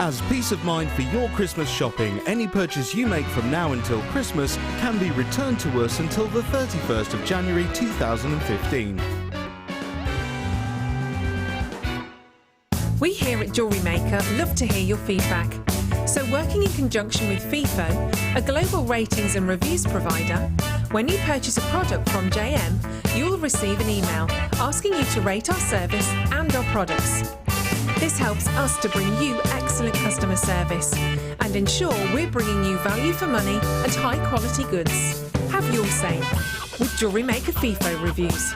As peace of mind for your Christmas shopping, any purchase you make from now until Christmas can be returned to us until the 31st of January 2015. We here at JewelleryMaker love to hear your feedback. So working in conjunction with FIFO, a global ratings and reviews provider, when you purchase a product from JM, you will receive an email asking you to rate our service and our products. This helps us to bring you excellent customer service and ensure we're bringing you value for money and high quality goods. Have your say with JewelleryMaker FIFO reviews.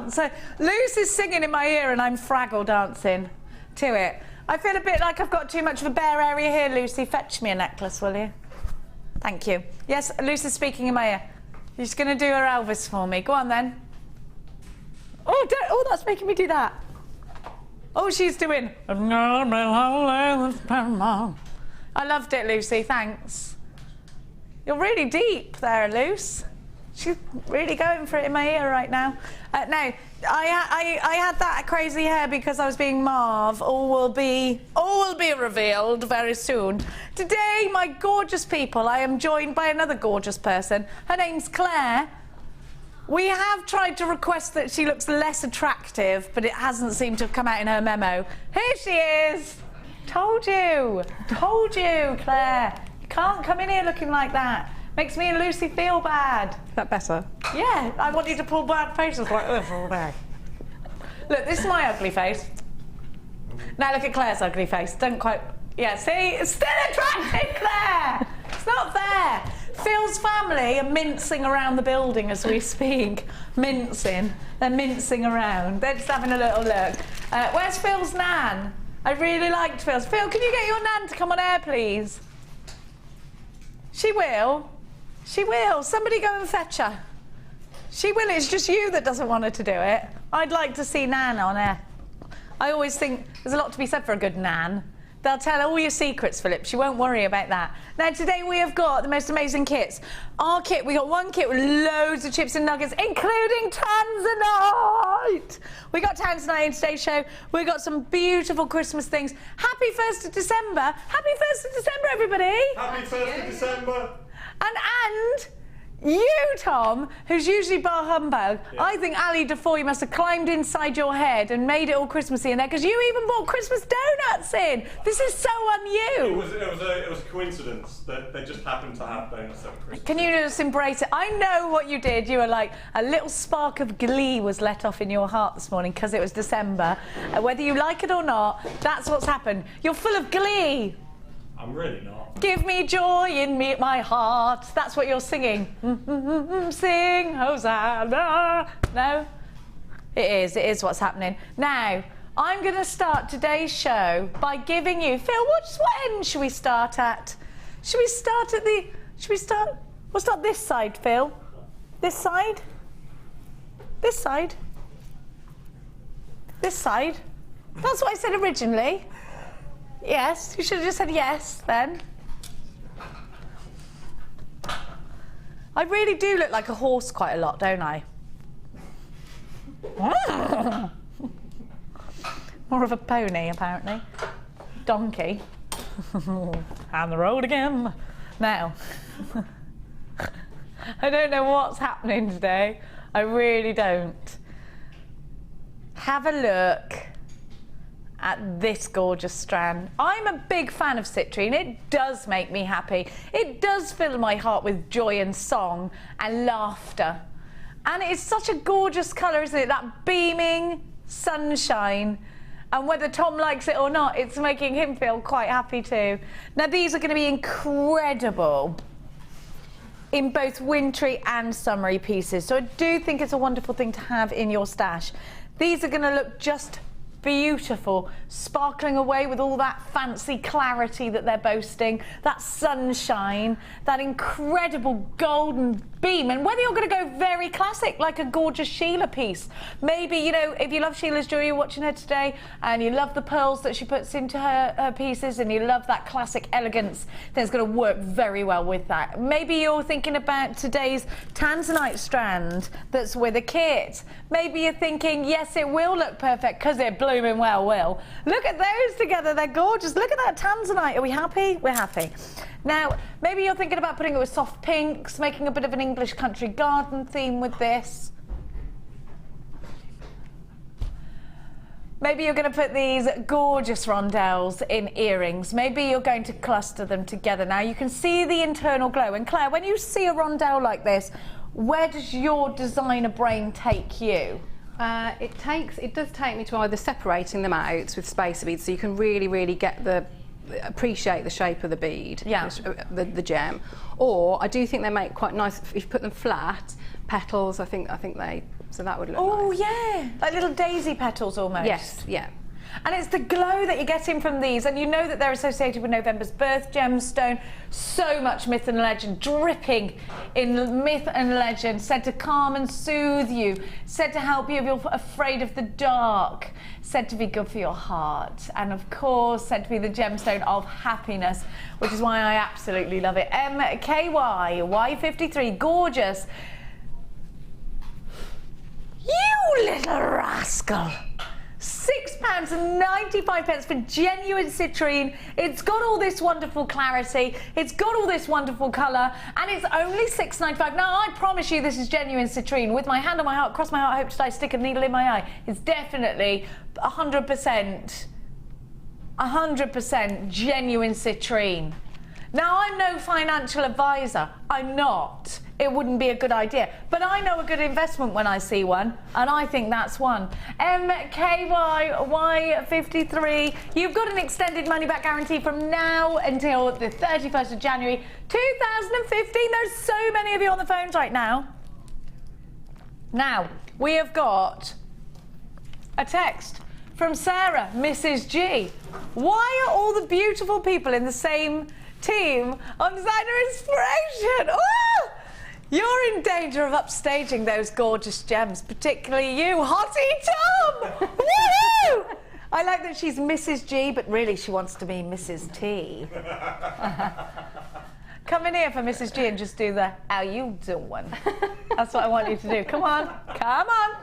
So Luce is singing in my ear and I'm Fraggle dancing to it. I feel a bit like I've got too much of a bare area here, Lucy. Fetch me a necklace, will you? Thank you. Yes, Luce is speaking in my ear. She's going to do her Elvis for me. Go on then. Oh, oh, that's making me do that. Oh, she's doing. I loved it, Lucy. Thanks. You're really deep there, Luce. She's really going for it in my ear right now. No, I had that crazy hair because I was being Marv. All will be revealed very soon. Today, my gorgeous people, I am joined by another gorgeous person. Her name's Claire. We have tried to request that she looks less attractive, but it hasn't seemed to have come out in her memo. Here she is. Told you, Claire. You can't come in here looking like that. Makes me and Lucy feel bad. Is that better? Yeah, I want you to pull bad faces like this all day. Look, this is my ugly face. Now look at Claire's ugly face. Don't quite... Yeah, see? It's still attractive, Claire! It's not there. Phil's family are mincing around the building as we speak. Mincing. They're mincing around. They're just having a little look. Where's Phil's nan? I really liked Phil's. Phil, can you get your nan to come on air, please? She will. She will. Somebody go and fetch her. She will. It's just you that doesn't want her to do it. I'd like to see Nan on air. I always think there's a lot to be said for a good Nan. They'll tell all your secrets, Philip. She won't worry about that. Now, today we have got the most amazing kits. Our kit, we got one kit with loads of chips and nuggets, including Tanzanite. We got Tanzanite in today's show. We got some beautiful Christmas things. Happy 1st of December. Happy 1st of December, everybody. Happy 1st of December. And you, Tom, who's usually bar humbug, yeah. I think Ali Defoy must have climbed inside your head and made it all Christmassy in there, because you even bought Christmas donuts in. This is so un-you. It was a coincidence that they just happened to have donuts at Christmas. Can you just embrace it? I know what you did. You were like, a little spark of glee was let off in your heart this morning because it was December. Whether you like it or not, that's what's happened. You're full of glee. I'm really not. Give me joy in my heart. That's what you're singing. Sing Hosanna. No? It is what's happening. Now, I'm going to start today's show by giving you... Phil, what end should we start at? Should we start at the... We'll start this side, Phil. This side? This side? This side? That's what I said originally. Yes, you should have just said yes then. I really do look like a horse quite a lot, don't I? More of a pony, apparently. Donkey. On the road again. Now, I don't know what's happening today. I really don't. Have a look at this gorgeous strand. I'm a big fan of citrine. It does make me happy. It does fill my heart with joy and song and laughter. And it's such a gorgeous colour, isn't it? That beaming sunshine. And whether Tom likes it or not, it's making him feel quite happy too. Now these are going to be incredible in both wintry and summery pieces. So I do think it's a wonderful thing to have in your stash. These are going to look just beautiful, sparkling away with all that fancy clarity that they're boasting, that sunshine, that incredible golden beam. And whether you're going to go very classic, like a gorgeous Sheila piece, maybe, you know, if you love Sheila's jewellery, you're watching her today, and you love the pearls that she puts into her pieces, and you love that classic elegance, then it's going to work very well with that. Maybe you're thinking about today's tanzanite strand that's with a kit. Maybe you're thinking, yes, it will look perfect because it blooming well will. Look at those together, they're gorgeous. Look at that tanzanite. Are we happy? We're happy. Now, maybe you're thinking about putting it with soft pinks, making a bit of an English country garden theme with this. Maybe you're going to put these gorgeous rondelles in earrings. Maybe you're going to cluster them together. Now, you can see the internal glow. And Claire, when you see a rondelle like this, where does your designer brain take you? It does take me to either separating them out with spacer beads so you can really get appreciate the shape of the bead, yeah, the gem, or I do think they make quite nice if you put them flat petals. I think so that would look oh nice. Yeah, like little daisy petals almost. Yes, yeah. And it's the glow that you're getting from these, and you know that they're associated with November's birth gemstone. So much myth and legend, dripping in myth and legend, said to calm and soothe you, said to help you if you're afraid of the dark, said to be good for your heart, and of course said to be the gemstone of happiness, which is why I absolutely love it. MKY, Y53, gorgeous. You little rascal! £6.95 for genuine citrine. It's got all this wonderful clarity, it's got all this wonderful colour, and it's only £6.95. Now, I promise you this is genuine citrine. With my hand on my heart, cross my heart, hope to stick a needle in my eye. It's definitely 100% genuine citrine. Now, I'm no financial advisor. I'm not. It wouldn't be a good idea. But I know a good investment when I see one, and I think that's one. MKY53, you've got an extended money-back guarantee from now until the 31st of January 2015. There's so many of you on the phones right now. Now, we have got a text from Sarah, Mrs. G. Why are all the beautiful people in the same team on Designer Inspiration? Oh! You're in danger of upstaging those gorgeous gems, particularly you, Hottie Tom! Woohoo! I like that she's Mrs. G, but really she wants to be Mrs. T. Come in here for Mrs. G and just do the how you doing. That's what I want you to do. Come on, come on.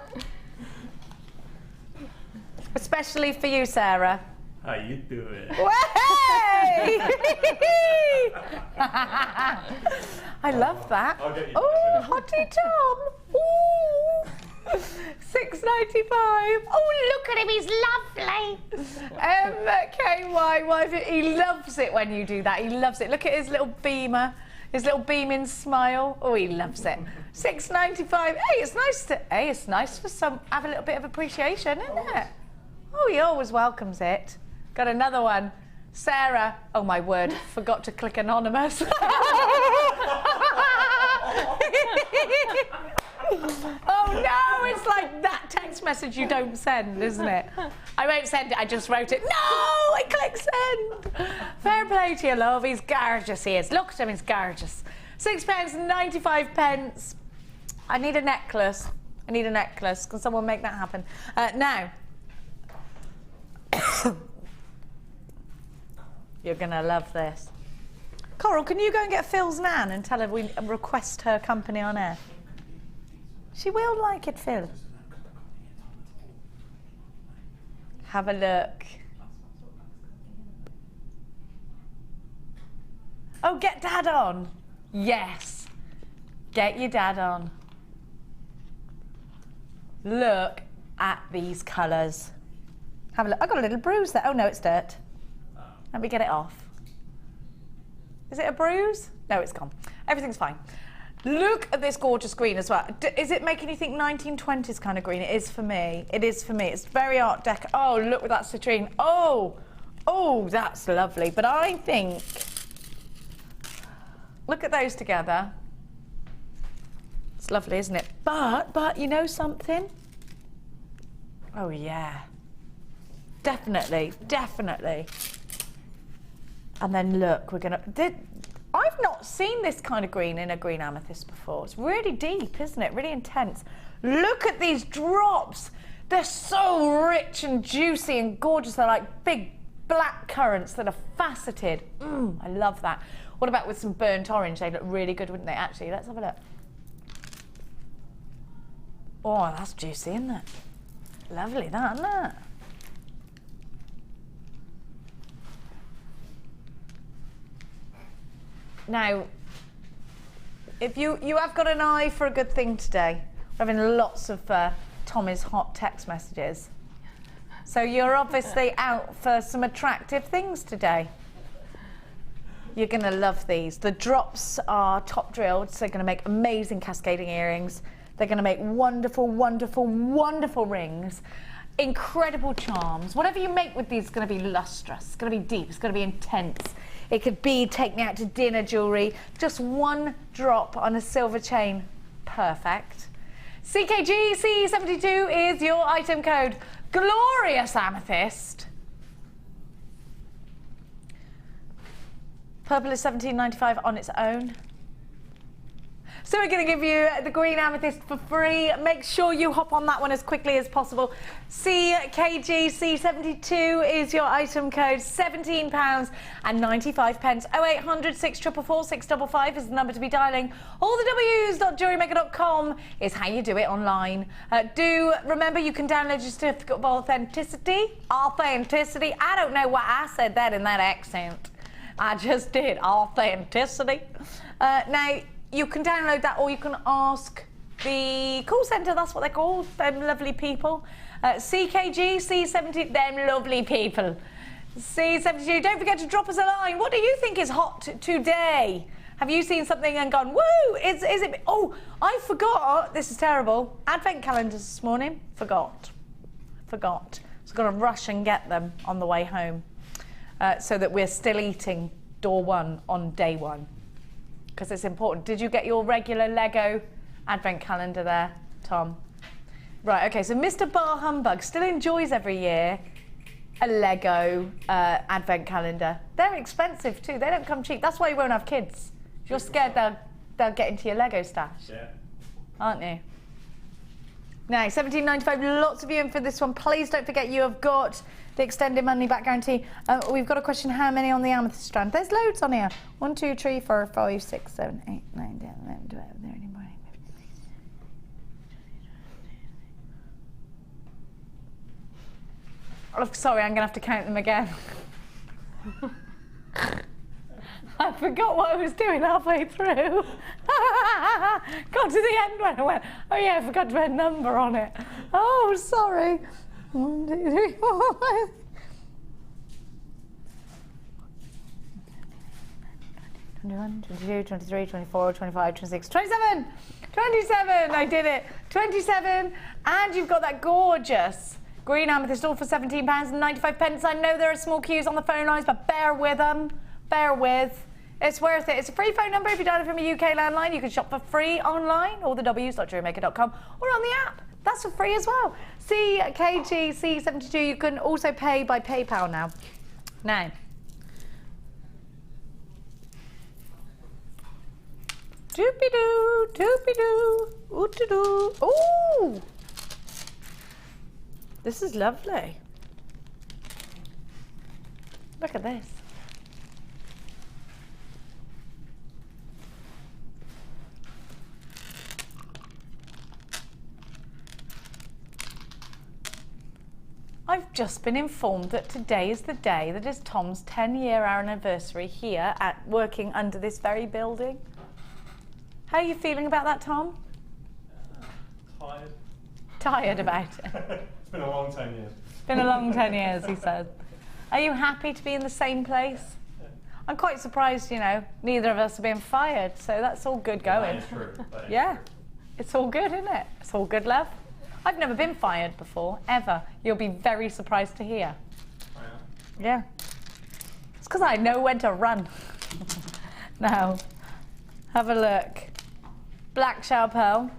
Especially for you, Sarah. How you doing? Way! I love that. I'll get you Oh, Hottie Tom. Ooh. £6.95. Oh, look at him, he's lovely. MKY, he loves it when you do that. He loves it. Look at his little beamer, his little beaming smile. Oh, he loves it. £6.95. Hey, it's nice for some, have a little bit of appreciation, isn't it? Oh, he always welcomes it. Got another one. Sarah, oh my word, forgot to click anonymous. Oh Oh no, it's like that text message you don't send, isn't it? I won't send it, I just wrote it. No, I click send. Fair play to you, love. He's gorgeous, he is. Look at him, he's gorgeous. £6.95. I need a necklace. I need a necklace. Can someone make that happen? Now, you're gonna love this. Coral, can you go and get Phil's nan and tell her we request her company on air? She will like it, Phil. Have a look. Oh, get Dad on. Yes. Get your dad on. Look at these colours. Have a look. I've got a little bruise there. Oh no, it's dirt. Let me get it off. Is it a bruise? No, it's gone. Everything's fine. Look at this gorgeous green as well. Is it making you think 1920s kind of green? It is for me. It is for me. It's very Art Deco. Oh, look at that citrine. Oh, oh, that's lovely. But I think, look at those together. It's lovely, isn't it? But you know something? Oh yeah. Definitely, definitely. And then look, we're gonna. I've not seen this kind of green in a green amethyst before. It's really deep, isn't it? Really intense. Look at these drops. They're so rich and juicy and gorgeous. They're like big black currants that are faceted. I love that. What about with some burnt orange? They look really good, wouldn't they? Actually, let's have a look. Oh, that's juicy, isn't it? Lovely, that, isn't it? Now, if you have got an eye for a good thing today, we're having lots of Tommy's hot text messages. So you're obviously out for some attractive things today. You're going to love these. The drops are top drilled, so they're going to make amazing cascading earrings. They're going to make wonderful, wonderful, wonderful rings. Incredible charms. Whatever you make with these is going to be lustrous. It's going to be deep. It's going to be intense. It could be take me out to dinner jewellery. Just one drop on a silver chain. Perfect. CKGC72 is your item code. Glorious amethyst. Purple is £17.95 on its own. So we're going to give you the green amethyst for free. Make sure you hop on that one as quickly as possible. CKGC72 is your item code. £17.95. 0800 644 655 is the number to be dialing. All the W's.jewellerymaker.com is how you do it online. Do remember you can download your certificate of authenticity. Authenticity. I don't know why I said that in that accent. I just did. Authenticity. Now, you can download that or you can ask the call centre, that's what they're called, them lovely people. CKG, C70, them lovely people. C72, don't forget to drop us a line. What do you think is hot today? Have you seen something and gone, woo, is it, oh, I forgot, this is terrible, advent calendars this morning, forgot. So I've got to rush and get them on the way home so that we're still eating door one on day one. Because it's important. Did you get your regular Lego advent calendar there, Tom? Right, okay, so Mr. Bar Humbug still enjoys every year a Lego advent calendar. They're expensive too, they don't come cheap. That's why you won't have kids. You're scared they'll get into your Lego stash. Yeah. Aren't you? Now, £17.95, lots of you in for this one. Please don't forget you have got the extended money back guarantee. We've got a question, how many on the amethyst strand? There's loads on here. 1, 2, 3, 4, 5, 6, 7, 8, 9, 10, 11, 12, 13, 14. Oh, sorry, I'm going to have to count them again. I forgot what I was doing halfway through. Got to the end when I went, oh yeah, I forgot to put a number on it. Oh, sorry. 1, 2, 3, 4, 5. 21, 22, 23, 24, 25, 26, 27. 27, I did it. 27, and you've got that gorgeous green amethyst all for £17.95. I know there are small queues on the phone lines, but bear with them. Bear with. It's worth it. It's a free phone number. If you dial it from a UK landline, you can shop for free online, or the w's.jewellerymaker.com, or on the app. That's for free as well. CKGC72. You can also pay by PayPal now. Now. Doopy-doo, doopy-doo, ooh-doo-doo. Ooh! This is lovely. Look at this. I've just been informed that today is the day that is Tom's 10-year anniversary here at working under this very building. How are you feeling about that, Tom? Tired. Tired about it. It's been a long 10 years. It's been a long 10 years, he said. Are you happy to be in the same place? I'm quite surprised, you know, neither of us have been fired, so that's all good going. That is true. That is Yeah, true. it's all good, isn't it? It's all good, love. I've never been fired before, ever. You'll be very surprised to hear. I am. Yeah. It's because I know when to run. Now, have a look. Black shower pearl.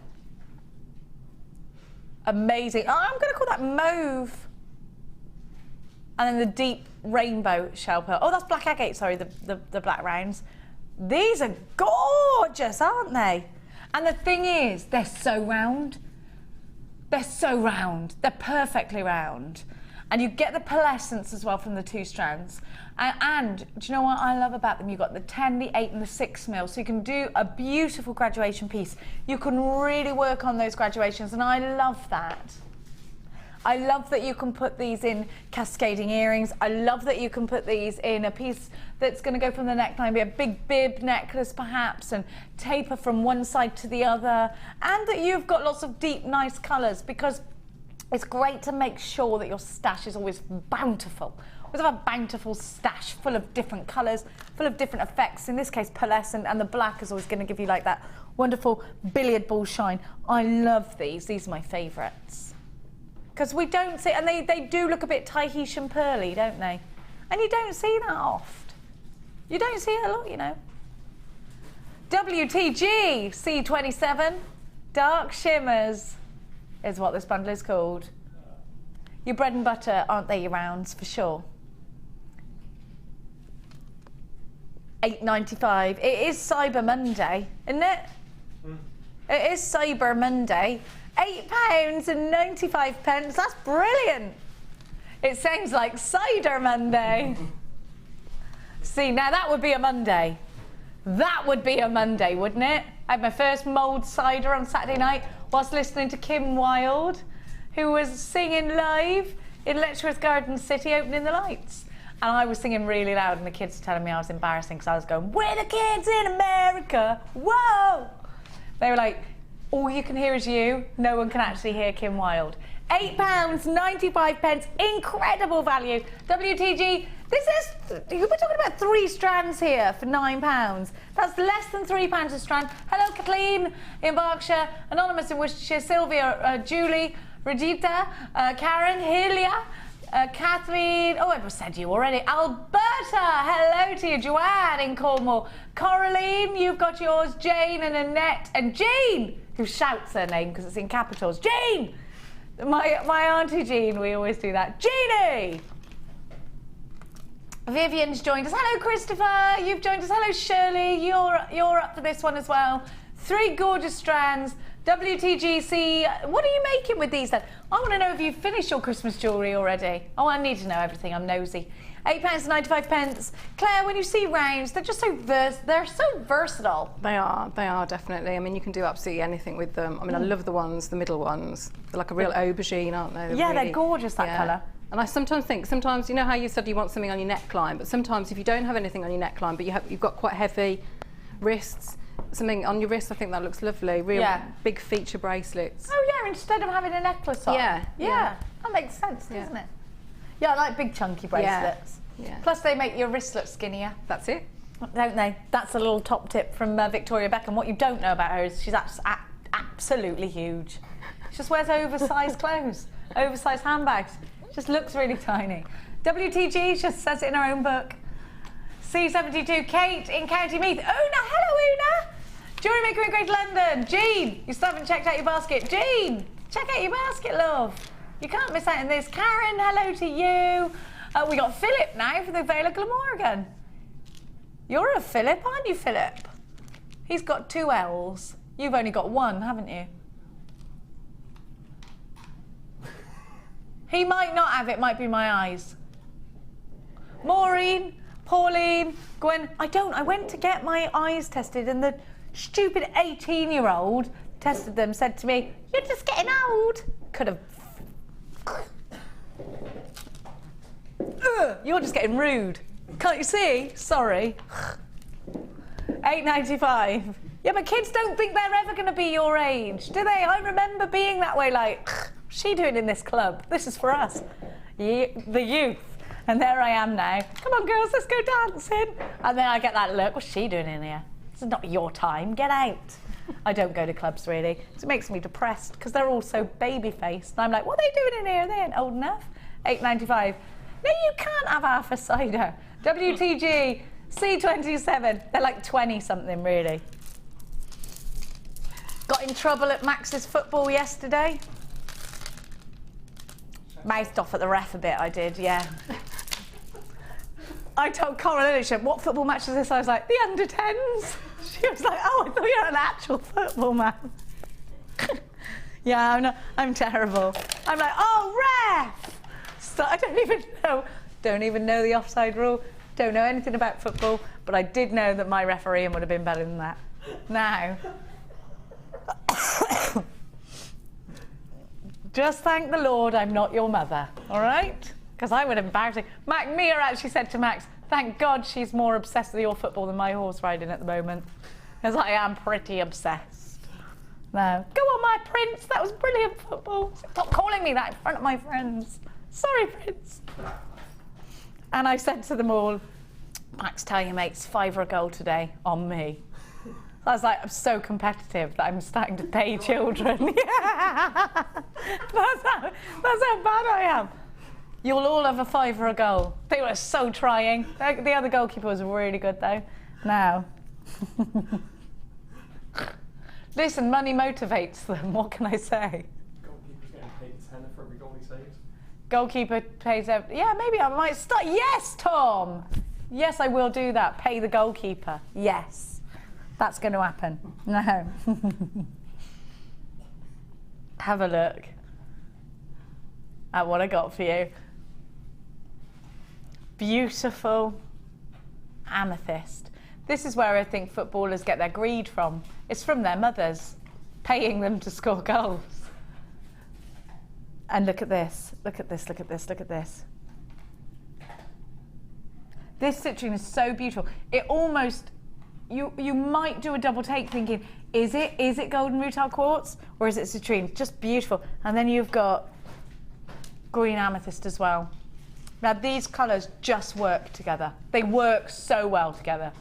Amazing. Oh, I'm going to call that mauve. And then the deep rainbow shower pearl. Oh, that's black agate, sorry, the black rounds. These are gorgeous, aren't they? And the thing is, they're so round. They're so round. They're perfectly round. And you get the pearlescence as well from the 2 strands. And do you know what I love about them? You've got the 10, the 8 and the 6 mil. So you can do a beautiful graduation piece. You can really work on those graduations, and I love that. I love that you can put these in cascading earrings. I love that you can put these in a piece that's going to go from the neckline, be a big bib necklace perhaps, and taper from one side to the other. And that you've got lots of deep, nice colours, because it's great to make sure that your stash is always bountiful. Always have a bountiful stash full of different colours, full of different effects. In this case, pearlescent, and the black is always going to give you like that wonderful billiard ball shine. I love these. These are my favourites. Because we don't see, and they do look a bit Tahitian pearly, don't they? And you don't see that oft. You don't see it a lot, you know. WTG C27 Dark Shimmers is what this bundle is called. Your bread and butter, aren't they, your rounds, for sure. $8.95. It is Cyber Monday, isn't it? It is Cyber Monday. £8.95. That's brilliant. It sounds like Cider Monday. See, now that would be a Monday. That would be a Monday, wouldn't it? I had my first mulled cider on Saturday night whilst listening to Kim Wilde, who was singing live in Letchworth Garden City, opening the lights. And I was singing really loud, and the kids were telling me I was embarrassing because I was going, "We're the kids in America, whoa!" They were like, all you can hear is you. No one can actually hear Kim Wilde. £8.95. Incredible value. WTG, this is, we're talking about 3 strands here for £9. That's less than £3 a strand. Hello, Kathleen in Berkshire, Anonymous in Worcestershire, Sylvia, Julie, Regita, Karen, Hilia, Kathleen, oh, I said you already. Alberta, hello to you. Joanne in Cornwall. Coraline, you've got yours. Jane and Annette. And Jean, who shouts her name because it's in capitals. Jean! My auntie Jean, we always do that. Jeannie! Vivian's joined us. Hello, Christopher. You've joined us. Hello, Shirley. You're up for this one as well. 3 gorgeous strands. WTGC, what are you making with these then? I want to know if you've finished your Christmas jewellery already. Oh, I need to know everything. I'm nosy. £8.95. Claire, when you see rounds, they're just so versatile. They are definitely. I mean, you can do absolutely anything with them. I mean, I love the ones, the middle ones. They're like a real aubergine, aren't they? They're gorgeous, that colour. And I sometimes think, you know how you said you want something on your neckline, but sometimes if you don't have anything on your neckline, but you've got quite heavy wrists, something on your wrist, I think that looks lovely. Real big feature bracelets. Oh yeah, instead of having a necklace on. Yeah. That makes sense, doesn't it? Yeah, I like big chunky bracelets. Yeah. Plus they make your wrist look skinnier. That's it. Don't they? That's a little top tip from Victoria Beckham. What you don't know about her is she's absolutely huge. She just wears oversized clothes, oversized handbags. Just looks really tiny. WTG just says it in her own book. C72, Kate in County Meath. Una, hello Una. JewelleryMaker in Greater London. Jean, you still haven't checked out your basket. Jean, check out your basket, love. You can't miss out on this. Karen, hello to you. We got Philip now for the Vale of Glamorgan. You're a Philip, aren't you, Philip? He's got 2 L's. You've only got 1, haven't you? He might not have it, might be my eyes. Maureen, Pauline, Gwen. I went to get my eyes tested and the stupid 18-year-old tested them, said to me, "You're just getting old." Could have. You're just getting rude. Can't you see? Sorry. £8.95. Yeah, but kids don't think they're ever going to be your age, do they? I remember being that way, like, what's she doing in this club? This is for us, the youth. And there I am now. Come on, girls, let's go dancing. And then I get that look, what's she doing in here? This is not your time, get out. I don't go to clubs, really. It makes me depressed, because they're all so baby-faced. And I'm like, what are they doing in here? They ain't old enough. £8.95. No, you can't have half a cider. WTG, C27. They're like 20-something, really. Got in trouble at Max's football yesterday. Mouthed off at the ref a bit, I did, yeah. I told Coral, what football match is this? I was like, the under-10s. She was like, oh, I thought you were an actual football man. Yeah, I'm terrible. I'm like, oh, ref! So I don't even know the offside rule, don't know anything about football, but I did know that my refereeing would have been better than that. Now, just thank the Lord I'm not your mother, all right? Because I would have embarrassed you. Mia actually said to Max, thank God she's more obsessed with your football than my horse riding at the moment, because I am pretty obsessed. No. Go on, my prince, that was brilliant football. Stop calling me that in front of my friends. Sorry, Prince. And I said to them all, Max, tell your mates, £5 a goal today on me. I was like, I'm so competitive that I'm starting to pay children. Yeah. That's how bad I am. You'll all have a £5 a goal. They were so trying. The other goalkeeper was really good, though. Now. Listen, money motivates them. What can I say? Goalkeeper's getting paid a tenner for every goal he saves. Goalkeeper pays every... Yeah, maybe I might start. Yes, Tom! Yes, I will do that. Pay the goalkeeper. Yes. That's going to happen. No. Have a look at what I got for you. Beautiful amethyst. This is where I think footballers get their greed from. It's from their mothers, paying them to score goals. And look at this, look at this, look at this, look at this. This citrine is so beautiful. It almost, you might do a double take thinking, is it golden rutile quartz or is it citrine? Just beautiful. And then you've got green amethyst as well. Now these colours just work together. They work so well together.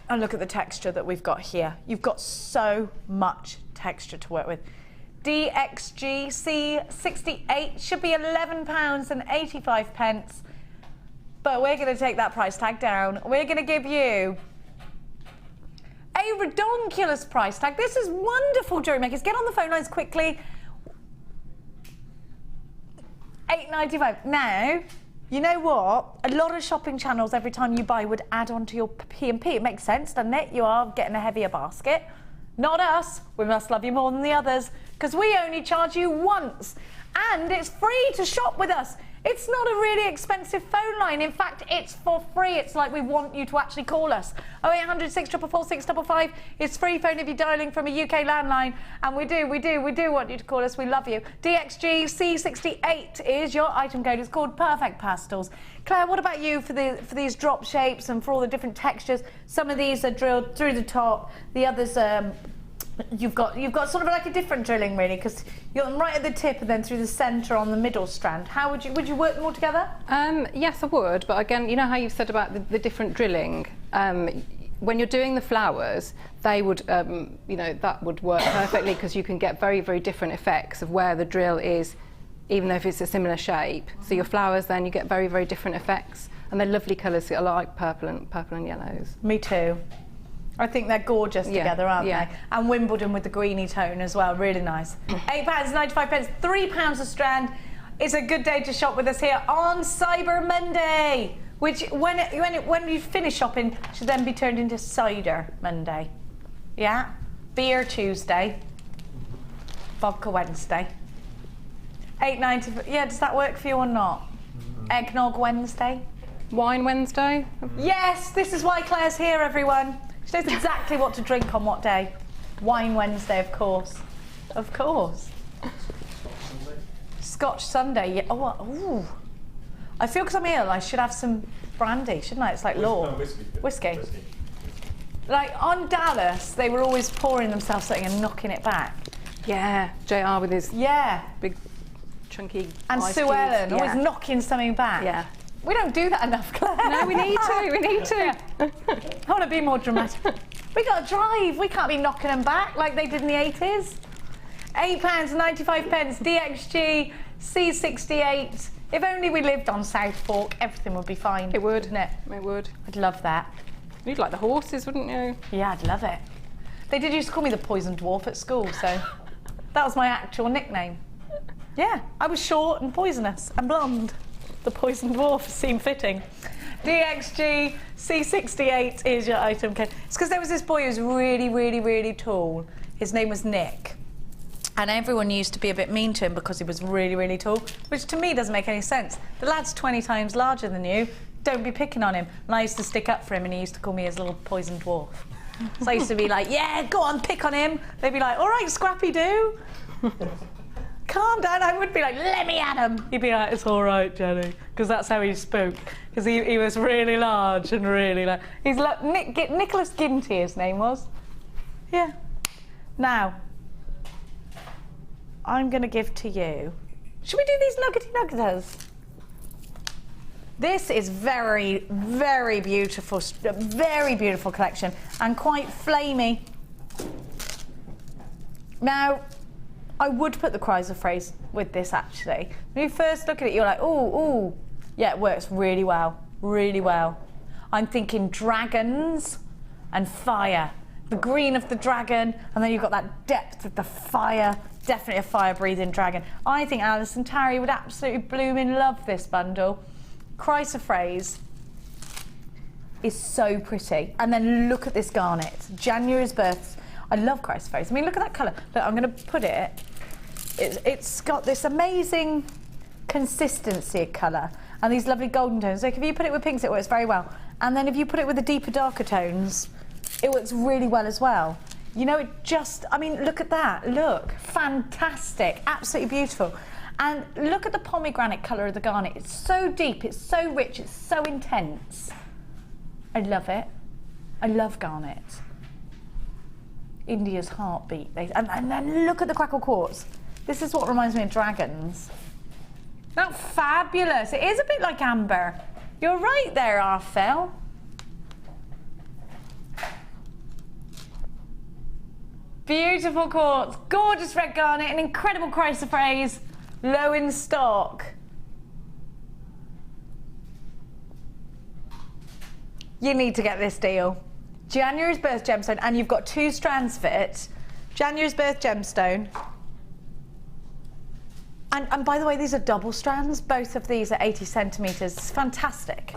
And look at the texture that we've got here. You've got so much texture to work with. DXG C68 should be £11.85, but we're going to take that price tag down. We're going to give you a redonkulous price tag. This is wonderful, jewellery makers. Get on the phone lines quickly. £8.95. Now, you know what? A lot of shopping channels, every time you buy, would add on to your P&P. It makes sense, doesn't it? You are getting a heavier basket. Not us. We must love you more than the others, because we only charge you once. And it's free to shop with us. It's not a really expensive phone line. In fact, it's for free. It's like we want you to actually call us. 0800 644 655. It's free phone if you're dialing from a UK landline. And we do want you to call us. We love you. DXG C68 is your item code. It's called Perfect Pastels. Claire, what about you for these drop shapes and for all the different textures? Some of these are drilled through the top. The others, you've got sort of like a different drilling, really, because you're right at the tip and then through the centre on the middle strand. How would you work them all together? Yes, I would, but again, you know how you've said about the different drilling. When you're doing the flowers, they would, you know, that would work perfectly because you can get very, very different effects of where the drill is even though if it's a similar shape. So your flowers, then you get very, very different effects. And they're lovely colours. I like purple and yellows. Me too. I think they're gorgeous together, aren't they? And Wimbledon with the greeny tone as well, really nice. £8.95, £3 a strand. It's a good day to shop with us here on Cyber Monday, which when you finish shopping should then be turned into Cider Monday. Yeah? Beer Tuesday. Vodka Wednesday. £8.95. Yeah, does that work for you or not? Eggnog Wednesday. Wine Wednesday. Yes, this is why Claire's here, everyone. She knows exactly what to drink on what day. Wine Wednesday, of course. Of course. Scotch Sunday. Yeah. Oh, ooh. I feel because I'm ill, I should have some brandy, shouldn't I? It's like law. No, whiskey. Like on Dallas, they were always pouring themselves something and knocking it back. Yeah, JR with his big chunky and ice Sue cubes. Ellen always knocking something back. Yeah. We don't do that enough, Claire. No, we need to. We need to. I want to be more dramatic. We got to drive. We can't be knocking them back like they did in the 80s. £8.95 DXG C68. If only we lived on South Fork, everything would be fine. It would, wouldn't it? It would. I'd love that. You'd like the horses, wouldn't you? Yeah, I'd love it. They did used to call me the Poison Dwarf at school, so that was my actual nickname. Yeah, I was short and poisonous and blonde. The Poison Dwarf seemed fitting. DXG C68 is your item code. It's because there was this boy who was really, really, really tall. His name was Nick. And everyone used to be a bit mean to him because he was really, really tall, which to me doesn't make any sense. The lad's 20 times larger than you. Don't be picking on him. And I used to stick up for him and he used to call me his little poison dwarf. So I used to be like, yeah, go on, pick on him. They'd be like, all right, Scrappy Doo. Calm down. I would be like, let me at him. He'd be like, it's all right, Jenny. Because that's how he spoke. Because he was really large and really like... He's like, Nicholas Ginty, his name was. Yeah. Now, I'm going to give to you... Should we do these nuggety nuggeters? This is very, very beautiful collection and quite flamey. Now, I would put the chrysoprase with this actually. When you first look at it, you're like, ooh. Yeah, it works really well, really well. I'm thinking dragons and fire. The green of the dragon, and then you've got that depth of the fire. Definitely a fire-breathing dragon. I think Alison Tarry would absolutely bloom in love this bundle. Chrysoprase is so pretty. And then look at this garnet. January's birth. I love chrysoprase. I mean, look at that colour. Look, I'm going to put it. It's got this amazing consistency of colour and these lovely golden tones. Like if you put it with pinks, it works very well. And then if you put it with the deeper, darker tones, it works really well as well. You know, I mean, look at that. Look, fantastic, absolutely beautiful. And look at the pomegranate colour of the garnet. It's so deep, it's so rich, it's so intense. I love it. I love garnet. India's heartbeat. And then look at the crackle quartz. This is what reminds me of dragons. Not fabulous. It is a bit like amber. You're right there, Arfel. Beautiful quartz, gorgeous red garnet, an incredible chrysoprase, low in stock. You need to get this deal. January's birth gemstone, and you've got 2 strands of it. January's birth gemstone. And by the way, these are double strands. Both of these are 80 centimetres. Fantastic.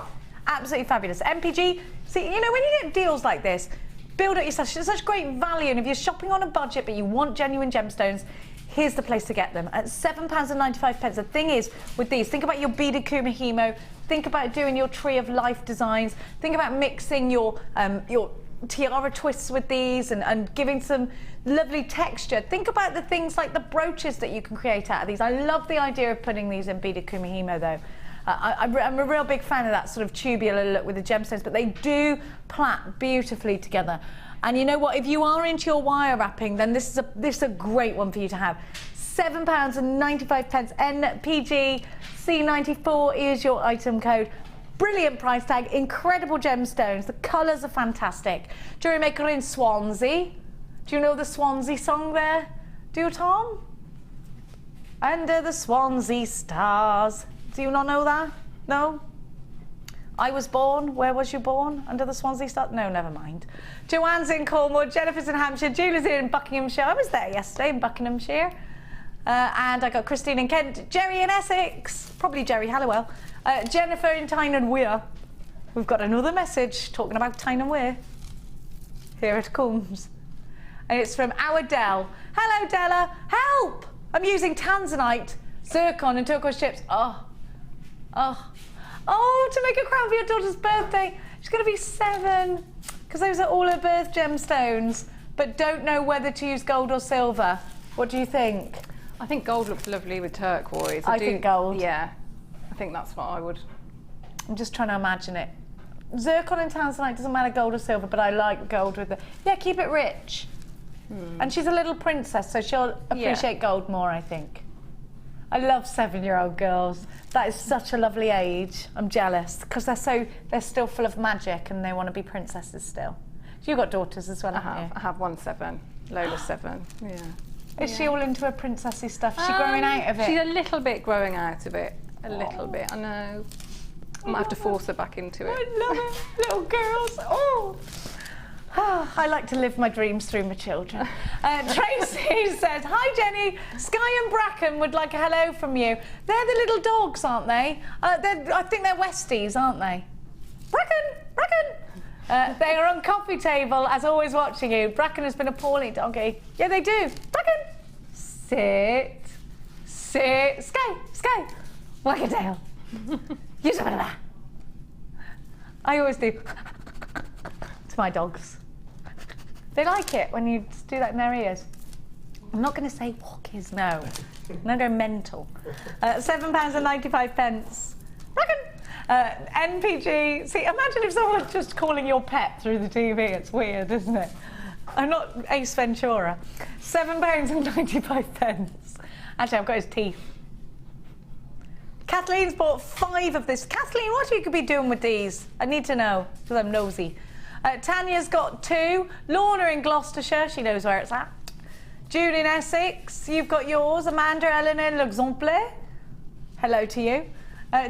Absolutely fabulous. MPG, see, you know, when you get deals like this, build up yourself. It's such great value. And if you're shopping on a budget but you want genuine gemstones, here's the place to get them. At £7.95. The thing is, with these, think about your beaded kumihimo. Think about doing your tree of life designs. Think about mixing your tiara twists with these and giving some lovely texture. Think about the things like the brooches that you can create out of these. I love the idea of putting these in beaded kumihimo though. I'm a real big fan of that sort of tubular look with the gemstones, but they do plait beautifully together. And you know what? If you are into your wire wrapping, then this is a great one for you to have. £7.95. NPG C94 is your item code. Brilliant price tag, incredible gemstones. The colours are fantastic. JewelleryMaker in Swansea. Do you know the Swansea song there? Do you, Tom? Under the Swansea stars. Do you not know that? No? I was born. Where was you born? Under the Swansea stars? No, never mind. Joanne's in Cornwall, Jennifer's in Hampshire, Julie's in Buckinghamshire. I was there yesterday in Buckinghamshire. And I got Christine in Kent, Jerry in Essex, probably Jerry Halliwell, Jennifer in Tyne and Wear. We've got another message talking about Tyne and Wear. Here it comes. And it's from our Dell. Hello, Della. Help! I'm using tanzanite, zircon and turquoise chips. Oh, to make a crown for your daughter's birthday. She's going to be 7, because those are all her birth gemstones, but don't know whether to use gold or silver. What do you think? I think gold looks lovely with turquoise. I think gold. Yeah, I think that's what I would. I'm just trying to imagine it. Zircon and tanzanite doesn't matter gold or silver, but I like gold with the... Yeah, keep it rich. And she's a little princess, so she'll appreciate gold more, I think. I love 7-year-old girls. That is such a lovely age. I'm jealous, because they're still full of magic and they want to be princesses still. You've got daughters as well, haven't you? I have one 7, Lola's 7, yeah. Is she all into her princessy stuff? Is she growing out of it? She's a little bit growing out of it. A little bit, I know. I might have to force her back into it. I love it, little girls. Oh. I like to live my dreams through my children. Tracy says, hi Jenny, Sky and Bracken would like a hello from you. They're the little dogs, aren't they? I think they're Westies, aren't they? Bracken! They are on coffee table, as always, watching you. Bracken has been a poorly doggy. Yeah, they do. Bracken! Sit. Sky! Wag a tail. Use a bit of that. I always do to my dogs. They like it when you do that in their ears. I'm not going to say walkies, no. No, go mental. £7.95. Bracken! NPG. See, imagine if someone was just calling your pet through the TV. It's weird, isn't it? I'm not Ace Ventura. £7.95. Actually, I've got his teeth. Kathleen's bought 5 of this. Kathleen, what you could be doing with these? I need to know, because I'm nosy. Tanya's got 2. Lorna in Gloucestershire, she knows where it's at. Jude in Essex, you've got yours. Amanda Ellen in L'Exemple, hello to you.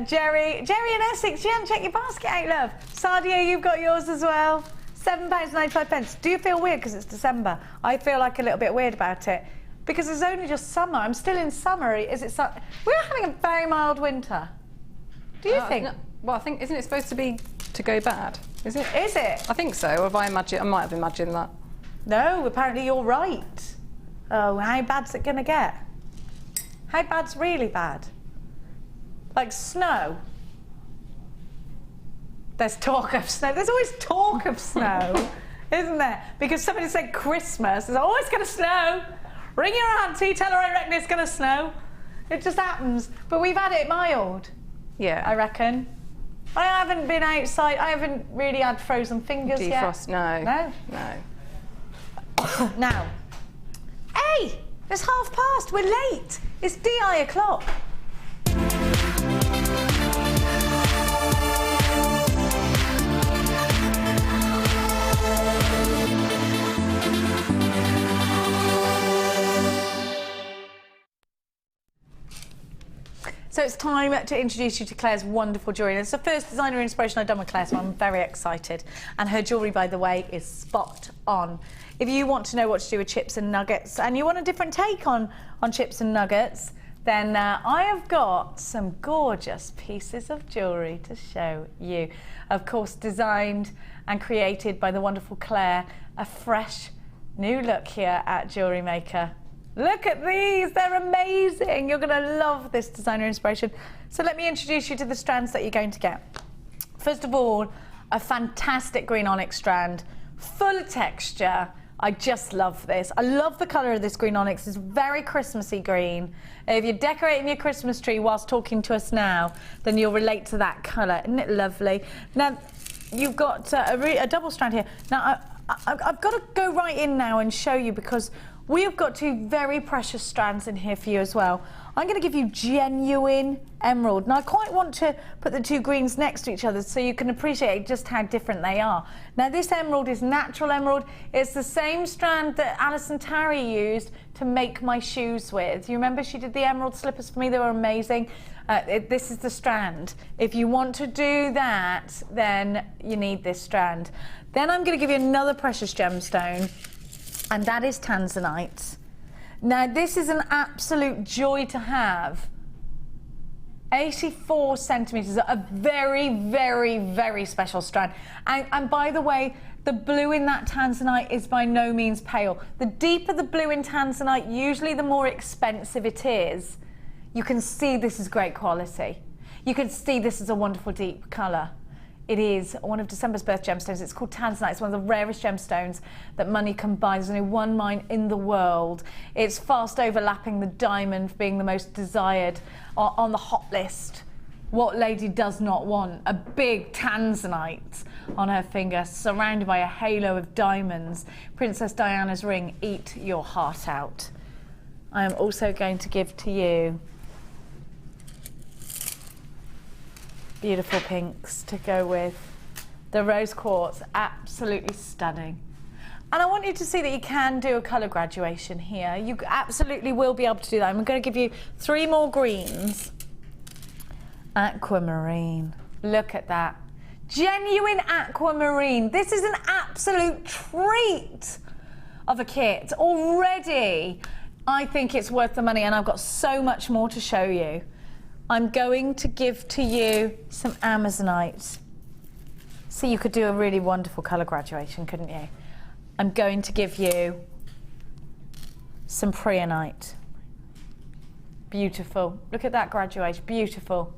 Jerry in Essex, you haven't checked your basket out, love. Sadia, you've got yours as well. £7.95. Do you feel weird because it's December? I feel like a little bit weird about it. Because it's only just summer. I'm still in summer. We're having a very mild winter. Do you think? No, well, I think, isn't it supposed to go bad? Is it? Is it? I think so. Or I might have imagined that. No, apparently you're right. Oh, how bad's it going to get? How bad's really bad? Like snow? There's talk of snow. There's always talk of snow, isn't there? Because somebody said Christmas. It's always going to snow. Ring your auntie, tell her I reckon it's going to snow. It just happens. But we've had it mild. Yeah. I reckon. I haven't been outside. I haven't really had frozen fingers yet. Defrost, no. No? Now. Hey! It's past. We're late. It's DI o'clock. So it's time to introduce you to Claire's wonderful jewellery. It's the first designer inspiration I've done with Claire, so I'm very excited. And her jewellery, by the way, is spot on. If you want to know what to do with chips and nuggets, and you want a different take on chips and nuggets, then I have got some gorgeous pieces of jewellery to show you. Of course, designed and created by the wonderful Claire. A fresh new look here at JewelleryMaker. Look at these, they're amazing. You're gonna love this designer inspiration. So let me introduce you to the strands that you're going to get. First of all, a fantastic green onyx strand, full of texture. I just love this. I love the colour of this green onyx. It's very Christmassy green. If you're decorating your Christmas tree whilst talking to us now, then you'll relate to that colour. Isn't it lovely? Now, you've got a double strand here. Now, I've got to go right in now and show you, because We have got two very precious strands in here for you as well. I'm going to give you genuine emerald. Now I quite want to put the two greens next to each other so you can appreciate just how different they are. Now this emerald is natural emerald. It's the same strand that Alison Tarry used to make my shoes with. You remember she did the emerald slippers for me? They were amazing. This is the strand. If you want to do that, then you need this strand. Then I'm going to give you another precious gemstone, and that is tanzanite. Now this is an absolute joy to have. 84 centimetres, a very, very, very special strand. And by the way, the blue in that tanzanite is by no means pale. The deeper the blue in tanzanite, usually the more expensive it is. You can see this is great quality. You can see this is a wonderful deep colour. It is one of December's birth gemstones. It's called tanzanite. It's one of the rarest gemstones that money can buy. There's only one mine in the world. It's fast overlapping the diamond, being the most desired on the hot list. What lady does not want a big tanzanite on her finger, surrounded by a halo of diamonds? Princess Diana's ring, eat your heart out. I am also going to give to you beautiful pinks to go with the rose quartz, absolutely stunning. And I want you to see that you can do a colour graduation here. You absolutely will be able to do that. I'm going to give you 3 more greens. Aquamarine, look at that. Genuine aquamarine. This is an absolute treat of a kit. Already, I think it's worth the money, and I've got so much more to show you. I'm going to give to you some amazonite. So you could do a really wonderful colour graduation, couldn't you? I'm going to give you some preonite. Beautiful. Look at that graduation, beautiful.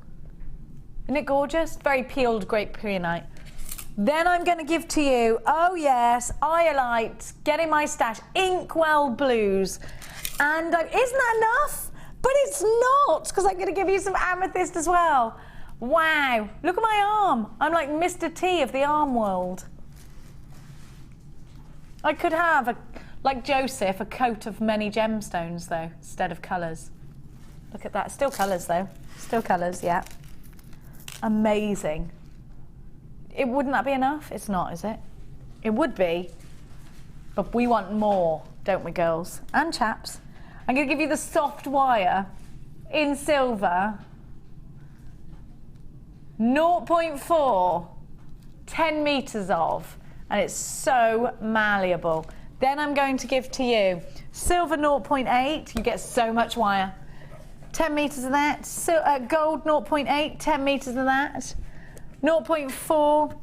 Isn't it gorgeous? Very peeled, great preonite. Then I'm going to give to you, oh yes, iolite, get in my stash, Inkwell blues. And isn't that enough? But it's not, because I'm going to give you some amethyst as well. Wow, look at my arm. I'm like Mr. T of the arm world. I could have, like Joseph, a coat of many gemstones, though, instead of colours. Look at that. Still colours, though. Still colours, yeah. Amazing. Wouldn't that be enough? It's not, is it? It would be, but we want more, don't we, girls? And chaps. I'm going to give you the soft wire in silver, 0.4, 10 metres of, and it's so malleable. Then I'm going to give to you silver 0.8, you get so much wire, 10 metres of that, gold 0.8, 10 metres of that, 0.4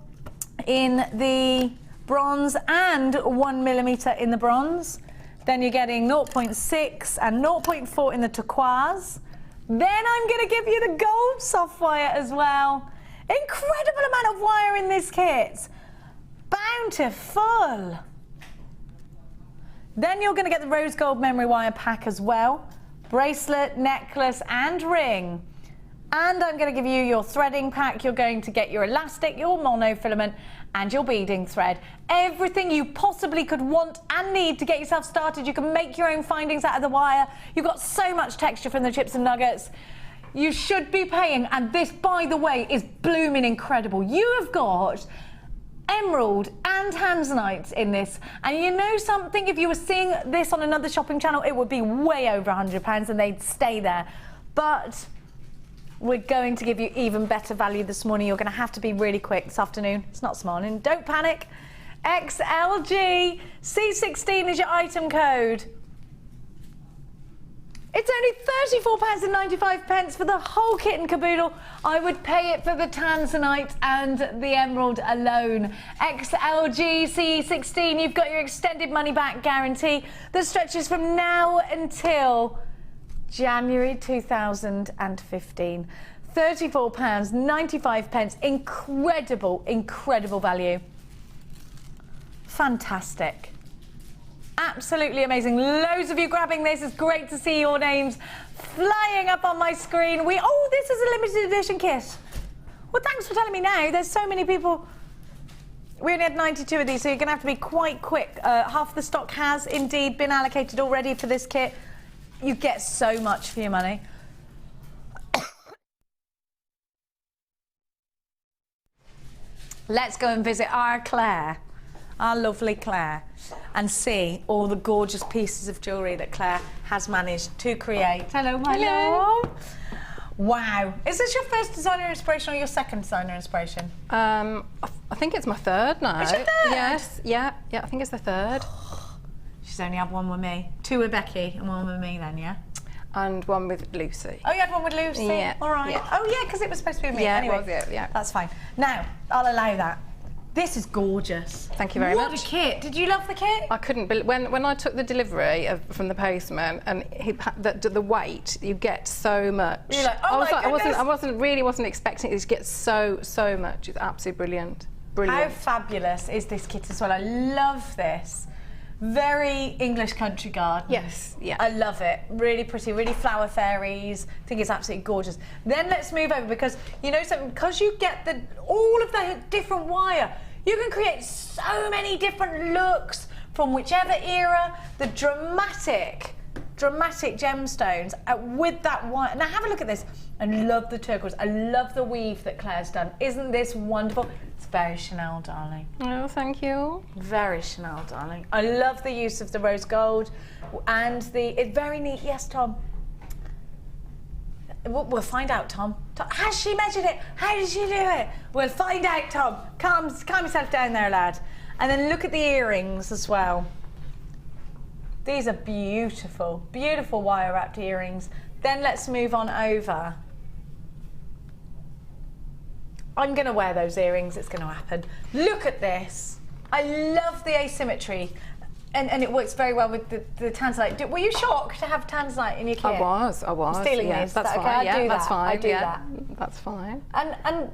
in the bronze and 1 millimetre in the bronze. Then you're getting 0.6 and 0.4 in the turquoise. Then I'm going to give you the gold soft wire as well. Incredible amount of wire in this kit. Bountiful. Then you're going to get the rose gold memory wire pack as well. Bracelet, necklace and ring. And I'm going to give you your threading pack. You're going to get your elastic, your monofilament and your beading thread. Everything you possibly could want and need to get yourself started. You can make your own findings out of the wire. You've got so much texture from the chips and nuggets. You should be paying, and this, by the way, is blooming incredible. You have got emerald and tanzanite in this, and you know something, if you were seeing this on another shopping channel, it would be way over £100 and they'd stay there. But we're going to give you even better value this morning. You're going to have to be really quick this afternoon. It's not this morning. Don't panic. XLG C16 is your item code. It's only £34.95 for the whole kit and caboodle. I would pay it for the tanzanite and the emerald alone. XLG C16, you've got your extended money back guarantee that stretches from now until January 2015. £34.95. Incredible, incredible value. Fantastic. Absolutely amazing. Loads of you grabbing this. It's great to see your names flying up on my screen. Oh, this is a limited edition kit. Well, thanks for telling me now. There's so many people We only had 92 of these, so you're going to have to be quite quick. Half the stock has indeed been allocated already for this kit. You get so much for your money. Let's go and visit our Claire, our lovely Claire, and see all the gorgeous pieces of jewellery that Claire has managed to create. Hello, my love. Wow. Is this your first designer inspiration or your second designer inspiration? I think it's my third now. It's your third? Yes, yeah, I think it's the third. She's only had one with me. 2 with Becky and 1 with me then, yeah? And 1 with Lucy. Oh, you had 1 with Lucy? Yeah. All right. Yeah. Oh, yeah, because it was supposed to be with me. Yeah, anyway, it was, yeah. That's fine. Now, I'll allow that. This is gorgeous. Thank you very much. What a kit. Did you love the kit? I couldn't believe when I took the delivery from the postman and the weight, you get so much. You're like, oh I wasn't expecting it to get so much. It's absolutely brilliant. Brilliant. How fabulous is this kit as well? I love this. Very English country garden. Yes, yeah. I love it. Really pretty, really flower fairies. I think it's absolutely gorgeous. Then let's move over because you know something, because you get all of the different wire, you can create so many different looks from whichever era. The dramatic gemstones with that wire. Now have a look at this. I love the turquoise. I love the weave that Claire's done. Isn't this wonderful? It's very Chanel, darling. Oh, thank you. Very Chanel, darling. I love the use of the rose gold and it's very neat. Yes, Tom. We'll find out, Tom. Has she measured it? How did she do it? We'll find out, Tom. Calm yourself down there, lad. And then look at the earrings as well. These are beautiful, beautiful wire-wrapped earrings. Then let's move on over. I'm going to wear those earrings. It's going to happen. Look at this. I love the asymmetry. And it works very well with the tanzanite. Were you shocked to have tanzanite in your kit? I was. I'm stealing yeah, these. that's Okay, fine. I do that's that. fine. I do yeah, that. That's fine. And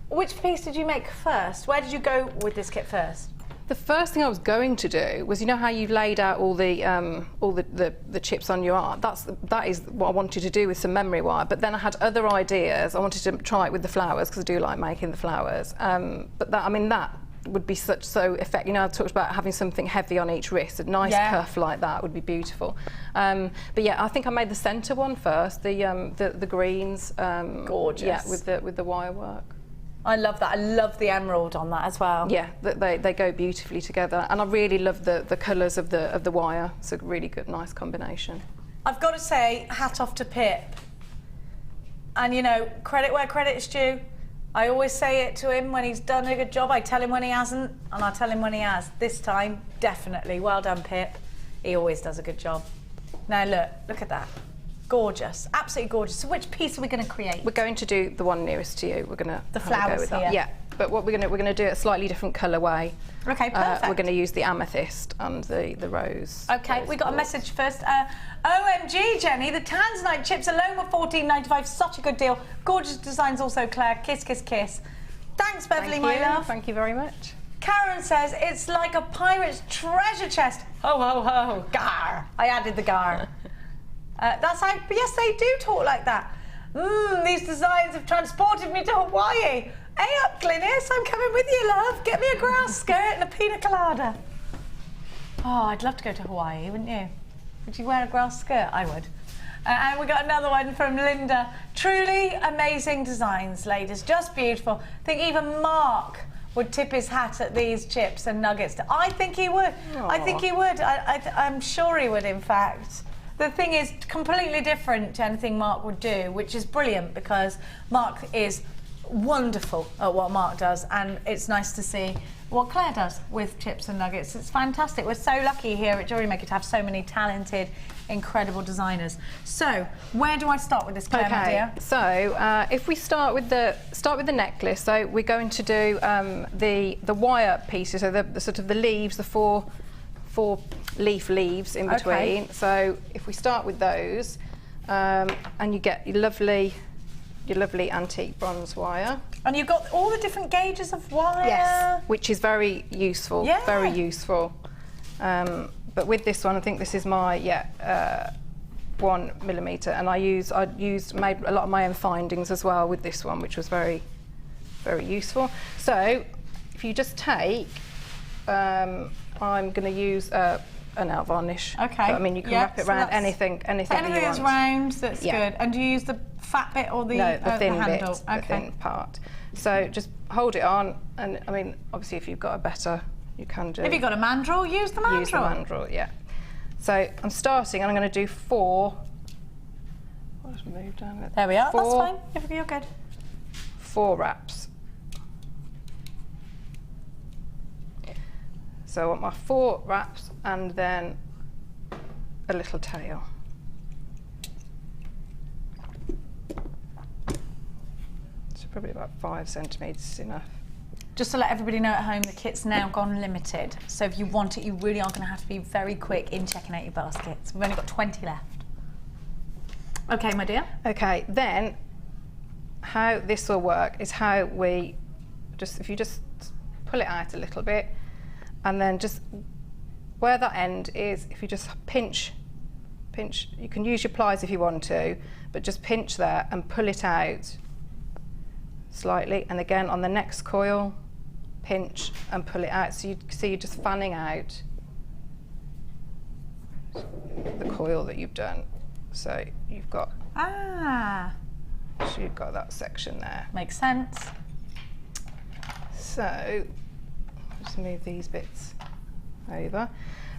which piece did you make first? Where did you go with this kit first? The first thing I was going to do was, you know how you've laid out all the chips on your art? That is what I wanted to do with some memory wire. But then I had other ideas. I wanted to try it with the flowers because I do like making the flowers. But that would be so effective. You know, I talked about having something heavy on each wrist. A nice cuff like that would be beautiful. But yeah, I think I made the centre one first. The greens. Gorgeous. Yeah, with the wire work. I love that. I love the emerald on that as well. Yeah, they go beautifully together, and I really love the colours of the wire. It's a really good, nice combination. I've got to say, hat off to Pip. And you know, credit where credit's due. I always say it to him when he's done a good job. I tell him when he hasn't, and I tell him when he has. This time, definitely. Well done, Pip. He always does a good job. Now look at that. Gorgeous, absolutely gorgeous. So which piece are we going to create? We're going to do the one nearest to you. We're going to the flowers go with that. here. Yeah, but what we're going to do it a slightly different colourway. Okay, perfect. We're going to use the amethyst and the rose. Okay, we got a message first. OMG, Jenny, the tanzanite chips alone were $14.95. Such a good deal. Gorgeous designs also, Claire. Kiss, kiss, kiss. Thanks, Beverly, my love. Thank you very much. Karen says it's like a pirate's treasure chest. Ho, ho, ho. Gar. I added the gar. That's how, yes, they do talk like that. These designs have transported me to Hawaii. Hey up, Glynis, I'm coming with you, love. Get me a grass skirt and a pina colada. Oh, I'd love to go to Hawaii, wouldn't you? Would you wear a grass skirt? I would. And we got another one from Linda. Truly amazing designs, ladies. Just beautiful. I think even Mark would tip his hat at these chips and nuggets. I think he would. Aww. I think he would. I'm sure he would, in fact. The thing is completely different to anything Mark would do, which is brilliant because Mark is wonderful at what Mark does, and it's nice to see what Claire does with chips and nuggets. It's fantastic. We're so lucky here at JewelleryMaker to have so many talented, incredible designers. So, where do I start with this, Claire, my dear? So, if we start with the necklace, so we're going to do the wire pieces, so the sort of the leaves, the four leaf leaves in between. Okay. So if we start with those, and you get your lovely antique bronze wire. And you've got all the different gauges of wire. Yes, which is very useful. Yeah. Very useful. But with this one, I think this is my 1mm, and I made a lot of my own findings as well with this one, which was very, very useful. So if you just take, I'm going to use a nail varnish. Okay. But, I mean, you can wrap it around anything that you want. Anything that's round, that's good. And do you use the fat bit or the no, the thin handle? bit, the thin part. So just hold it on, and I mean, obviously, if you've got a better, you can do. If you've got a mandrel, use the mandrel. Use the mandrel, yeah. So I'm starting, and I'm going to do 4. I'll just move down it. There we are. That's fine. You're good. 4 wraps. So I want my 4 wraps and then a little tail. So probably about 5 centimetres is enough. Just to let everybody know at home, the kit's now gone limited. So if you want it, you really are going to have to be very quick in checking out your baskets. We've only got 20 left. Okay, my dear. Okay, then how this will work is how we if you just pull it out a little bit, and then just where that end is, if you just pinch, you can use your pliers if you want to, but just pinch there and pull it out slightly, and again on the next coil, pinch and pull it out. So you see you're just fanning out the coil that you've done. So you've got so you've got that section there. Makes sense. So just move these bits over.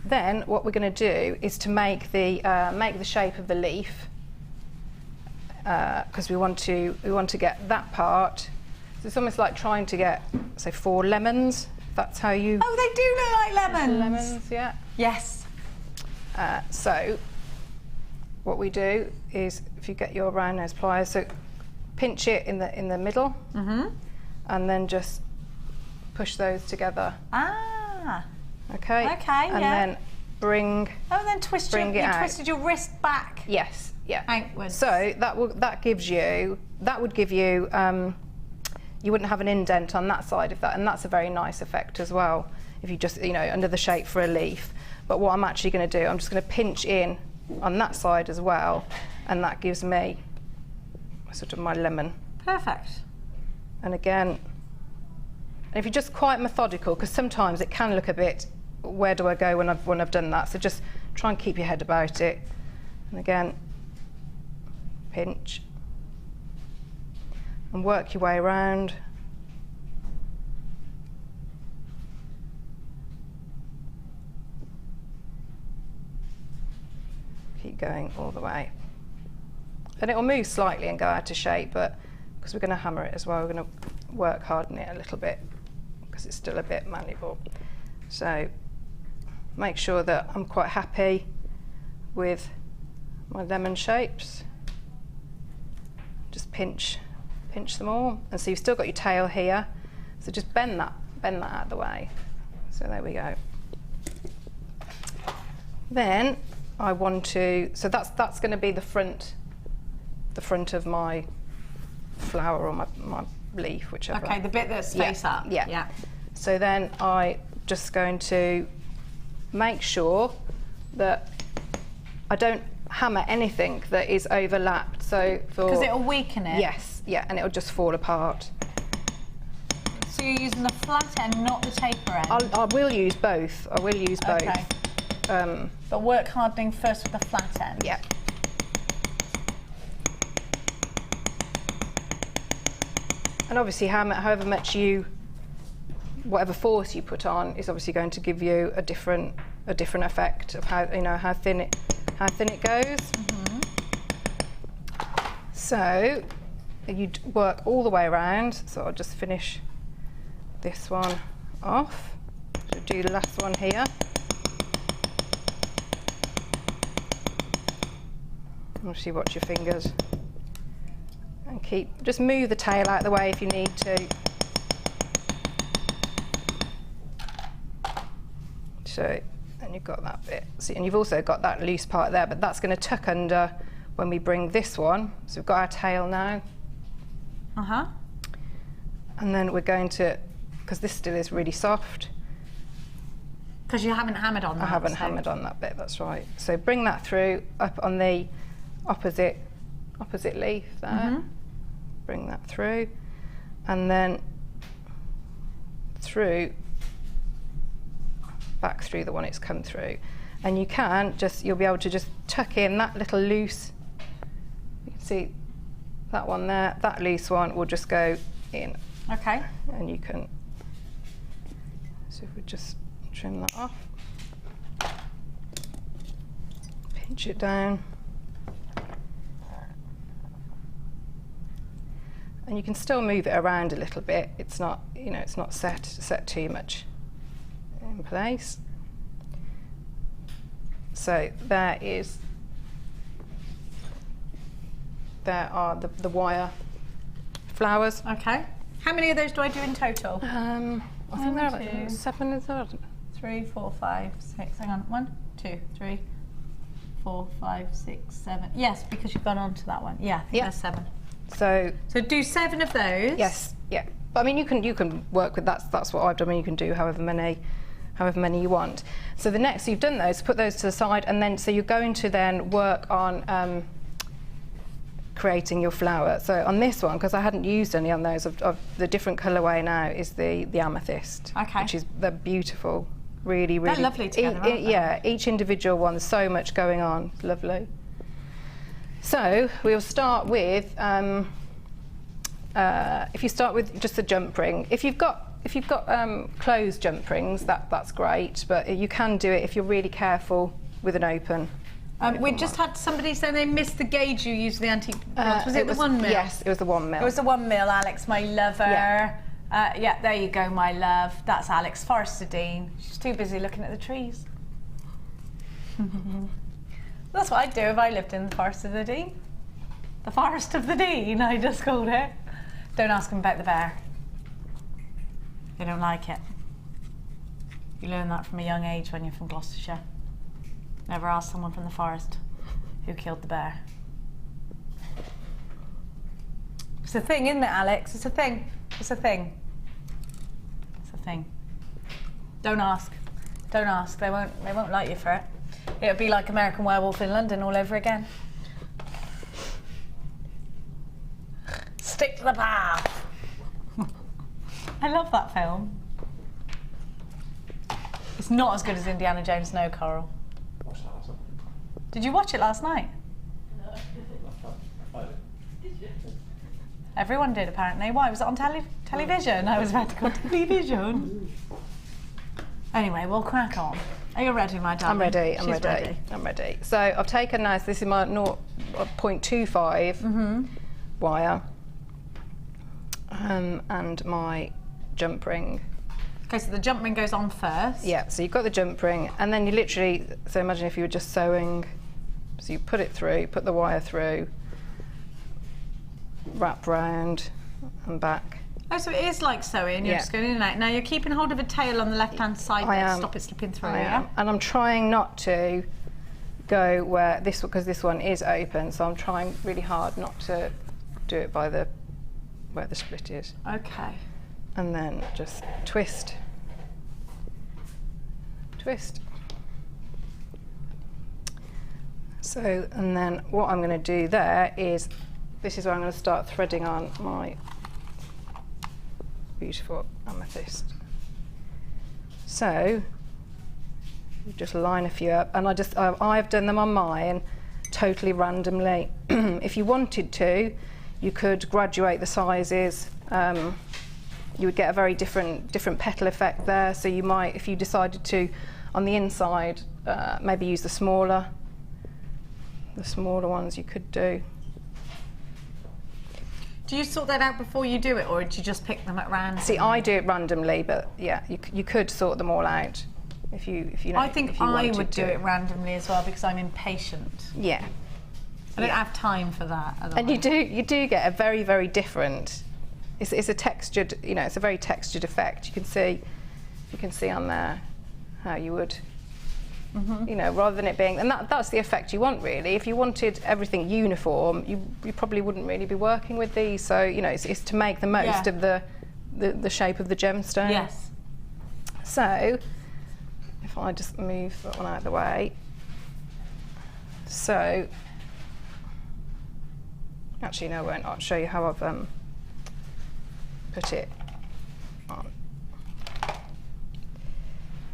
Then what we're going to do is to make the shape of the leaf, because we want to get that part. So it's almost like trying to get, say, 4 lemons. That's how you. Oh, they do look like lemons. Lemons, yeah. Yes. So what we do is, if you get your round nose pliers, so pinch it in the middle, and then just push those together. Okay. Okay. And then bring. Oh, and then twist bring you it out. twisted your wrist back. Yes. Yeah. Outwards. So that would give you. You wouldn't have an indent on that side of that, and that's a very nice effect as well. If you just under the shape for a leaf. But what I'm actually going to do, I'm just going to pinch in on that side as well, and that gives me sort of my lemon. Perfect. And again, if you're just quite methodical, because sometimes it can look a bit, where do I go when I've done that? So just try and keep your head about it. And again, pinch. And work your way around. Keep going all the way. And it will move slightly and go out of shape, but because we're going to hammer it as well, we're going to work harden it a little bit because it's still a bit malleable. So make sure that I'm quite happy with my lemon shapes. Just pinch them all, and so you've still got your tail here. So just bend that out of the way. So there we go. Then I want to. So that's going to be the front of my flower or my leaf, whichever. Okay, the bit that's face up. Yeah. So then I just going to make sure that I don't hammer anything that is overlapped. So because it'll weaken it. Yes. Yeah, and it'll just fall apart. So you're using the flat end, not the taper end? I will use both. I will use both. Okay. But work hardening first with the flat end? Yeah. And obviously, however much whatever force you put on is obviously going to give you a different effect of how thin it goes. So you work all the way around. So I'll just finish this one off. So do the last one here. Obviously, watch your fingers. And just move the tail out of the way if you need to. So, and you've got that bit. See, and you've also got that loose part there, but that's going to tuck under when we bring this one. So we've got our tail now. And then we're going to, because this still is really soft. Because you haven't hammered on that. I haven't hammered on that bit, that's right. So bring that through up on the opposite leaf there. Bring that through, and then through, back through the one it's come through. And you can just, you'll be able to just tuck in that little loose, you can see that one there, that loose one will just go in. Okay. And you can, so if we just trim that off, pinch it down. And you can still move it around a little bit. It's not, you know, it's not set too much in place. So there are the wire flowers. Okay. How many of those do I do in total? I think there are like 7, is there? 3, 4, 5, 6. Hang on. 1, 2, 3, 4, 5, 6, 7. Yes, because you've gone on to that one. Yeah, I think there's 7. So do 7 of those. yes, yeah. But I mean, you can work with that. That's what I've done. I mean, you can do however many you want. So the next, you've done those, put those to the side, and then so you're going to then work on creating your flower. So on this one, because I hadn't used any on those, of the different colourway now is the amethyst, okay, which is they're beautiful, really. They're lovely together, aren't they? Yeah, each individual one, there's so much going on. It's lovely. So we'll start with if you start with just the jump ring. If you've got closed jump rings, that's great, but you can do it if you're really careful with an open. We just had somebody say they missed the gauge you used for the antique bronze. Was it the 1 mil? Yes, it was the 1 mil. It was the 1 mil, Alex, my lover. Yeah. Yeah, there you go, my love. That's Alex, Forest of Dean. She's too busy looking at the trees. That's what I'd do if I lived in the Forest of the Dean. The Forest of the Dean, I just called it. Don't ask them about the bear. They don't like it. You learn that from a young age when you're from Gloucestershire. Never ask someone from the forest who killed the bear. It's a thing, isn't it, Alex? It's a thing. It's a thing. It's a thing. Don't ask. Don't ask. They won't like you for it. It'll be like American Werewolf in London all over again. Stick to the path. I love that film. It's not as good as Indiana Jones, no, Coral. Did you watch it last night? No. Everyone did, apparently. Why? Was it on television? I was about to go television. Anyway, we'll crack on. Are you ready, my darling? I'm ready. She's ready. I'm ready. So I've taken now, so this is my 0.25 wire and my jump ring. Okay, so the jump ring goes on first. Yeah, so you've got the jump ring, and then you literally, so imagine if you were just sewing, so you put it through, put the wire through, wrap round and back. Oh, so it is like sewing, you're just going in and out. Now you're keeping hold of a tail on the left-hand side there to stop it slipping through, yeah? And I'm trying not to go where this, because this one is open, so I'm trying really hard not to do it by the, where the split is. Okay. And then just twist, twist. So, and then what I'm going to do there is, this is where I'm going to start threading on my beautiful amethyst. So, you just line a few up, and I've done them on mine totally randomly. If you wanted to, you could graduate the sizes. You would get a very different petal effect there. So you might, if you decided to, on the inside, maybe use the smaller ones you could do. Do you sort that out before you do it, or do you just pick them at random? See, I do it randomly, but yeah, you could sort them all out if you know. I think I would do it randomly as well because I'm impatient. Yeah. I don't have time for that. Otherwise. And you do get a very, very different. It's a textured, it's a very textured effect. You can see on there how you would, rather than it being, and that's the effect you want really. If you wanted everything uniform, you probably wouldn't really be working with these. So it's to make the most of the shape of the gemstone. Yes. So if I just move that one out of the way, so actually no, I won't. I'll show you how I've put it on.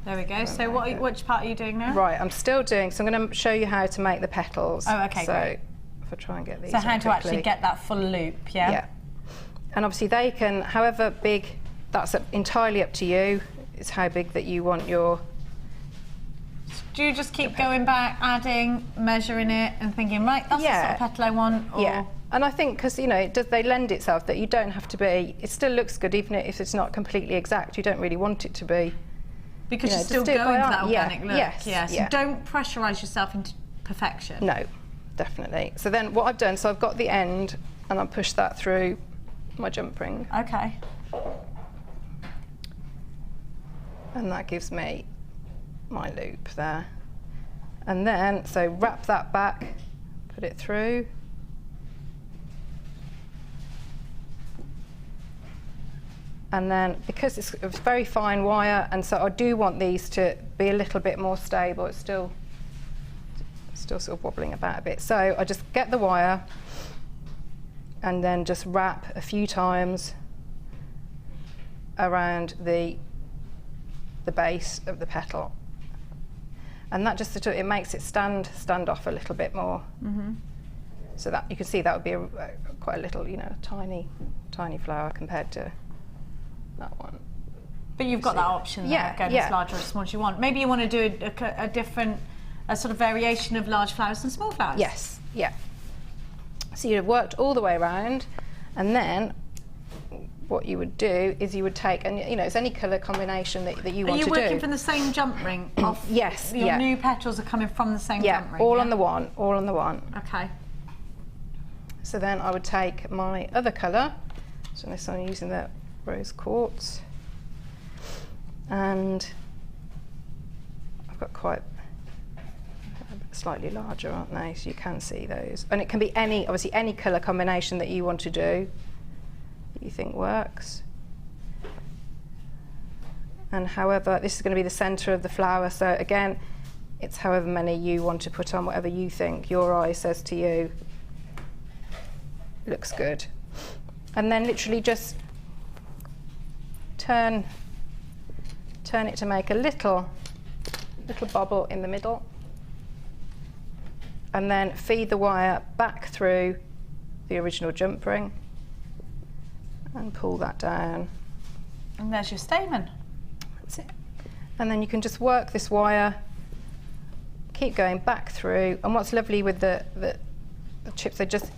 There we go. So which part are you doing now? Right, I'm still doing, so I'm going to show you how to make the petals. Oh, okay, so great. if I try and get these So how in to quickly. actually get that full loop, yeah? Yeah. And obviously they can, however big, that's entirely up to you. It's how big that you want your... Do you just keep going back, adding, measuring it, and thinking, right, that's the sort of petal I want? Or... Yeah. And I think, because, you know, they lend itself that you don't have to be, it still looks good, even if it's not completely exact. You don't really want it to be. Because you know, you're still just do it going by for that eye. organic look. Yes. Yeah. So don't pressurise yourself into perfection. No, definitely. So then what I've done, so I've got the end, and I've pushed that through my jump ring. Okay. And that gives me my loop there. And then, so wrap that back, put it through. And then, because it's very fine wire, and so I do want these to be a little bit more stable. It's still sort of wobbling about a bit. So I just get the wire and then just wrap a few times around the base of the petal. And that just it makes it stand off a little bit more. Mm-hmm. So that you can see that would be quite a little, you know, tiny flower compared to that one. But you've got that option there, going as large or as small as you want. Maybe you want to do a different, sort of variation of large flowers and small flowers. Yes, yeah. So you'd have worked all the way around, and then what you would do is you would take, and you know, it's any colour combination that you want to do. Are you working from the same jump ring? Yes, Your new petals are coming from the same jump ring? All on the one, all on the one. Okay. So then I would take my other colour, so this I'm using the rose quartz, and I've got quite slightly larger, aren't they? So you can see those, and it can be any, obviously any colour combination that you want to do that you think works. And however, this is going to be the centre of the flower, so again, it's however many you want to put on, whatever you think your eye says to you looks good. And then literally just turn it to make a little bobble in the middle, and then feed the wire back through the original jump ring and pull that down. And there's your stamen. That's it. And then you can just work this wire, keep going back through, and what's lovely with the chips, they just,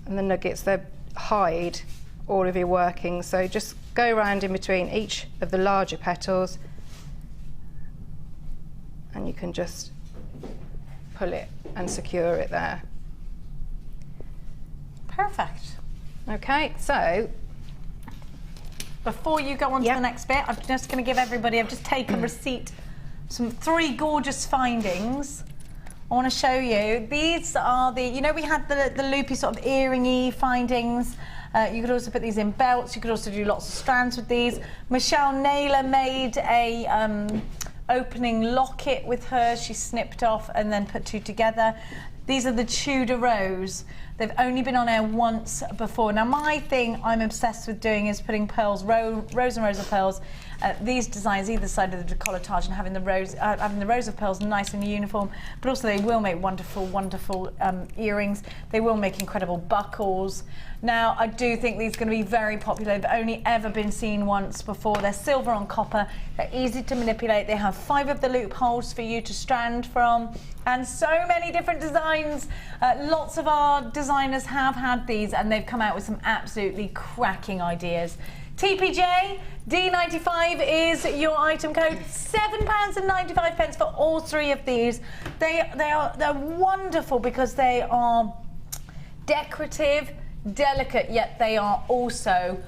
and the nuggets, they hide all of your workings. So just go around in between each of the larger petals, and you can just pull it and secure it there. Perfect. Okay, so before you go on to the next bit, I'm just going to give everybody, I've just taken receipt, some 3 gorgeous findings. I want to show you. These are the, you know, we had the loopy sort of earringy findings. You could also put these in belts. You could also do lots of strands with these. Michelle Naylor made a opening locket with hers. She snipped off and then put 2 together. These are the Tudor Rose. They've only been on air once before. Now my thing I'm obsessed with doing is putting pearls, rows and rows of pearls, these designs either side of the decolletage, and having the rows of pearls nice and uniform, but also they will make wonderful earrings. They will make incredible buckles. Now I do think these are going to be very popular. They've only ever been seen once before. They're silver on copper. They're easy to manipulate. They have 5 of the loopholes for you to strand from, and so many different designs. Lots of our designers have had these, and they've come out with some absolutely cracking ideas. TPJ D95 is your item code. £7.95 for all 3 of these. They're wonderful because they are decorative, delicate, yet they are also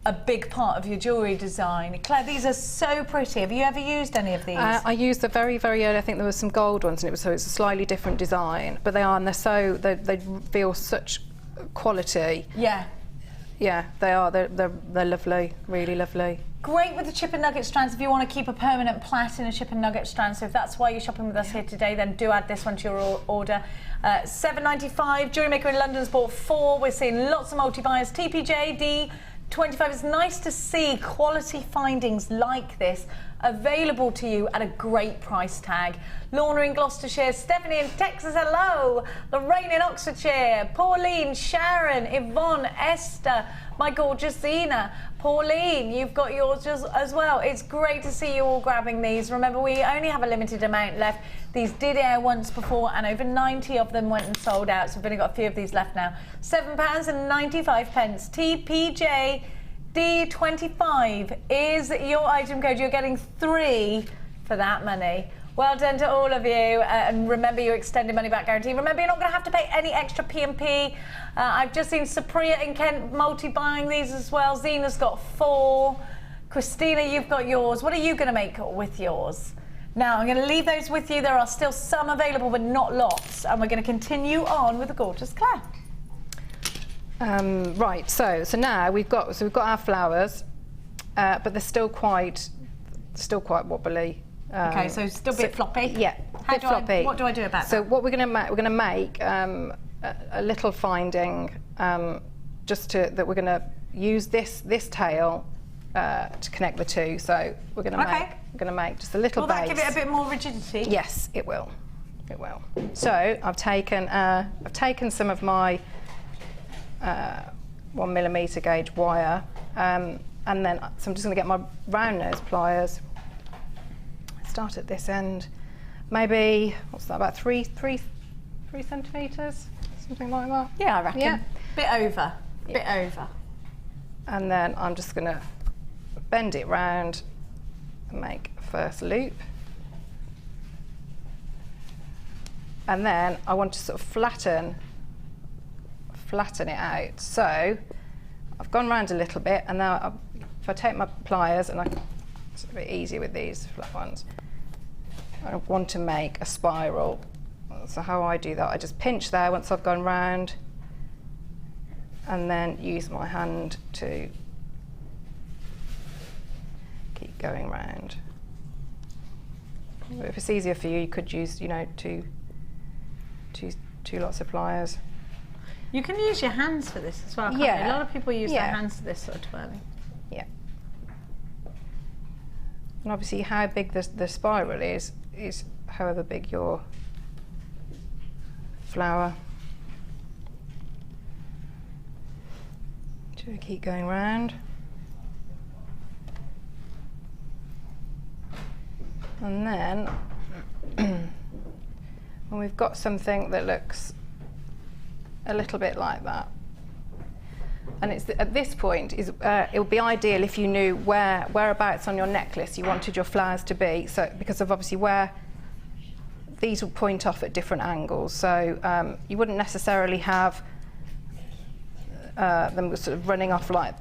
a big part of your jewellery design. Claire, these are so pretty. Have you ever used any of these? I used the very early, I think there was some gold ones, and so it's a slightly different design, but they feel such quality. Yeah. Yeah, they are. They're lovely, really lovely. Great with the chip and nugget strands if you want to keep a permanent plait in a chip and nugget strand. So if that's why you're shopping with us here today, then do add this one to your order. £7.95. JewelleryMaker in London's bought 4. We're seeing lots of multi-buyers. TPJ D25. It's nice to see quality findings like this available to you at a great price tag. Lorna in Gloucestershire, Stephanie in Texas, hello. Lorraine in Oxfordshire, Pauline, Sharon, Yvonne, Esther, my gorgeous Zena. Pauline, you've got yours as well. It's great to see you all grabbing these. Remember, we only have a limited amount left. These did air once before and over 90 of them went and sold out, so we've only got a few of these left now. £7.95. TPJ D25 is your item code. You're getting 3 for that money. Well done to all of you, and remember your extended money back guarantee. Remember, you're not going to have to pay any extra P&P. I've just seen Supriya in Kent multi-buying these as well. Zena's got 4. Christina, you've got yours. What are you going to make with yours? Now, I'm going to leave those with you. There are still some available, but not lots. And we're going to continue on with the gorgeous Claire. Right, so now we've got our flowers, but they're still quite wobbly. Okay, so still a bit floppy. Yeah, bit floppy. What do I do about that? So what we're going to make a little finding, that we're going to use this tail to connect the two. So we're going to make just a little base. Will that give it a bit more rigidity? Yes, it will. It will. So I've taken some of my 1mm gauge wire, and then so I'm just going to get my round nose pliers. Start at this end, maybe what's that, about 3 centimetres, something like that. Yeah, I reckon. Yeah. Bit over. Bit over. And then I'm just going to bend it round and make a first loop. And then I want to sort of flatten it out. So I've gone round a little bit, and now if I take my pliers, and it's a bit easier with these flat ones, I want to make a spiral. So how I do that, I just pinch there once I've gone round, and then use my hand to keep going round. If it's easier for you, you could use, two lots of pliers. You can use your hands for this as well, can't you? A lot of people use their hands for this sort of twirling. Yeah. And obviously how big the spiral is however big your flower. So we keep going round. And then when we've got something that looks a little bit like that, and it's at this point it would be ideal if you knew whereabouts on your necklace you wanted your flowers to be. So because of obviously where these will point off at different angles, so you wouldn't necessarily have them sort of running off like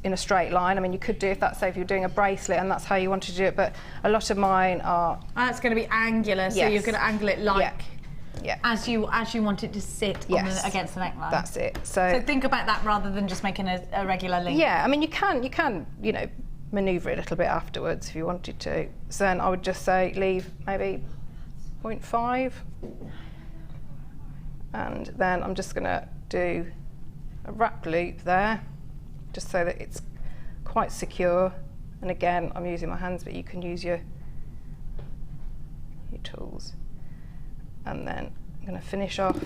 in a straight line. I mean, you could do if you're doing a bracelet and that's how you want to do it, but a lot of mine are. That's going to be angular, so you're going to angle it like. Yeah. As you want it to sit against the neckline. That's it. So think about that rather than just making a regular link. Yeah, I mean you can manoeuvre it a little bit afterwards if you wanted to. So then I would just say leave maybe 0.5, and then I'm just going to do a wrap loop there, just so that it's quite secure. And again, I'm using my hands, but you can use your tools. And then I'm going to finish off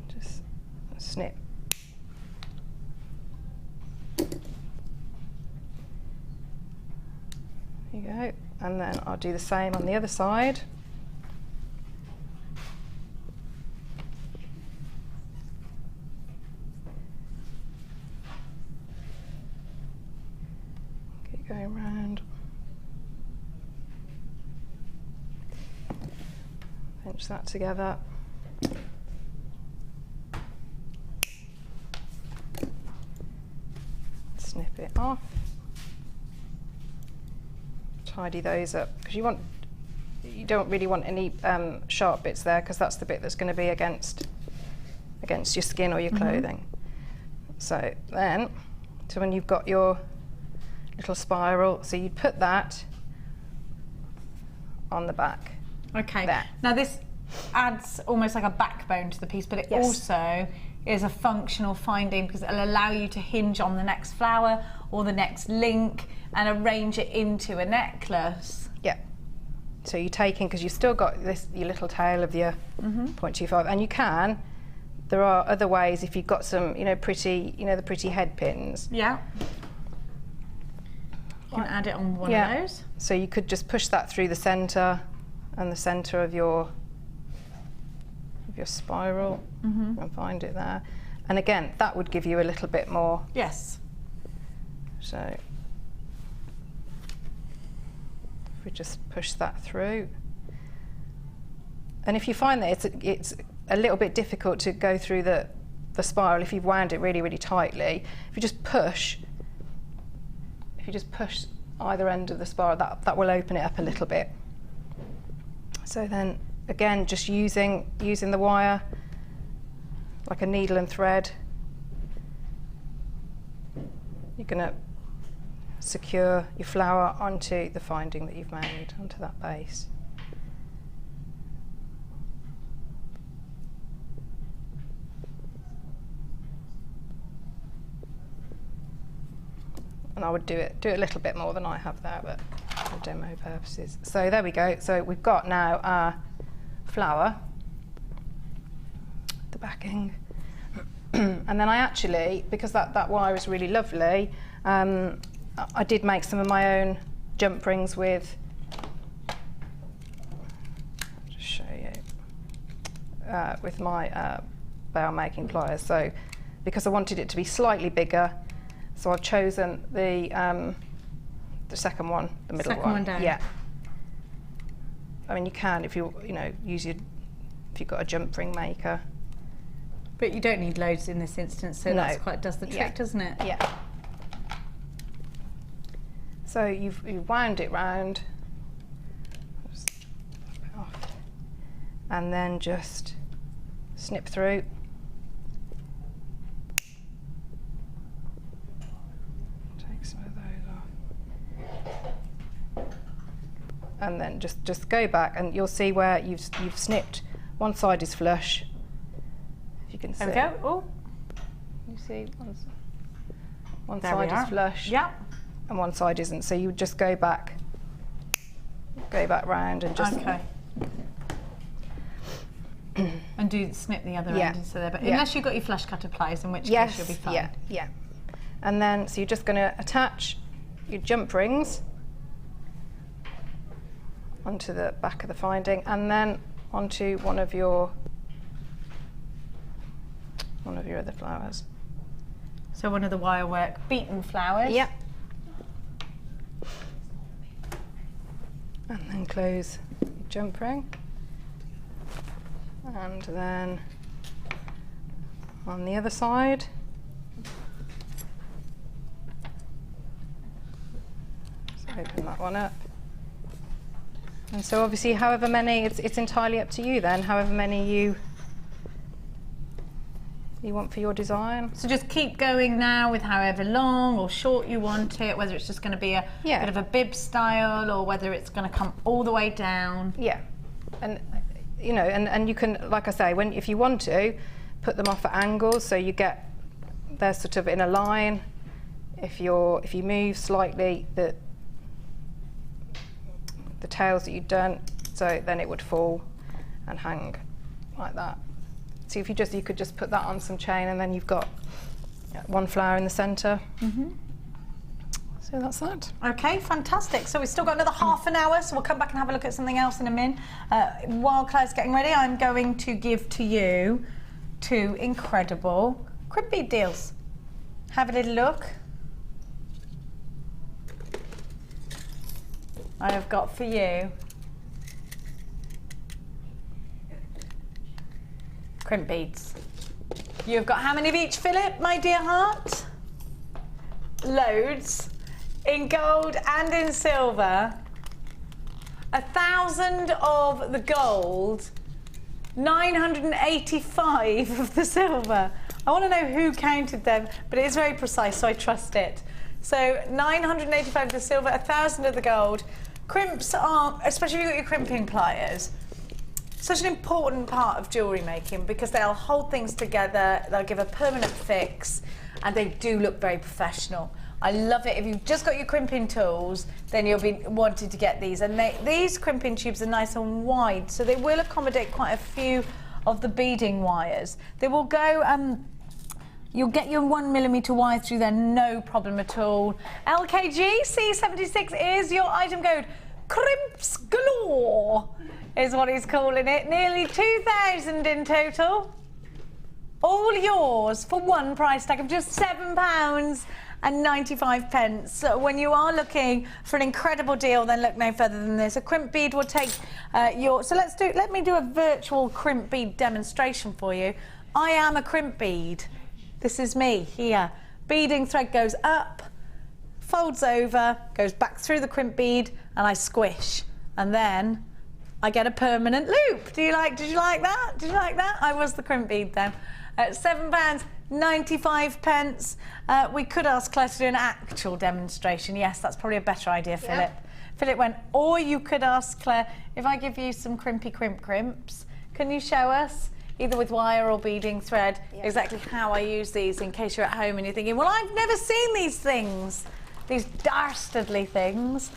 just snip. There you go. And then I'll do the same on the other side. Keep going round. Pinch that together. Snip it off. Tidy those up, because you don't really want any sharp bits there, because that's the bit that's going to be against your skin or your clothing. So when you've got your little spiral, so you'd put that on the back. Okay. There. Now this adds almost like a backbone to the piece, but it also is a functional finding because it'll allow you to hinge on the next flower or the next link and arrange it into a necklace. Yeah. So you're taking, because you've still got this your little tail of your 0.25, and you can. There are other ways if you've got some, pretty, the pretty head pins. Yeah. You can add it on one of those. So you could just push that through the centre and the centre of your spiral and find it there. And again, that would give you a little bit more. Yes. So if we just push that through. And if you find that it's a little bit difficult to go through the spiral, if you've wound it really, really tightly, if you just push either end of the spiral, that will open it up a little bit. So then, again, just using the wire like a needle and thread, you're going to secure your flower onto the finding that you've made, onto that base. And I would do it a little bit more than I have there, but for demo purposes. So there we go. So we've got now our flower, the backing, and then I actually, because that wire is really lovely, I did make some of my own jump rings with. I'll just show you with my bow making pliers. So because I wanted it to be slightly bigger. So I've chosen the second one, the middle Second one down. Yeah. I mean, you can if you use if you've got a jump ring maker. But you don't need loads in this instance, so that quite does the trick, doesn't it? Yeah. So you've wound it round, just flip it off, and then just snip through. And then just go back, and you'll see where you've snipped. One side is flush. If you can see. There we go. Oh. You see, one side is flush. Yeah. And one side isn't. So you would just go back round and just. Okay. And snip the other end instead there. But unless you've got your flush cutter pliers, in which case you'll be fine. Yeah. And then so you're just going to attach your jump rings onto the back of the finding, and then onto one of your other flowers. So one of the Wirework beaten flowers. Yep. And then close your jump ring, and then on the other side. Just open that one up. And so obviously however many, it's entirely up to you then, however many you want for your design. So just keep going now with however long or short you want it, whether it's just going to be a bit of a bib style or whether it's going to come all the way down. Yeah, and and you can, like I say, if you want to, put them off at angles so you get they're sort of in a line. If you move slightly the tails that you've done, so then it would fall and hang like that. So if you could just put that on some chain, and then you've got one flower in the centre. So that's that. Okay, fantastic. So we've still got another half an hour, so we'll come back and have a look at something else in a minute. While Claire's getting ready, I'm going to give to you 2 incredible crimp bead deals. Have a little look. I have got for you crimp beads. You've got how many of each, Philip, my dear heart? Loads. In gold and in silver. 1,000 of the gold, 985 of the silver. I want to know who counted them, but it is very precise, so I trust it. So 985 of the silver, 1,000 of the gold. Crimps are, especially if you've got your crimping pliers, such an important part of jewellery making because they'll hold things together, they'll give a permanent fix, and they do look very professional. I love it. If you've just got your crimping tools, then you'll be wanting to get these. And these crimping tubes are nice and wide, so they will accommodate quite a few of the beading wires. They will go, you'll get your 1mm wire through there, no problem at all. LKG C76 is your item code. Crimps galore is what he's calling it. Nearly 2,000 in total. All yours for one price tag of just £7.95. So when you are looking for an incredible deal, then look no further than this. A crimp bead will take so let me do a virtual crimp bead demonstration for you. I am a crimp bead. This is me here. Beading thread goes up, folds over, goes back through the crimp bead, and I squish. And then I get a permanent loop. Did you like that? Did you like that? I was the crimp bead then. £7.95. We could ask Claire to do an actual demonstration. Yes, that's probably a better idea, Philip. Philip went, or you could ask Claire, if I give you some crimps, can you show us, either with wire or beading thread, exactly how I use these in case you're at home and you're thinking, well, I've never seen these things, these dastardly things.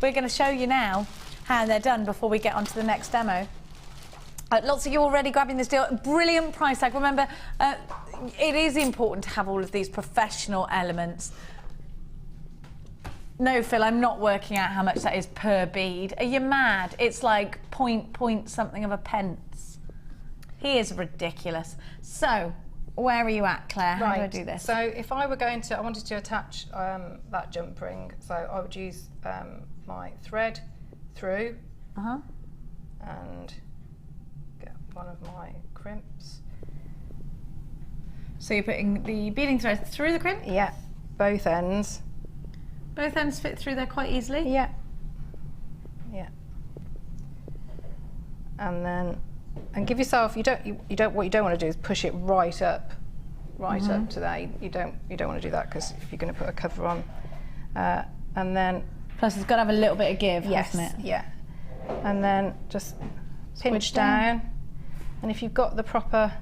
We're going to show you now how they're done before we get on to the next demo. Lots of you already grabbing this deal. Brilliant price tag. Remember, it is important to have all of these professional elements. No, Phil, I'm not working out how much that is per bead. Are you mad? It's like point something of a pence. He is ridiculous. So, where are you at, Claire? How do I do this? So, if I were going to, I wanted to attach that jump ring, so I would use my thread through and get one of my crimps. So you're putting the beading thread through the crimp? Yeah, both ends. Both ends fit through there quite easily? Yeah. Yeah. And then, and give yourself, what you don't want to do is push it right up to there. You don't want to do that because if you're going to put a cover on, and then. Plus, it's got to have a little bit of give, hasn't it? Yeah. And then just pinch down, and if you've got the proper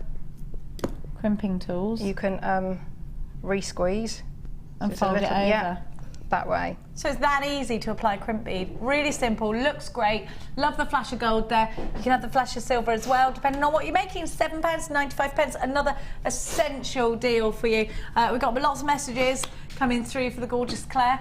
crimping tools, you can re-squeeze and fold it over. Yeah, that way. So it's that easy to apply crimp bead. Really simple, looks great. Love the flash of gold there. You can have the flash of silver as well, depending on what you're making. £7.95. Another essential deal for you. We've got lots of messages coming through for the gorgeous Claire.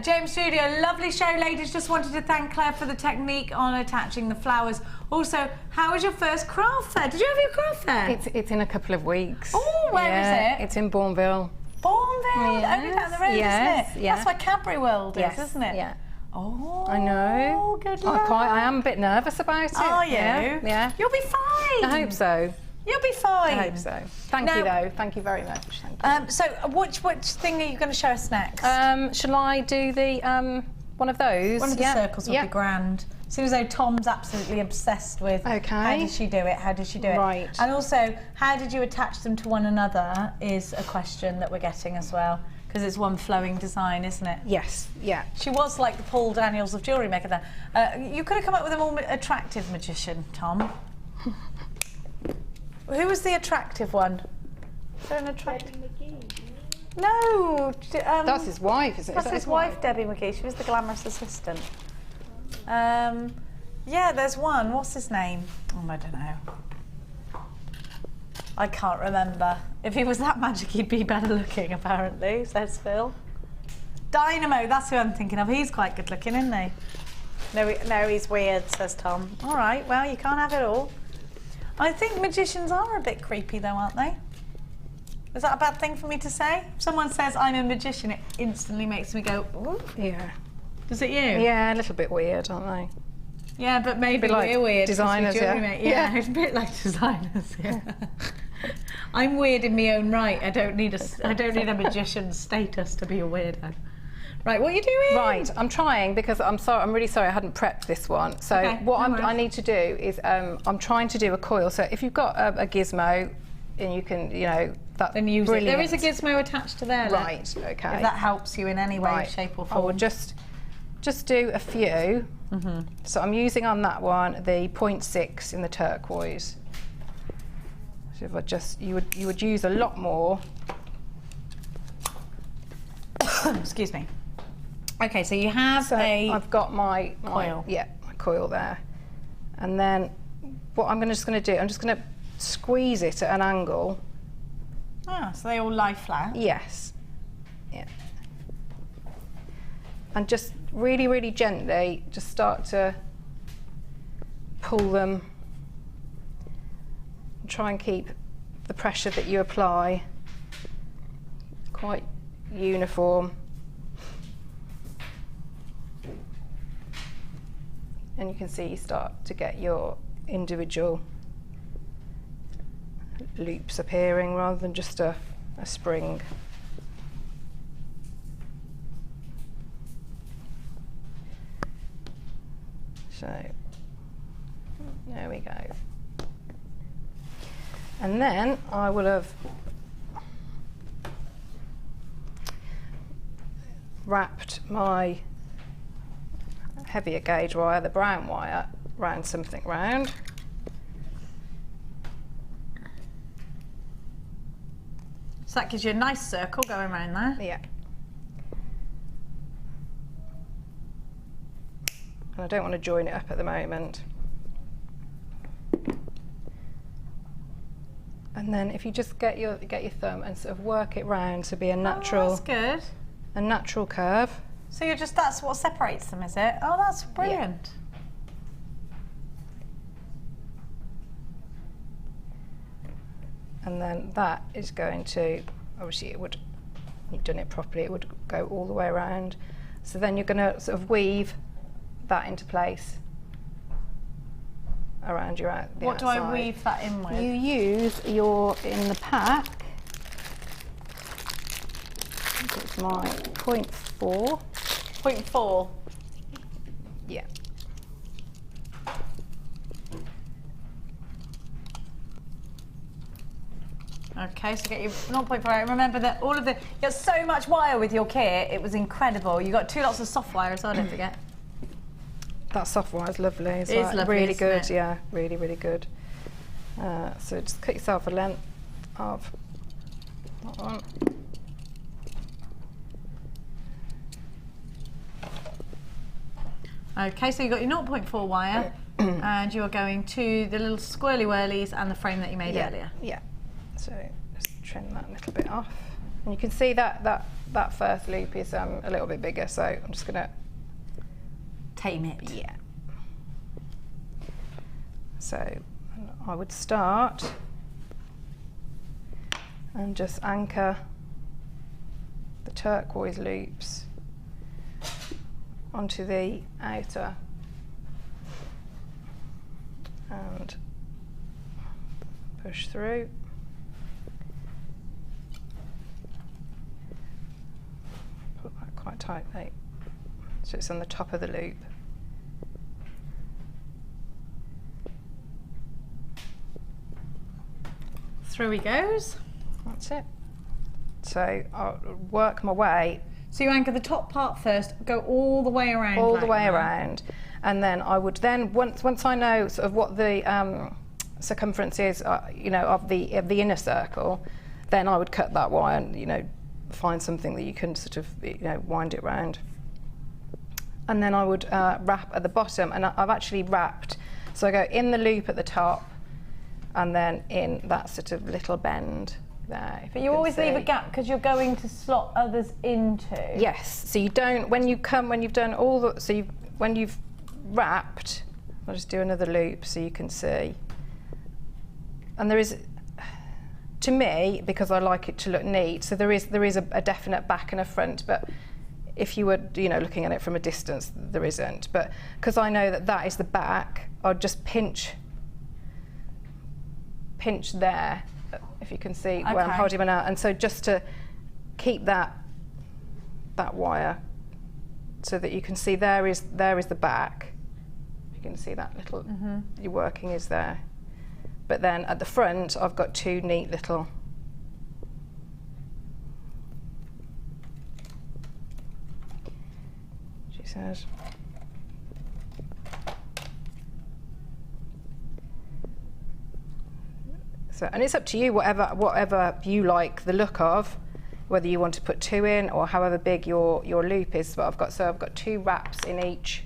James Studio, lovely show, ladies. Just wanted to thank Claire for the technique on attaching the flowers. Also, how was your first craft fair? Did you have your craft fair? It's in a couple of weeks. Oh, where is it? It's in Bourneville. Bourneville, only down the road, isn't it? Yeah. That's where Cadbury World is, isn't it? Yeah. Oh, I know. Good luck. I am a bit nervous about it. Are you? Yeah. You'll be fine. I hope so. You'll be fine. I hope so. Thank you, though. Thank you very much. Thank you. So, which thing are you going to show us next? Shall I do the one of those? One of the circles would be grand. Seems as though Tom's absolutely obsessed with how did she do it, how did she do it. Right. And also, how did you attach them to one another is a question that we're getting as well. Because it's one flowing design, isn't it? Yes, yeah. She was like the Paul Daniels of Jewellerymaker there. You could have come up with a more attractive magician, Tom. Who was the attractive one? Is there an attractive? No. That's his wife, isn't it? That's his wife, Debbie McGee. She was the glamorous assistant. Yeah, there's one. What's his name? Oh, I don't know. I can't remember. If he was that magic, he'd be better looking, apparently, says Phil. Dynamo, that's who I'm thinking of. He's quite good looking, isn't he? No, he's weird, says Tom. All right, well, you can't have it all. I think magicians are a bit creepy, though, aren't they? Is that a bad thing for me to say? If someone says I'm a magician, it instantly makes me go, ooh. Yeah. Does it you? Yeah, a little bit weird, aren't they? Yeah, but maybe like we're weird. Designers, Yeah, it's a bit like designers, yeah. I'm weird in my own right. I don't need a magician's status to be a weirdo. Right, what are you doing? Right, I'm trying because I'm really sorry I hadn't prepped this one. So I need to do is I'm trying to do a coil. So if you've got a gizmo and you can, then use brilliant. it. There is a gizmo attached to there. Right, okay. If that helps you in any way, shape or form. I will just just do a few. So I'm using on that one the 0.6 in the turquoise. So if I just, you would use a lot more. Excuse me. Okay, so you have I've got my coil. My coil there. And then what I'm just going to do, I'm just going to squeeze it at an angle. Ah, so they all lie flat. Yes. Yeah. And just really, really gently, just start to pull them. Try and keep the pressure that you apply quite uniform. And you can see you start to get your individual loops appearing rather than just a spring. So there we go. And then I will have wrapped my heavier gauge wire, the brown wire, round something round. So that gives you a nice circle going around there. Yeah. And I don't want to join it up at the moment. And then if you just get your thumb and sort of work it round to be a natural, that's good. A natural curve. So you're just, that's what separates them, is it? Oh, that's brilliant. Yeah. And then that is going to, obviously it would, you've done it properly, it would go all the way around. So then you're going to sort of weave that into place around your outside. What do I weave that in with? You use in the pack, I think it's my 0.4. 0.4? Yeah. Okay, so get your 0.4. Remember that all of you got so much wire with your kit, it was incredible. You got 2 lots of soft wire as well, don't forget. That soft wire is lovely. It is lovely, really isn't good, it? yeah, really, really good. So just cut yourself a length of that one. Okay, so you've got your 0.4 wire and you're going to the little squirrely whirlies and the frame that you made earlier. Yeah, so just trim that a little bit off. And you can see that first loop is a little bit bigger, so I'm just going to tame it. Yeah. So I would start and just anchor the turquoise loops onto the outer and push through. Put that quite tightly so it's on the top of the loop. Through he goes. That's it. So I'll work my way. So you anchor the top part first, go all the way around. All the way around. And then I would then, once I know sort of what the circumference is, you know, of the inner circle, then I would cut that wire and, you know, find something that you can sort of, you know, wind it round. And then I would wrap at the bottom, and I've actually wrapped, so I go in the loop at the top, and then in that sort of little bend there. But you always leave a gap because you're going to slot others into. Yes, so you don't, when you've done all the, so when you've wrapped, I'll just do another loop so you can see. And there is, to me, because I like it to look neat, so there is a definite back and a front, but if you were, you know, looking at it from a distance, there isn't. But because I know that is the back, I'll just pinch there, if you can see where I'm holding it out, and so just to keep that wire so that you can see there is the back. You can see that little your working is there, but then at the front I've got 2 neat little rutilated. So, and it's up to you, whatever you like the look of, whether you want to put 2 in or however big your loop is. But I've got 2 wraps in each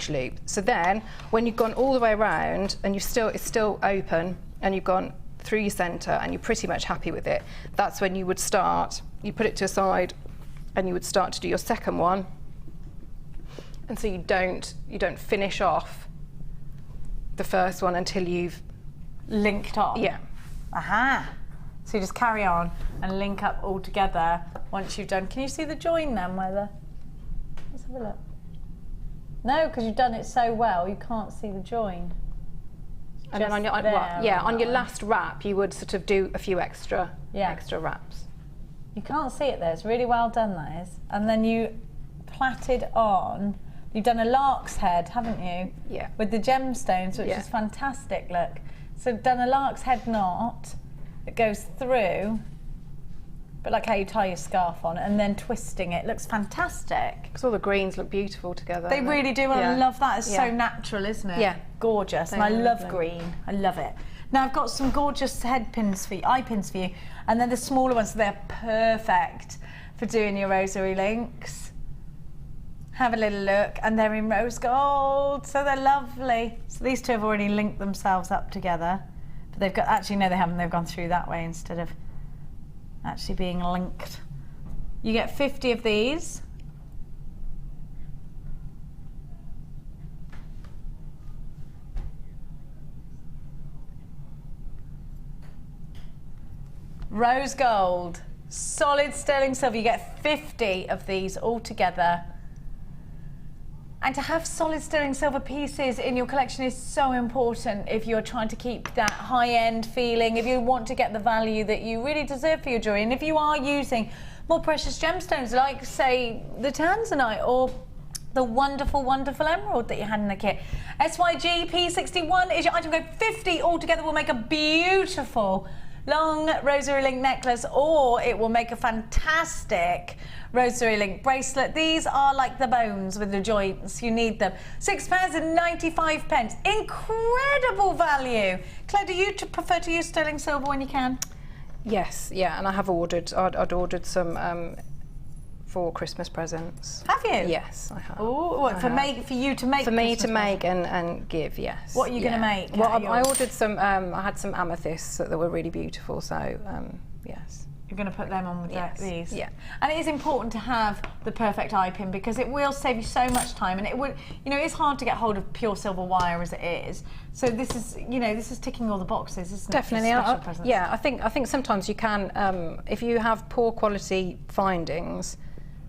loop. So then, when you've gone all the way around and it's still open, and you've gone through your centre and you're pretty much happy with it, that's when you would start. You put it to a side, and you would start to do your second one. And so you don't finish off the first one until you've linked on. Yeah. Aha. So you just carry on and link up all together once you've done. Can you see the join then, whether? Let's have a look. No, because you've done it so well, you can't see the join. And then on your on your last wrap, you would sort of do a few extra wraps. You can't see it there. It's really well done, that is. And then you plaited on. You've done a lark's head, haven't you? Yeah. With the gemstones, which is fantastic. Look. So done a lark's head knot that goes through, but like how you tie your scarf on, and then twisting it. Looks fantastic. Because all the greens look beautiful together. They really do. I love that. It's so natural, isn't it? Yeah. Gorgeous. And I love green. I love it. Now I've got some gorgeous eye pins for you, and then the smaller ones, so they're perfect for doing your rosary links. Have a little look, and they're in rose gold, so they're lovely. So these 2 have already linked themselves up together, but they've got, actually no they haven't, they've gone through that way instead of actually being linked. You get 50 of these. Rose gold, solid sterling silver. You get 50 of these all together. And to have solid sterling silver pieces in your collection is so important if you're trying to keep that high-end feeling, if you want to get the value that you really deserve for your jewellery, and if you are using more precious gemstones like, say, the tanzanite or the wonderful, wonderful emerald that you had in the kit. SYG P61 is your item code. 50 altogether will make a beautiful long rosary link necklace, or it will make a fantastic rosary link bracelet. These are like the bones with the joints. You need them. £6.95. Incredible value. Claire, do you prefer to use sterling silver when you can? Yes, yeah, and I have ordered. I'd ordered some for Christmas presents. Have you? Yes, I have. Oh, what, for you to make? For me to make and give, yes. What are you going to make? Well, I ordered some. I had some amethysts that were really beautiful. So yes. You're going to put them on with these. Yeah. And it is important to have the perfect eye pin because it will save you so much time, and it would, it's hard to get hold of pure silver wire as it is. So this is, this is ticking all the boxes, isn't it? Definitely. Yeah, I think sometimes you can, if you have poor quality findings,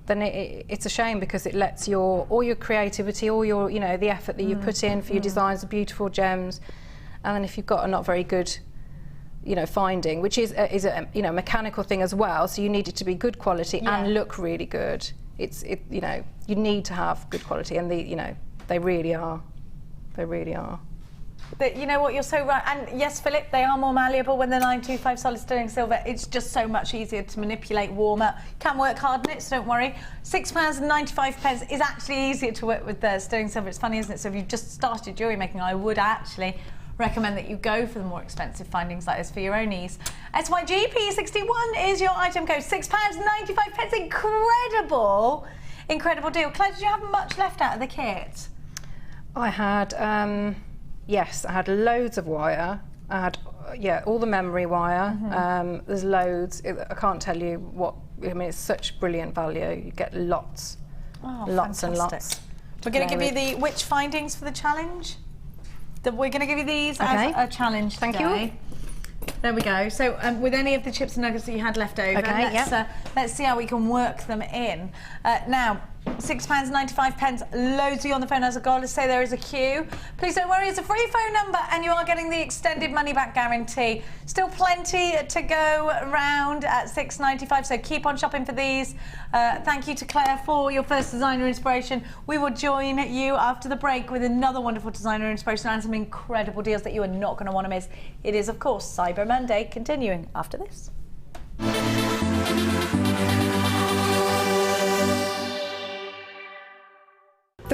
then it's a shame because it lets all your creativity, all your, the effort that you put in for your designs of beautiful gems, and then if you've got a not very good finding, which is a mechanical thing as well, so you need it to be good quality and look really good. You need to have good quality, and they really are. They really are. But you know what, you're so right. And yes, Philip, they are more malleable when they're 925 solid sterling silver. It's just so much easier to manipulate, warmer. Can work harden it, so don't worry. £6.95 is actually easier to work with the sterling silver. It's funny, isn't it? So if you've just started jewellery making, I would actually recommend that you go for the more expensive findings like this for your own ease. SYGP61 is your item code. £6.95. Incredible, incredible deal. Claire, did you have much left out of the kit? I had, yes, I had loads of wire. I had, all the memory wire. There's loads. I can't tell you what. I mean, it's such brilliant value. You get lots, lots fantastic. And lots. We're going to give you the which findings for the challenge. We're going to give you these as a challenge today. Thank you. There we go. So with any of the chips and nuggets that you had left over, let's see how we can work them in. Now, £6.95. Loads of you on the phone as a goal. Let's say there is a queue. Please don't worry, it's a free phone number and you are getting the extended money back guarantee. Still plenty to go around at £6.95, so keep on shopping for these. Thank you to Claire for your first designer inspiration. We will join you after the break with another wonderful designer inspiration and some incredible deals that you are not going to want to miss. It is, of course, Cyber Monday, continuing after this.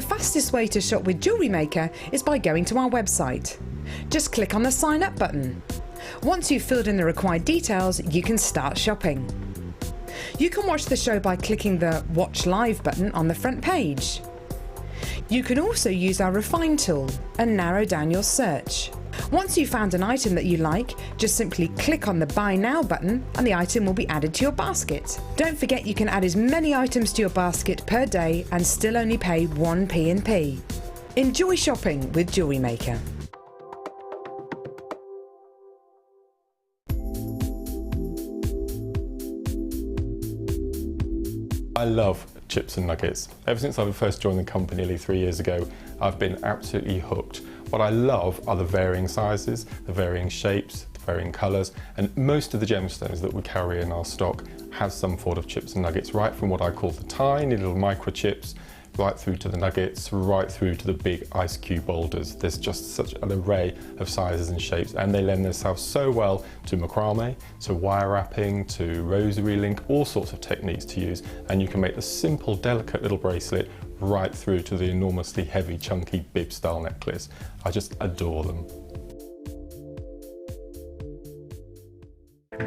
fastest way to shop with JewelleryMaker is by going to our website. Just click on the sign up button. Once you've filled in the required details, you can start shopping. You can watch the show by clicking the Watch Live button on the front page. You can also use our Refine tool and narrow down your search. Once you've found an item that you like, just simply click on the Buy Now button and the item will be added to your basket. Don't forget you can add as many items to your basket per day and still only pay 1p in P. Enjoy shopping with JewelleryMaker. I love chips and nuggets. Ever since I first joined the company nearly 3 years ago, I've been absolutely hooked. What I love are the varying sizes, the varying shapes, the varying colours, and most of the gemstones that we carry in our stock have some sort of chips and nuggets, right from what I call the tiny little microchips, right through to the nuggets, right through to the big ice cube boulders. There's just such an array of sizes and shapes, and they lend themselves so well to macrame, to wire wrapping, to rosary link, all sorts of techniques to use, and you can make the simple, delicate little bracelet right through to the enormously heavy, chunky bib style necklace. I just adore them.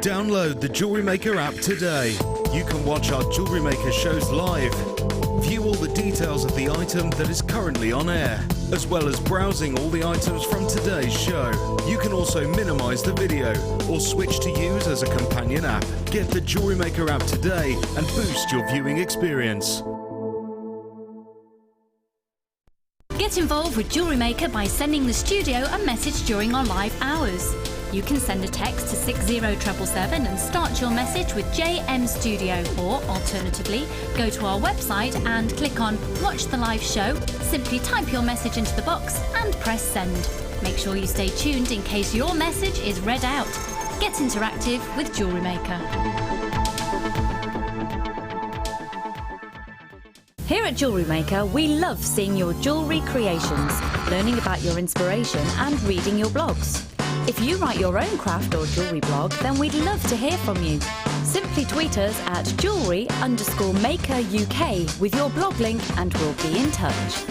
Download the JewelleryMaker app today. You can watch our JewelleryMaker shows live, view all the details of the item that is currently on air, as well as browsing all the items from today's show. You can also minimize the video or switch to use as a companion app. Get the JewelleryMaker app today and boost your viewing experience. Get involved with JewelleryMaker by sending the studio a message during our live hours. You can send a text to 60777 and start your message with JM Studio, or alternatively, go to our website and click on Watch the Live Show, simply type your message into the box and press send. Make sure you stay tuned in case your message is read out. Get interactive with JewelleryMaker. Here at JewelleryMaker, we love seeing your jewellery creations, learning about your inspiration and reading your blogs. If you write your own craft or jewellery blog, then we'd love to hear from you. Simply tweet us at jewellery_maker UK with your blog link and we'll be in touch.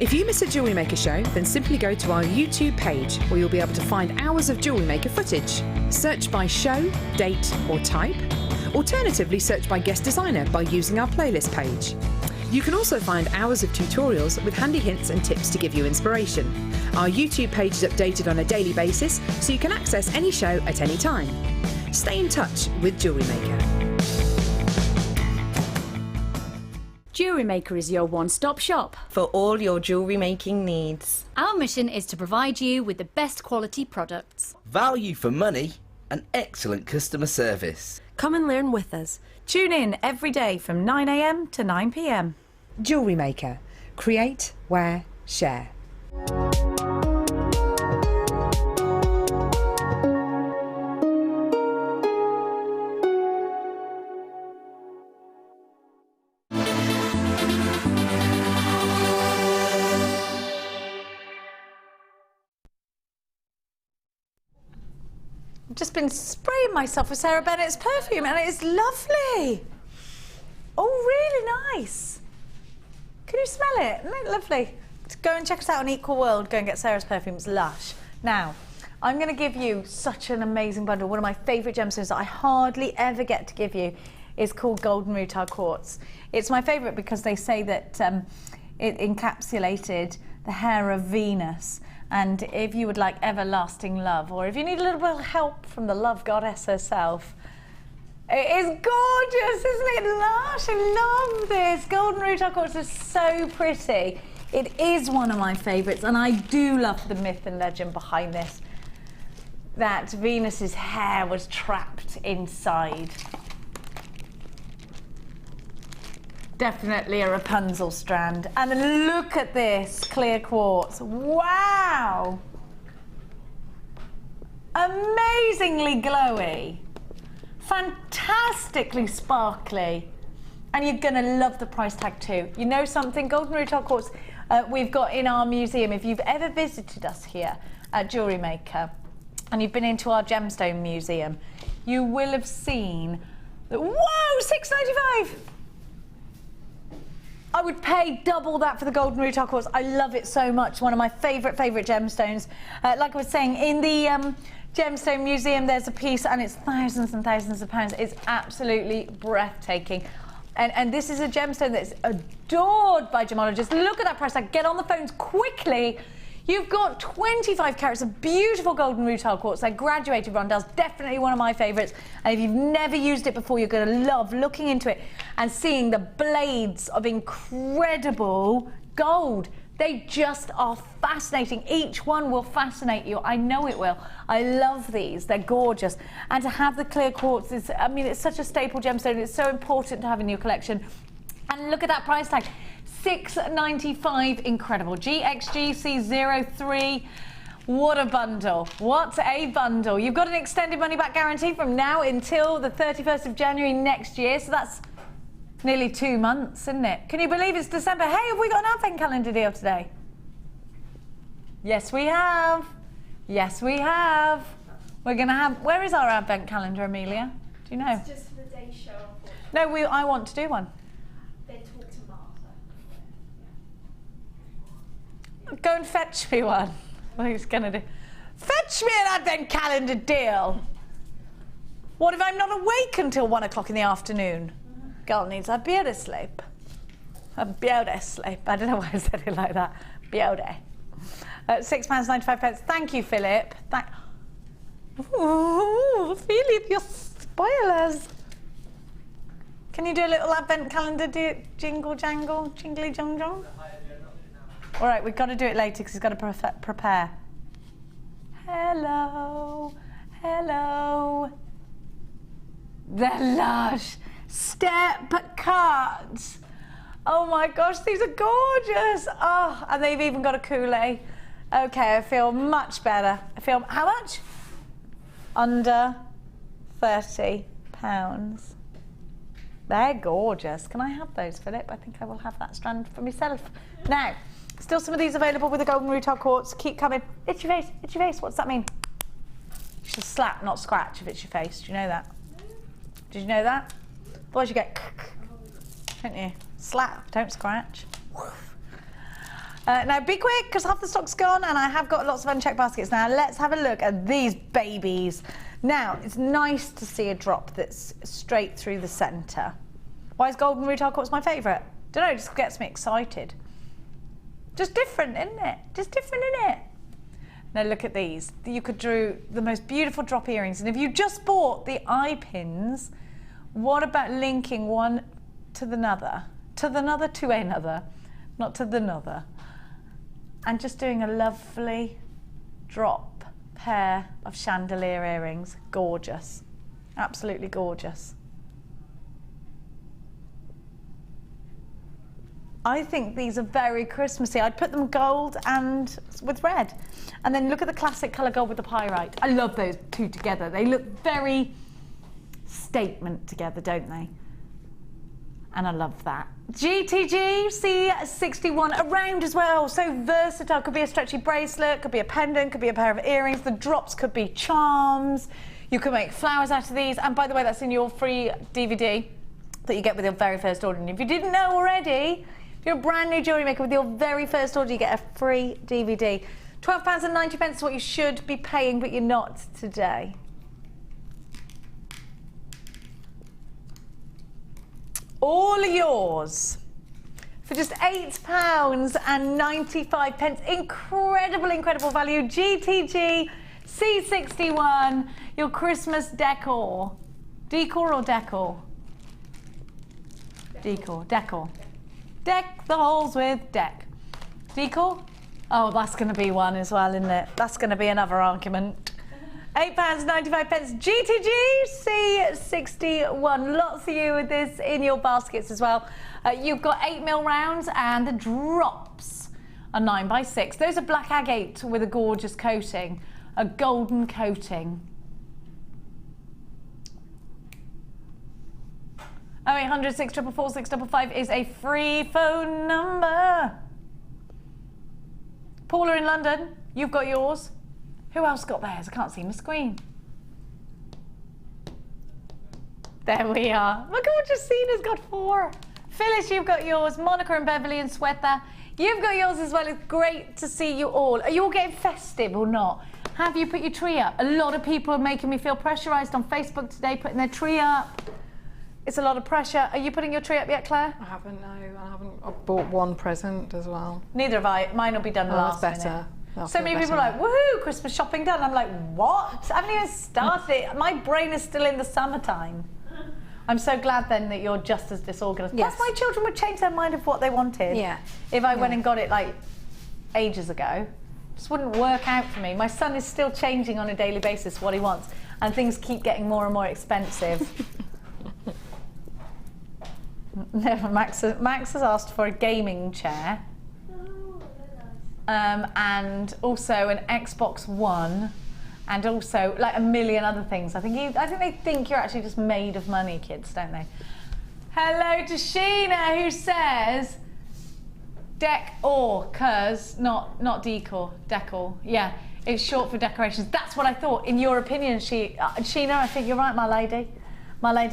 If you miss a JewelleryMaker show, then simply go to our YouTube page where you'll be able to find hours of JewelleryMaker footage. Search by show, date or type. Alternatively, search by guest designer by using our playlist page. You can also find hours of tutorials with handy hints and tips to give you inspiration. Our YouTube page is updated on a daily basis, so you can access any show at any time. Stay in touch with JewelleryMaker. JewelleryMaker is your one-stop shop for all your jewellery making needs. Our mission is to provide you with the best quality products, value for money and excellent customer service. Come and learn with us. Tune in every day from 9 AM to 9 PM. JewelleryMaker. Create, wear, share. I've just been spraying myself with Sarah Bennett's perfume and it's lovely. Oh, really nice. Can you smell it? Isn't it lovely? Go and check us out on Equal World. Go and get Sarah's perfume. It's lush. Now, I'm going to give you such an amazing bundle. One of my favourite gemstones that I hardly ever get to give you is called Golden Rutile Quartz. It's my favourite because they say that it encapsulated the hair of Venus. And if you would like everlasting love, or if you need a little bit of help from the love goddess herself, it is gorgeous, isn't it? Lush, I love this. Golden Rutile Quartz is so pretty. It is one of my favourites, and I do love the myth and legend behind this, that Venus's hair was trapped inside. Definitely a Rapunzel strand. And then look at this clear quartz. Wow! Amazingly glowy. Fantastically sparkly. And you're gonna love the price tag too. You know something? Golden Rutile Quartz we've got in our museum. If you've ever visited us here at JewelleryMaker and you've been into our Gemstone museum, you will have seen Whoa, $6.95. I would pay double that for the golden rutile quartz. I love it so much. One of my favourite gemstones. Like I was saying, in the Gemstone Museum, there's a piece and it's thousands and thousands of pounds. It's absolutely breathtaking. And this is a gemstone that's adored by gemologists. Look at that price tag. Get on the phones quickly. You've got 25 carats of beautiful golden rutile quartz. They're graduated rondelles, definitely one of my favourites. And if you've never used it before, you're going to love looking into it and seeing the blades of incredible gold. They just are fascinating. Each one will fascinate you. I know it will. I love these. They're gorgeous. And to have the clear quartz is, I mean, it's such a staple gemstone. It's so important to have in your collection. And look at that price tag. $6.95, incredible. GXGC03. What a bundle. What a bundle. You've got an extended money back guarantee from now until the 31st of January next year. So that's nearly 2 months, isn't it? Can you believe it's December? Hey, have we got an advent calendar deal today? Yes, we have. Yes, we have. We're going to have... Where is our advent calendar, Amelia? Do you know? It's just for the day show. No, I want to do one. They talk to Martha. Go and fetch me one. What are you going to do? Fetch me an advent calendar deal. What if I'm not awake until 1 o'clock in the afternoon? Girl needs a beauty sleep. A beauty sleep. I don't know why I said it like that. Beauty. £6.95. Thank you, Philip. Ooh, Philip, you're spoilers. Can you do a little advent calendar jingle jangle, jingly jong jong? All right, we've got to do it later because he's got to prepare. Hello, hello. They're lush. Step cuts. Oh my gosh, these are gorgeous. Oh, and they've even got a coulee. Okay, I feel much better. I feel, how much? Under £30. They're gorgeous. Can I have those, Philip? I think I will have that strand for myself. Now, still some of these available with the golden rutile quartz. Keep coming. Itch your face, itch your face. What does that mean? You should slap, not scratch, if it's your face. Do you know that? Did you know that? Otherwise you get, don't you? Slap, don't scratch. Now be quick, because half the stock's gone and I have got lots of unchecked baskets. Now let's have a look at these babies. Now, it's nice to see a drop that's straight through the centre. Why is golden rutile quartz my favourite? Don't know, it just gets me excited. Just different, isn't it? Just different, isn't it? Now look at these. You could do the most beautiful drop earrings. And if you just bought the eye pins, what about linking one to the another, to another, not to the another, and just doing a lovely drop pair of chandelier earrings. Gorgeous, absolutely gorgeous. I think these are very Christmassy. I'd put them gold and with red. And then look at the classic colour gold with the pyrite. I love those two together. They look very statement together, don't they? And I love that. GTG C61 around as well. So versatile. Could be a stretchy bracelet, could be a pendant, could be a pair of earrings. The drops could be charms. You could make flowers out of these. And by the way, that's in your free DVD that you get with your very first order. And if you didn't know already, if you're a brand new jewellery maker, with your very first order, you get a free DVD. £12.90 is what you should be paying, but you're not today. All yours for just £8.95. Incredible, incredible value. GTG C61, your Christmas decor. Decor or decor? Decor, decor. Deck the halls with deck. Decor? Oh, that's going to be one as well, isn't it? That's going to be another argument. £8.95. GTG C61. Lots of you with this in your baskets as well. You've got 8mm rounds and the drops are 9x6. Those are black agate with a gorgeous coating, a golden coating. 0800 644 655 is a free phone number. Paula in London, you've got yours. Who else got theirs? I can't see my screen. There we are. Look at what Justina's got 4. Phyllis, you've got yours. Monica and Beverly and Swetha, you've got yours as well. It's great to see you all. Are you all getting festive or not? Have you put your tree up? A lot of people are making me feel pressurised on Facebook today, putting their tree up. It's a lot of pressure. Are you putting your tree up yet, Claire? I haven't, no. I haven't. I've bought one present as well. Neither have I. Mine will be done last that's better. minute. I'll So feel many better people are now. like, woohoo, Christmas shopping done. I'm like, what? I haven't even started it. My brain is still in the summertime. I'm so glad then that you're just as disorganised. Yes. Plus my children would change their mind of what they wanted. Yeah. If I went and got it like ages ago. Just wouldn't work out for me. My son is still changing on a daily basis what he wants, and things keep getting more and more expensive. Max has asked for a gaming chair. And also an Xbox One, and also like a million other things. I think they think you're actually just made of money, kids, don't they? Hello to Sheena, who says decor, not decor, decor. Yeah, it's short for decorations. That's what I thought. In your opinion, Sheena, I think you're right, my lady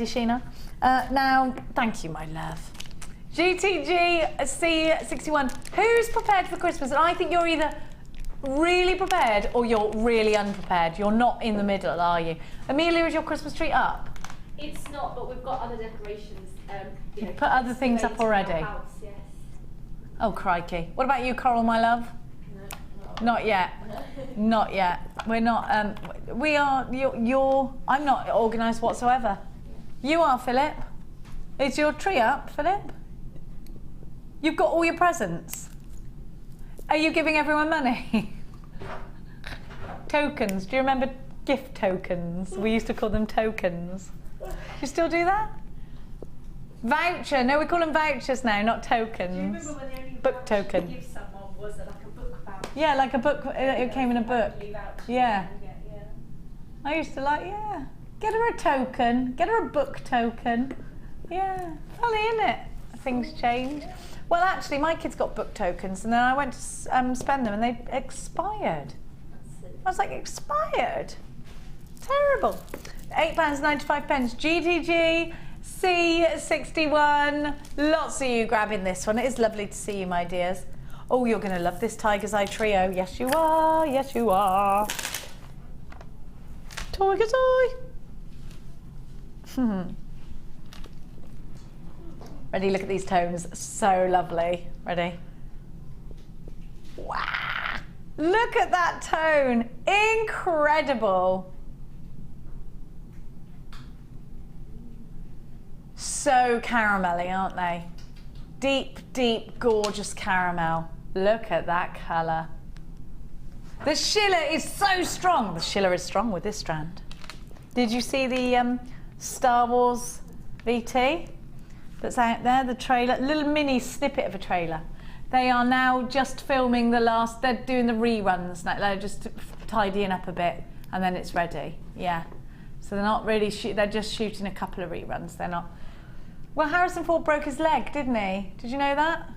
Sheena. Now, thank you, my love. GTG C61, who's prepared for Christmas? And I think you're either really prepared or you're really unprepared. You're not in the middle, are you? Amelia, is your Christmas tree up? It's not, but we've got other decorations. You put other things up already? House, yes. Oh, crikey. What about you, Coral, my love? No. Not yet. Not yet. We're not, we are, I'm not organised whatsoever. You are, Philip. Is your tree up, Philip? You've got all your presents. Are you giving everyone money? Tokens. Do you remember gift tokens? We used to call them tokens. Do you still do that? Voucher. No, we call them vouchers now, not tokens. Do you remember when the only book voucher token. you give someone was like a book voucher? Yeah, like a book. It came in a book. Yeah. Yeah. I used to get her a token. Get her a book token. Yeah. Funny, isn't it? Things change. Well, actually, my kids got book tokens, and then I went to spend them, and they expired. I was like, expired? Terrible. £8.95. GTG C61. Lots of you grabbing this one. It is lovely to see you, my dears. Oh, you're going to love this Tiger's Eye trio. Yes, you are. Yes, you are. Tiger's Eye. Ready? Look at these tones. So lovely. Ready? Wow! Look at that tone. Incredible. So caramelly, aren't they? Deep, deep, gorgeous caramel. Look at that colour. The schiller is so strong. The schiller is strong with this strand. Did you see the Star Wars VT that's out there? The trailer, little mini snippet of a trailer. They are now just filming they're doing the reruns now. They're just tidying up a bit and then it's ready. Yeah. So they're not really, they're just shooting a couple of reruns. They're not. Well, Harrison Ford broke his leg, didn't he? Did you know that?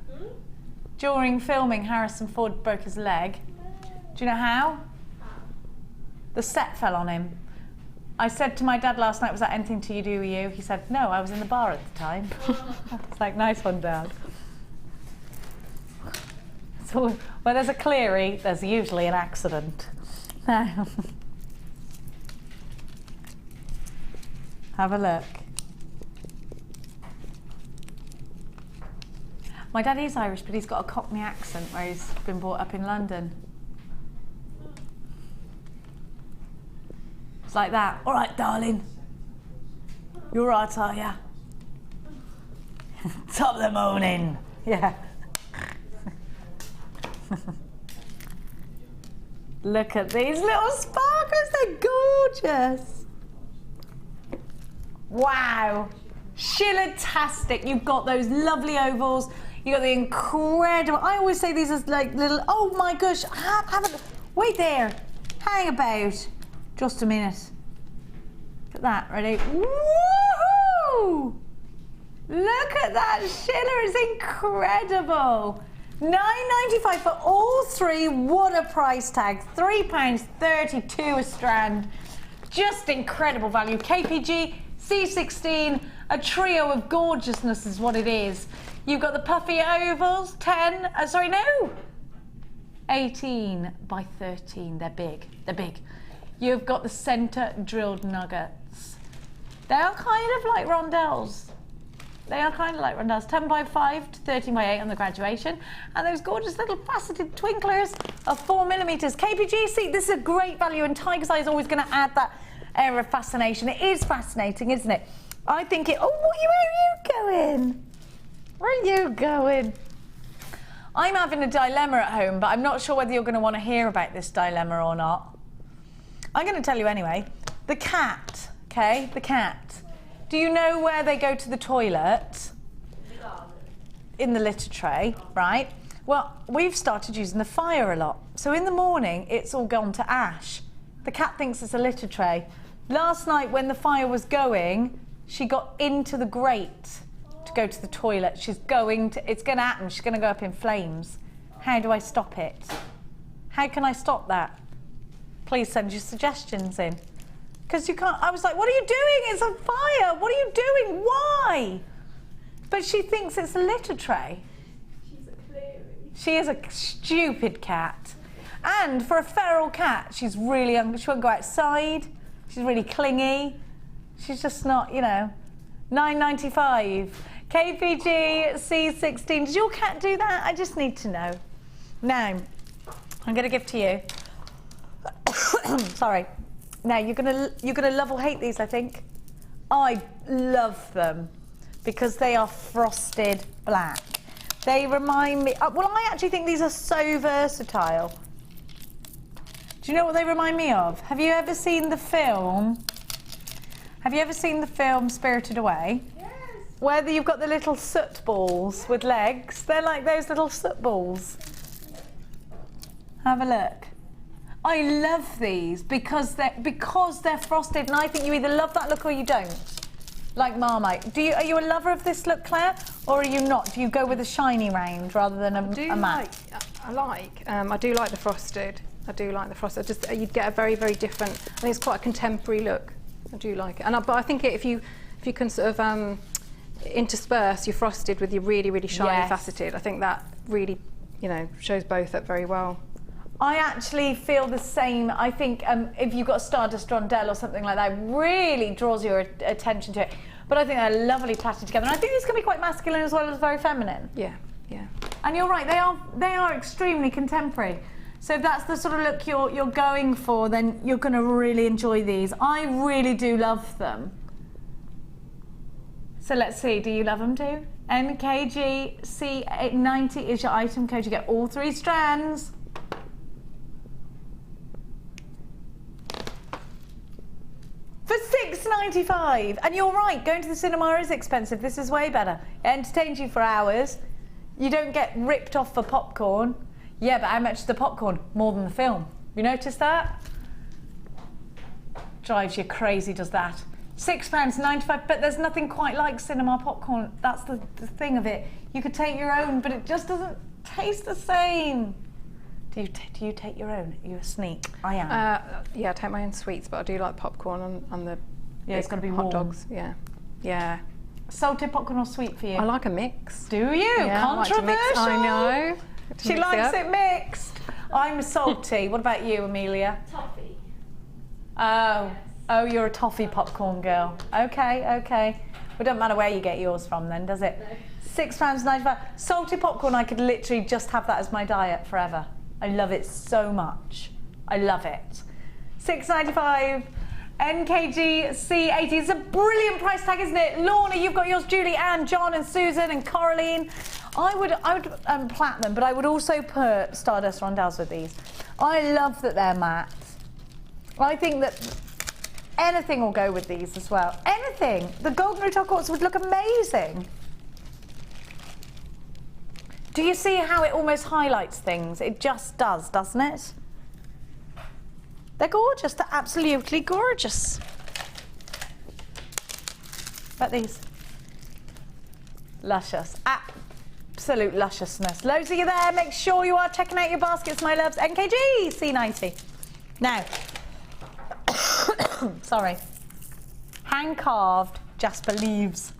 During filming, Harrison Ford broke his leg. Do you know how? The set fell on him. I said to my dad last night, was that anything to do with you? He said, no, I was in the bar at the time. It's like, nice one, Dad. So, where there's a Cleary, there's usually an accident. Now, have a look. My dad is Irish, but he's got a Cockney accent where he's been brought up in London. It's like that. All right, darling. You're right, are ya? Top of the morning. Yeah. Look at these little sparklers. They're gorgeous. Wow. Schiller-tastic. You've got those lovely ovals. You've got the incredible... I always say these as like little... Oh, my gosh. Wait there. Hang about. Just a minute. Look at that. Ready? Woohoo! Look at that Schiller. It's incredible. £9.95 for all three. What a price tag. £3.32 a strand. Just incredible value. KPG C16, a trio of gorgeousness is what it is. You've got the puffy ovals, 18 by 13, they're big, they're big. You've got the center drilled nuggets. They are kind of like rondelles. They are kind of like rondelles, 10 by 5 to 13 by 8 on the graduation. And those gorgeous little faceted twinklers of 4mm. KPG, this is a great value, and Tiger's Eye is always going to add that air of fascination. It is fascinating, isn't it? I think it, oh, where are you going? Where are you going? I'm having a dilemma at home, but I'm not sure whether you're going to want to hear about this dilemma or not. I'm going to tell you anyway. The cat, okay, the cat. Do you know where they go to the toilet? In the litter tray, right? Well, we've started using the fire a lot. So in the morning, it's all gone to ash. The cat thinks it's a litter tray. Last night, when the fire was going, she got into the grate to go to the toilet. It's going to happen. She's going to go up in flames. How do I stop it? How can I stop that? Please send your suggestions in. Because you can't, I was like, what are you doing? It's on fire. What are you doing? Why? But she thinks it's a litter tray. She's a Cleary. She is a stupid cat. And for a feral cat, she's really, she won't go outside. She's really clingy. She's just not, you know. $9.95. KPG C16. Does your cat do that? I just need to know. Now, I'm going to give to you. Sorry. Now, you're gonna love or hate these, I think. I love them because they are frosted black. They remind me, well, I actually think these are so versatile. Do you know what they remind me of? Have you ever seen the film? Have you ever seen the film Spirited Away? Yes. Where you've got the little soot balls with legs. They're like those little soot balls. Have a look. I love these because they're frosted, and I think you either love that look or you don't. Like Marmite. Are you a lover of this look, Claire, or are you not? Do you go with a shiny round rather than a matte? I do like the frosted. I do like the frosted. Just you'd get a very, very different. I think it's quite a contemporary look. I do like it, but I think if you can sort of intersperse your frosted with your really, really shiny faceted, I think that really, you know, shows both up very well. I actually feel the same. I think if you've got a Stardust Rondelle or something like that, it really draws your attention to it. But I think they're lovely plaited together. And I think these can be quite masculine as well as very feminine. Yeah, yeah. And you're right, they are extremely contemporary. So if that's the sort of look you're going for, then you're going to really enjoy these. I really do love them. So let's see, do you love them too? NKG C90 is your item code. You get all 3 strands. For $6.95, and you're right, going to the cinema is expensive. This is way better. It entertains you for hours. You don't get ripped off for popcorn. Yeah, but how much is the popcorn? More than the film. You noticed that? Drives you crazy, does that. £6.95, but there's nothing quite like cinema popcorn. That's the thing of it. You could take your own, but it just doesn't taste the same. Do you take your own? Are you a sneak? I am. Yeah, I take my own sweets, but I do like popcorn on the it's got to be hot warm. dogs. Yeah, yeah. Salted popcorn or sweet for you? I like a mix. Do you? Yeah, controversial. I know. She likes it mixed. I'm salty. What about you, Amelia? Toffee. Oh, you're a toffee popcorn girl. Okay. Well, it doesn't matter where you get yours from then, does it? No. £6.95. Salted popcorn, I could literally just have that as my diet forever. I love it so much. I love it. $6.95. NKG C80. It's a brilliant price tag, isn't it? Lorna, you've got yours. Julie, Anne, John, and Susan, and Coraline. I would platinum, but I would also put Stardust Rondelles with these. I love that they're matte. I think that anything will go with these as well. Anything. The golden rutile quartz would look amazing. Do you see how it almost highlights things? It just does, doesn't it? They're gorgeous. They're absolutely gorgeous. About these. Luscious. Absolute lusciousness. Loads of you there. Make sure you are checking out your baskets, my loves. NKG C90. Now, sorry. hand-carved jasper leaves.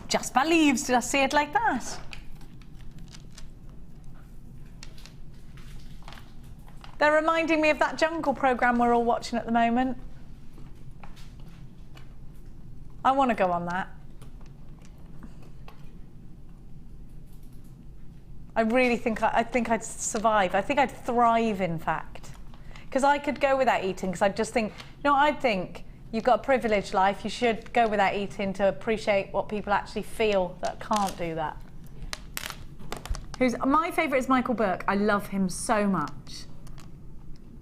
Jasper leaves, did I say it like that? They're reminding me of that jungle programme we're all watching at the moment. I want to go on that. I really think I'd survive. I think I'd thrive, in fact. Because I could go without eating, because I just think, you know, I think you've got a privileged life. You should go without eating to appreciate what people actually feel that can't do that. My favourite is Michael Burke. I love him so much.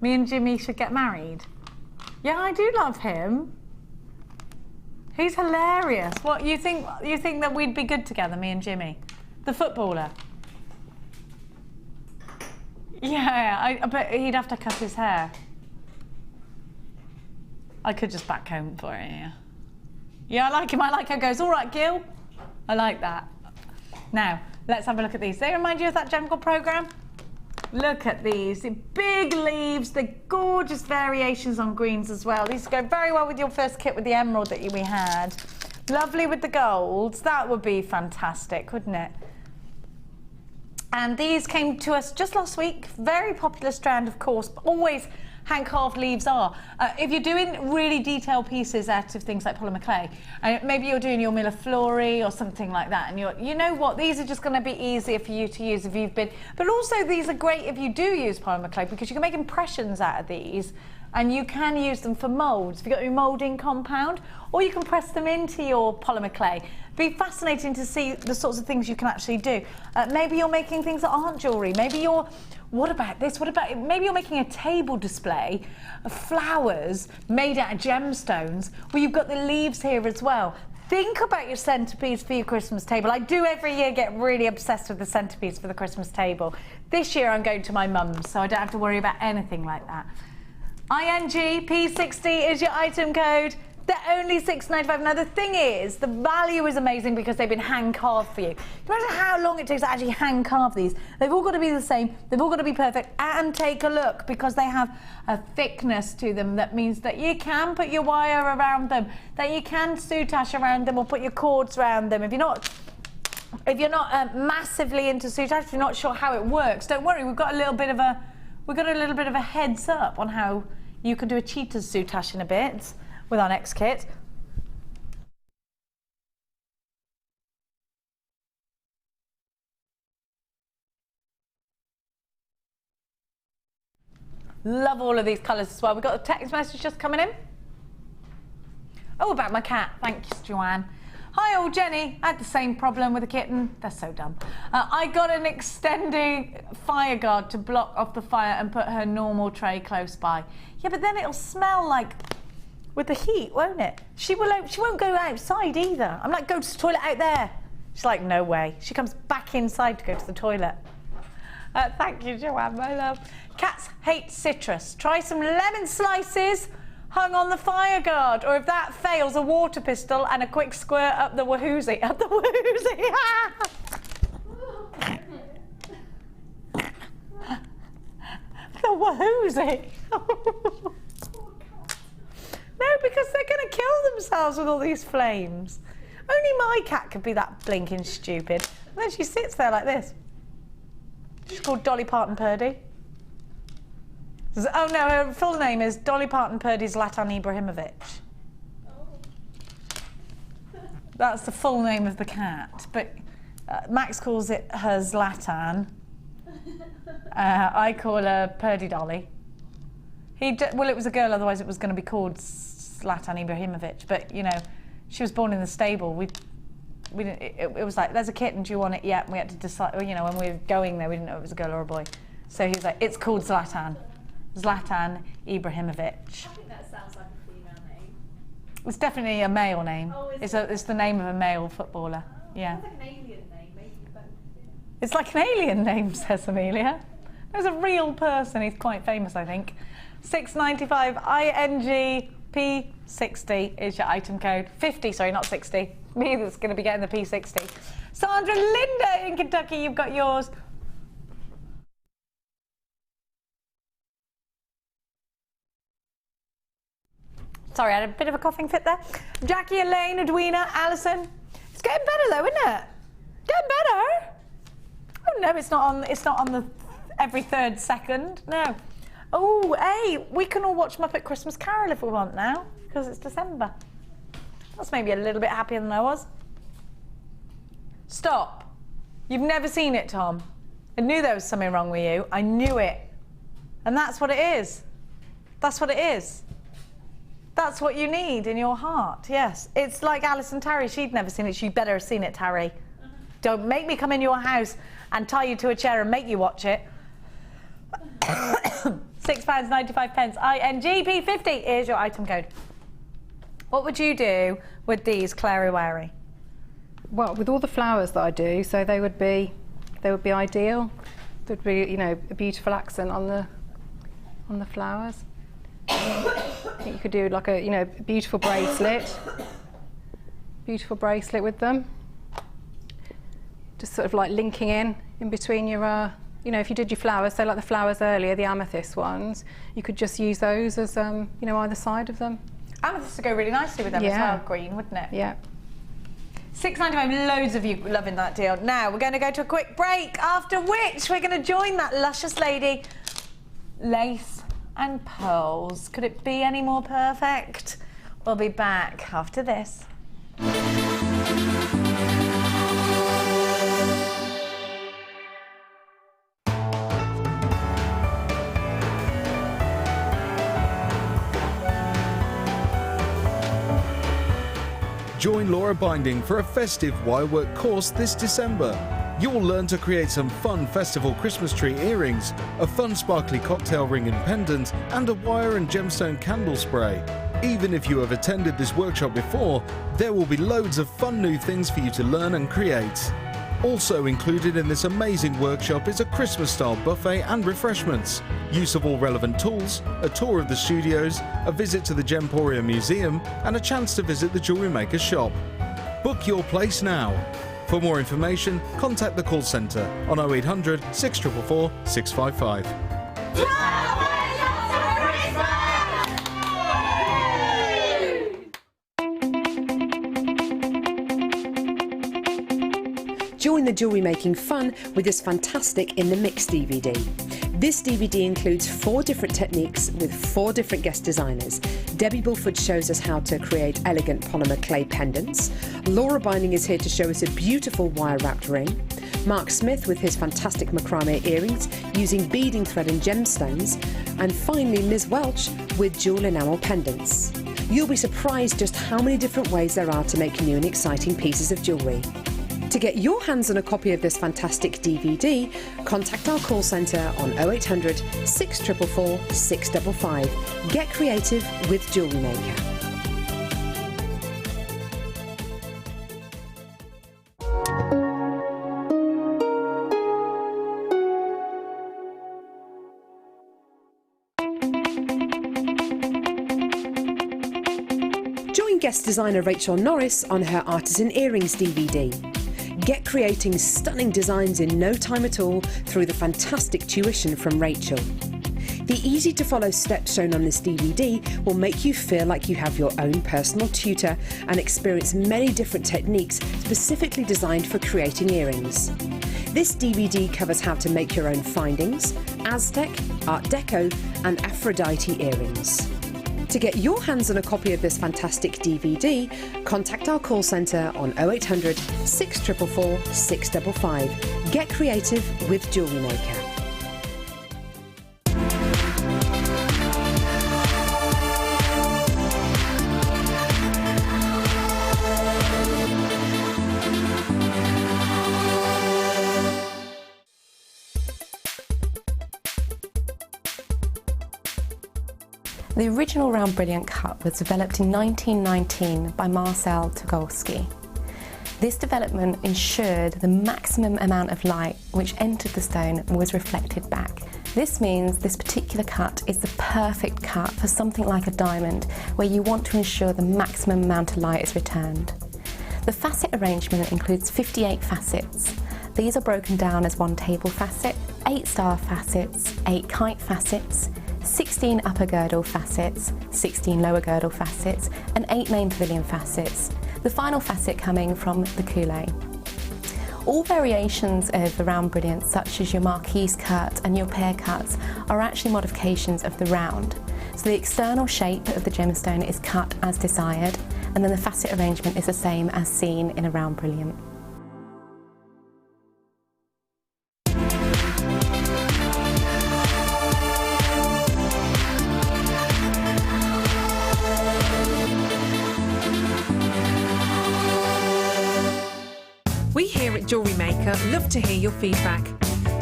Me and Jimmy should get married. Yeah, I do love him. He's hilarious. What, you think that we'd be good together, me and Jimmy? The footballer. Yeah, but he'd have to cut his hair. I could just back home for it, yeah. Yeah, I like him. I like how he goes, all right, Gil. I like that. Now, let's have a look at these. They remind you of that jungle programme? Look at these, the big leaves, the gorgeous variations on greens as well. These go very well with your first kit with the emerald that we had. Lovely with the golds. That would be fantastic, wouldn't it? And these came to us just last week. Very popular strand, of course, but always hand-carved leaves are. If you're doing really detailed pieces out of things like polymer clay, and maybe you're doing your Millefleury or something like that, and you know what, these are just going to be easier for you to use if you've been, but also these are great if you do use polymer clay, because you can make impressions out of these, and you can use them for moulds. If you've got your moulding compound, or you can press them into your polymer clay. It'd be fascinating to see the sorts of things you can actually do. Maybe you're making things that aren't jewellery. Maybe you're, what about this? What about, maybe you're making a table display of flowers made out of gemstones, where you've got the leaves here as well. Think about your centrepiece for your Christmas table. I do every year get really obsessed with the centrepiece for the Christmas table. This year I'm going to my mum's, so I don't have to worry about anything like that. ING P60 is your item code. They're only £6.95. Now the thing is, the value is amazing because they've been hand carved for you. Imagine how long it takes to actually hand carve these. They've all got to be the same. They've all got to be perfect. And take a look, because they have a thickness to them that means that you can put your wire around them, that you can soutache around them, or put your cords around them. If you're not massively into soutache, if you're not sure how it works, don't worry. We've got a little bit of a heads up on how you can do a cheetah's soutache in a bit with our next kit. Love all of these colours as well. We've got a text message just coming in. Oh, about my cat. Thanks, Joanne. Hi, old Jenny. I had the same problem with a kitten. They're so dumb. I got an extending fire guard to block off the fire and put her normal tray close by. Yeah, but then it'll smell like with the heat, won't it? She won't go outside either. I'm like, go to the toilet out there. She's like, no way. She comes back inside to go to the toilet. Thank you, Joanne, my love. Cats hate citrus. Try some lemon slices hung on the fire guard, or if that fails, a water pistol and a quick squirt up the wahoozy. Up the wahoozy. The wahoozy. No, because they're going to kill themselves with all these flames. Only my cat could be that blinking stupid. And then she sits there like this. She's called Dolly Parton Purdy. Oh no, her full name is Dolly Parton Purdy Zlatan Ibrahimovic. That's the full name of the cat. But Max calls it her Zlatan. I call her Purdy Dolly. Well, it was a girl, otherwise it was going to be called Zlatan Ibrahimovic. But you know, she was born in the stable. It was like, there's a kitten, do you want it? Yeah, and we had to decide, you know, when we were going there, we didn't know if it was a girl or a boy. So he was like, it's called Zlatan. Zlatan Ibrahimovic. I think that sounds like a female name. It's definitely a male name. Oh, it's the name of a male footballer. Yeah. It's like an alien name, maybe both. It's like an alien name, says Amelia. There's a real person, he's quite famous, I think. $6.95 ING P60 is your item code. 50, sorry, not 60. Me that's going to be getting the P60. Sandra Linda in Kentucky, you've got yours. Sorry, I had a bit of a coughing fit there. Jackie, Elaine, Edwina, Alison. It's getting better though, isn't it? Getting better. Oh no, it's not on the every third second. No. Oh, hey, we can all watch Muppet Christmas Carol if we want now, because it's December. That's maybe a little bit happier than I was. Stop. You've never seen it, Tom. I knew there was something wrong with you. I knew it. And that's what it is. That's what it is. That's what you need in your heart, yes. It's like Alice and Tarry. She'd never seen it. She'd better have seen it, Tarry. Don't make me come in your house and tie you to a chair and make you watch it. £6.95. INGP50 is your item code. What would you do with these Clary Wary? Well, with all the flowers that I do, so they would be ideal. There'd be, you know, a beautiful accent on the flowers. I think you could do like a, you know, beautiful bracelet with them. Just sort of like linking in between your, you know, if you did your flowers, so like the flowers earlier, the amethyst ones, you could just use those as, you know, either side of them. Amethyst would go really nicely with them as well, green, wouldn't it? Yeah. £6.95, loads of you loving that deal. Now, we're going to go to a quick break, after which we're going to join that luscious lady. Lace and pearls. Could it be any more perfect? We'll be back after this. Join Laura Binding for a festive Wirework course this December. You'll learn to create some fun festival Christmas tree earrings, a fun sparkly cocktail ring and pendant, and a wire and gemstone candle spray. Even if you have attended this workshop before, there will be loads of fun new things for you to learn and create. Also included in this amazing workshop is a Christmas-style buffet and refreshments, use of all relevant tools, a tour of the studios, a visit to the Gemporia Museum, and a chance to visit the Jewellery Maker shop. Book your place now. For more information, contact the call centre on 0800 644 655. Join the jewellery making fun with this fantastic In the Mix DVD. This DVD includes 4 different techniques with 4 different guest designers. Debbie Bulford shows us how to create elegant polymer clay pendants. Laura Binding is here to show us a beautiful wire-wrapped ring. Mark Smith with his fantastic macrame earrings using beading thread and gemstones. And finally Ms Welch with jewel enamel pendants. You'll be surprised just how many different ways there are to make new and exciting pieces of jewellery. To get your hands on a copy of this fantastic DVD, contact our call centre on 0800 644 655. Get creative with Jewellery Maker. Join guest designer Rachel Norris on her Artisan Earrings DVD. Get creating stunning designs in no time at all through the fantastic tuition from Rachel. The easy-to-follow steps shown on this DVD will make you feel like you have your own personal tutor and experience many different techniques specifically designed for creating earrings. This DVD covers how to make your own findings, Aztec, Art Deco and Aphrodite earrings. To get your hands on a copy of this fantastic DVD, contact our call centre on 0800 644 655. Get creative with Jewellery Maker. The original round brilliant cut was developed in 1919 by Marcel Togolski. This development ensured the maximum amount of light which entered the stone was reflected back. This means this particular cut is the perfect cut for something like a diamond, where you want to ensure the maximum amount of light is returned. The facet arrangement includes 58 facets. These are broken down as 1 table facet, 8 star facets, 8 kite facets, 16 upper girdle facets, 16 lower girdle facets, and 8 main pavilion facets, the final facet coming from the coulee. All variations of the round brilliant, such as your marquise cut and your pear cuts, are actually modifications of the round. So the external shape of the gemstone is cut as desired, and then the facet arrangement is the same as seen in a round brilliant. We here at JewelleryMaker love to hear your feedback.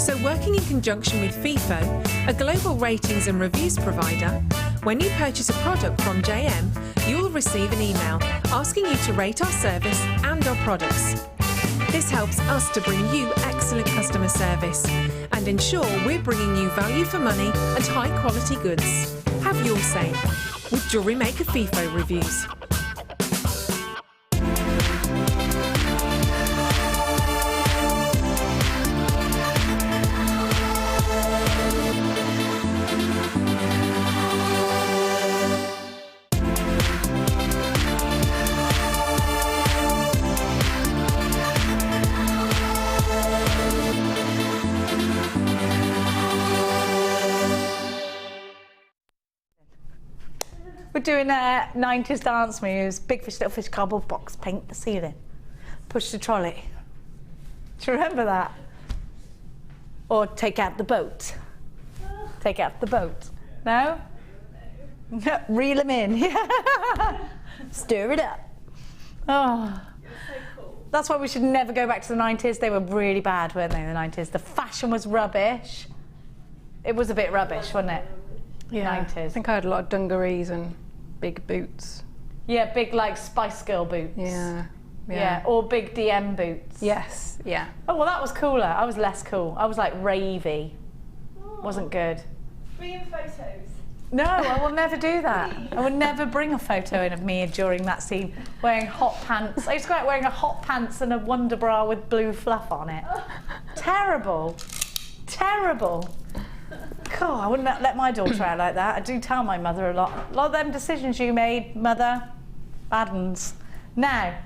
So working in conjunction with FIFO, a global ratings and reviews provider, when you purchase a product from JM, you'll receive an email asking you to rate our service and our products. This helps us to bring you excellent customer service and ensure we're bringing you value for money and high quality goods. Have your say with JewelleryMaker FIFO reviews. We're doing 90s dance moves. Big fish, little fish, cardboard box, paint the ceiling, push the trolley. Do you remember that? Or take out the boat. Take out the boat. No? No. Reel them in. Stir it up. Oh. That's why we should never go back to the 90s. They were really bad, weren't they, in the 90s? The fashion was rubbish. It was a bit rubbish, wasn't it? Yeah, 90s. I think I had a lot of dungarees and big boots. Yeah, big like Spice Girl boots. Yeah, or big DM boots. Yes, yeah. Oh, well, that was cooler. I was less cool. I was like ravey. Wasn't good. Bring in photos. No, I will never do that. I would never bring a photo in of me during that scene wearing hot pants. I used to go out wearing a hot pants and a Wonder Bra with blue fluff on it. Terrible. Terrible. God, I wouldn't let my daughter out like that. I do tell my mother a lot. A lot of them decisions you made, mother, bad ones. Now,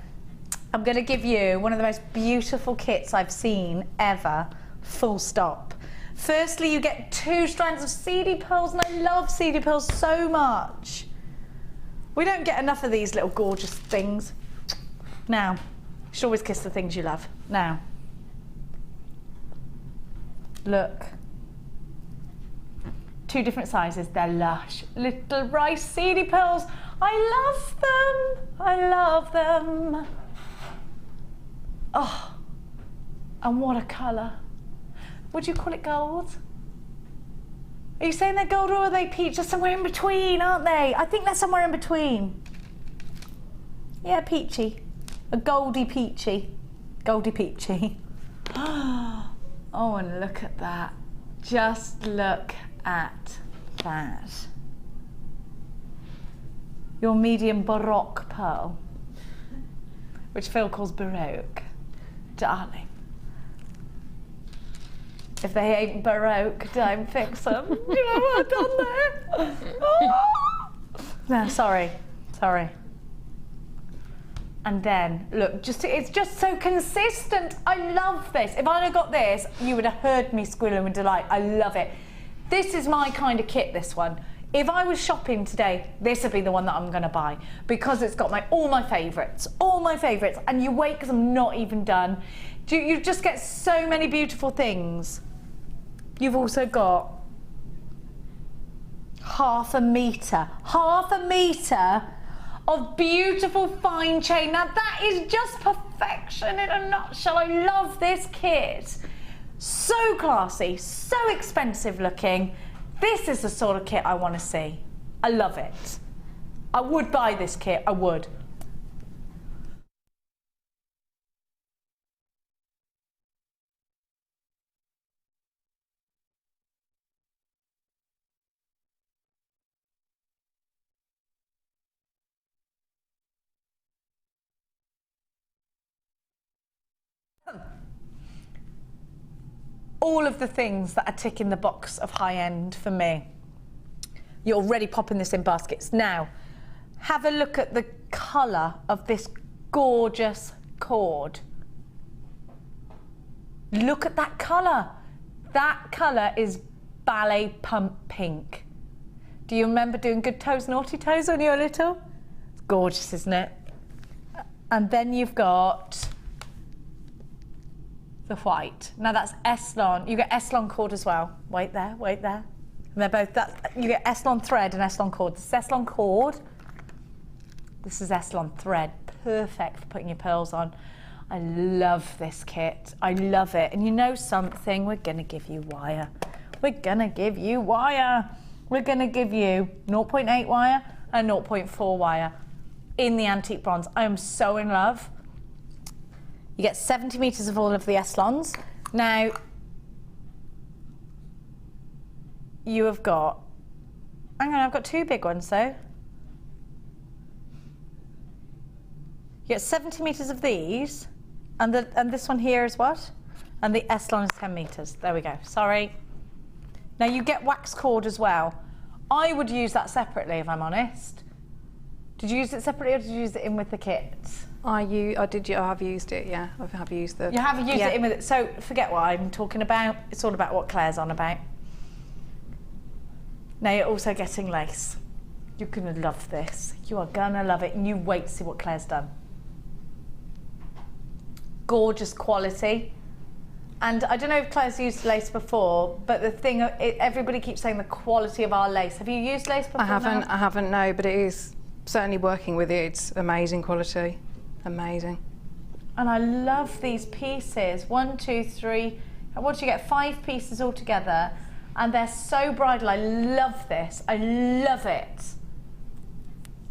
I'm going to give you one of the most beautiful kits I've seen ever, full stop. Firstly, you get 2 strands of seedy pearls, and I love seedy pearls so much. We don't get enough of these little gorgeous things. Now, you should always kiss the things you love. Now, look. 2 different sizes, they're lush. Little rice seedy pearls. I love them. I love them. Oh, and what a colour. Would you call it gold? Are you saying they're gold or are they peach? They're somewhere in between, aren't they? I think they're somewhere in between. Yeah, peachy. A goldy peachy. Goldy peachy. Oh, and look at that. Just look at that. Your medium Baroque pearl, which Phil calls Baroque. Darling. If they ain't Baroque, don't fix them. You know what I've done there? Oh. No, sorry. And then, look, it's just so consistent. I love this. If I'd have got this, you would have heard me squealing with delight. I love it. This is my kind of kit, this one. If I was shopping today, this would be the one that I'm going to buy because it's got all my favourites, and you wait because I'm not even done. You just get so many beautiful things. You've also got half a metre of beautiful fine chain. Now that is just perfection in a nutshell. I love this kit. So classy, so expensive looking. This is the sort of kit I want to see. I love it. I would buy this kit, I would. All of the things that are ticking the box of high end for me. You're already popping this in baskets. Now, have a look at the colour of this gorgeous cord. Look at that colour. That colour is ballet pump pink. Do you remember doing good toes, naughty toes when you were little? It's gorgeous, isn't it? And then you've got the white. Now that's Eslon. You get Eslon cord as well. Wait there, wait there. And they're both that. You get Eslon thread and Eslon cord. This is Eslon cord. This is Eslon thread. Perfect for putting your pearls on. I love this kit. I love it. And you know something? We're going to give you wire. We're going to give you wire. We're going to give you 0.8 wire and 0.4 wire in the antique bronze. I am so in love. You get 70 metres of all of the Eslons. Now, you have got, hang on, I've got two big ones though. You get 70 metres of these, and this one here is what? And the Eslon is 10 metres. There we go, sorry. Now you get wax cord as well. I would use that separately if I'm honest. Did you use it separately or did you use it in with the kit? I have used it, yeah. I have used the... You have used it in with it, so forget what I'm talking about. It's all about what Claire's on about. Now you're also getting lace. You're gonna love this. You are gonna love it, and you wait to see what Claire's done. Gorgeous quality. And I don't know if Claire's used lace before, but the thing, everybody keeps saying the quality of our lace. Have you used lace before? I haven't, no, but it is certainly working with it. It's amazing quality, amazing. And I love these pieces. 1, 2, 3, what do you get? 5 pieces all together, and they're so bridal. I love this. I love it.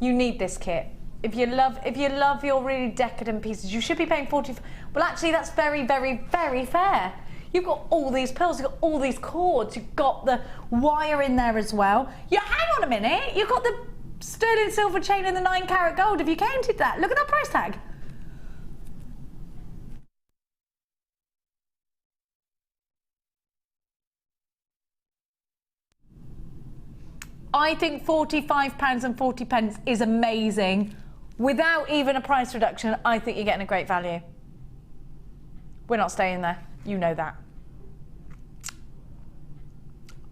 You need this kit. If you love your really decadent pieces, you should be paying 40. Well, actually, that's very, very, very fair. You've got all these pearls, you've got all these cords, you've got the wire in there as well. Hang on a minute, you've got the sterling silver chain and the 9-carat gold. Have you counted that? Look at that price tag. I think £45.40 is amazing. Without even a price reduction, I think you're getting a great value. We're not staying there, you know that.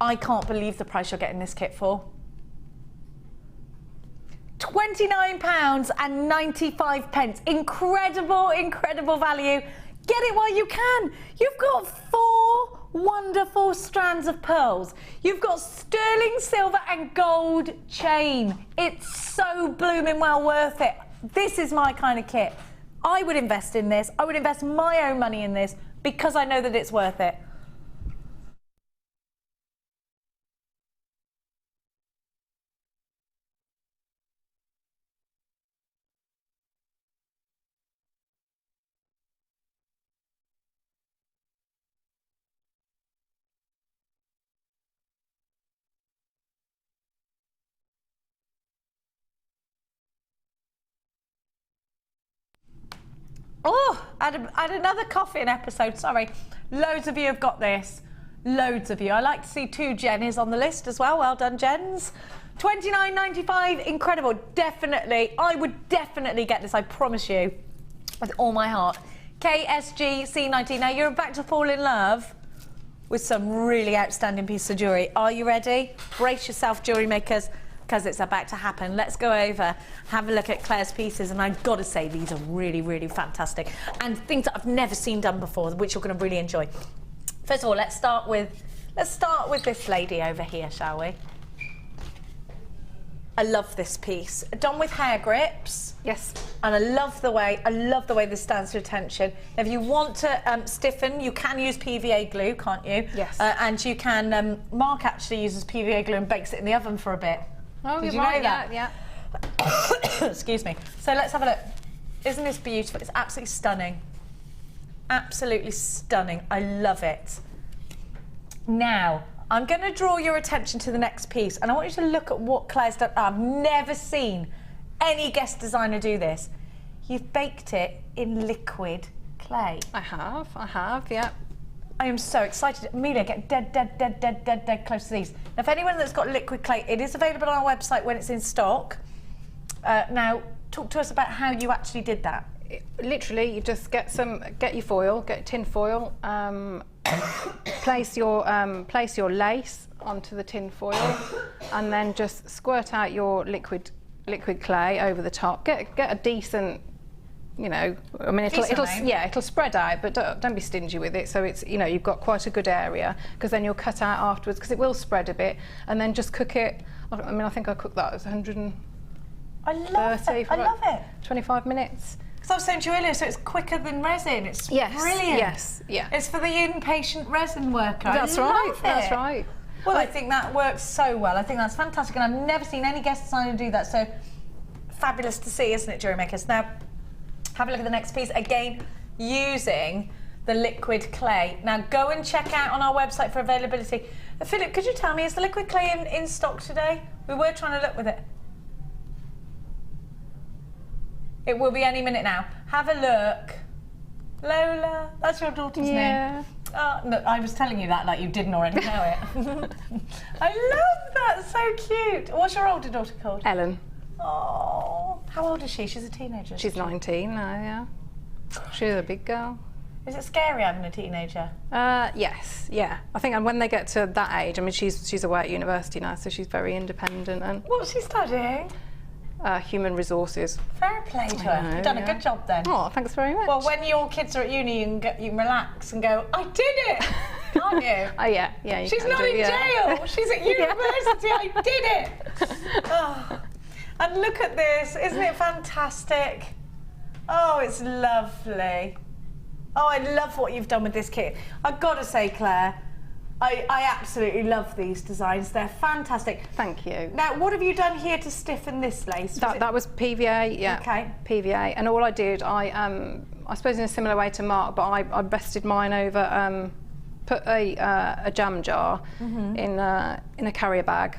I can't believe the price you're getting this kit for. £29.95. Incredible, incredible value. Get it while you can. You've got 4 wonderful strands of pearls. You've got sterling silver and gold chain. It's so blooming well worth it. This is my kind of kit. I would invest in this. I would invest my own money in this because I know that it's worth it. Oh, I had another coffin episode, sorry. Loads of you have got this. Loads of you. I like to see 2 Jennies on the list as well. Well done, Jens. £29.95, incredible. Definitely, I would definitely get this, I promise you, with all my heart. KSG C19. Now, you're about to fall in love with some really outstanding pieces of jewellery. Are you ready? Brace yourself, jewellery makers, because it's about to happen. Let's go over, have a look at Claire's pieces, and I've got to say these are really, really fantastic and things that I've never seen done before, which you're going to really enjoy. First of all, let's start with this lady over here, shall we? I love this piece, done with hair grips. Yes. And I love the way this stands to attention. Now, if you want to stiffen, you can use PVA glue, can't you? Yes. And you can. Mark actually uses PVA glue and bakes it in the oven for a bit. Oh, did you know that? Yeah. Excuse me. So let's have a look. Isn't this beautiful? It's absolutely stunning. Absolutely stunning. I love it. Now, I'm going to draw your attention to the next piece, and I want you to look at what Claire's done. I've never seen any guest designer do this. You've baked it in liquid clay. I have, yeah. I am so excited. Amelia, get dead close to these. Now, for anyone that's got liquid clay, it is available on our website when it's in stock. Now, talk to us about how you actually did that. Literally, you just get your foil, get tin foil, place your lace onto the tin foil, and then just squirt out your liquid clay over the top. Get a decent, you know, I mean, it'll spread out, but don't be stingy with it. So it's, you know, you've got quite a good area, because then you'll cut out afterwards, because it will spread a bit, and then just cook it. I mean, I think I cooked that as 130 I love it. 25 minutes. Because I was saying to you earlier, so it's quicker than resin. It's brilliant. Yes, yeah. It's for the impatient resin worker. That's right. That's right. Well, I think that works so well. I think that's fantastic, and I've never seen any guest designer do that. So fabulous to see, isn't it, Jewellery Makers? Now, have a look at the next piece. Again, using the liquid clay. Now, go and check out on our website for availability. Philip, could you tell me, is the liquid clay in stock today? We were trying to look with it. It will be any minute now. Have a look. Lola, that's your daughter's name. Oh, no, I was telling you that like you didn't already know it. I love that, so cute. What's your older daughter called? Ellen. Oh, how old is she? She's a teenager. She's 19 now, yeah. She's a big girl. Is it scary having a teenager? Yes, yeah. I think when they get to that age, I mean, she's away at university now, so she's very independent. And what's she studying? Human resources. Fair play to her. You've done a good job then. Oh, thanks very much. Well, when your kids are at uni, you can relax and go, I did it, can't you? Oh, yeah. She's not in jail. She's at university. I did it. Oh. And look at this. Isn't it fantastic? Oh, it's lovely. Oh, I love what you've done with this kit. I've got to say, Claire, I absolutely love these designs. They're fantastic. Thank you. Now, what have you done here to stiffen this lace? That was PVA, yeah. Okay. PVA. And all I did, I suppose in a similar way to Mark, but I bested mine over, put a jam jar in a carrier bag,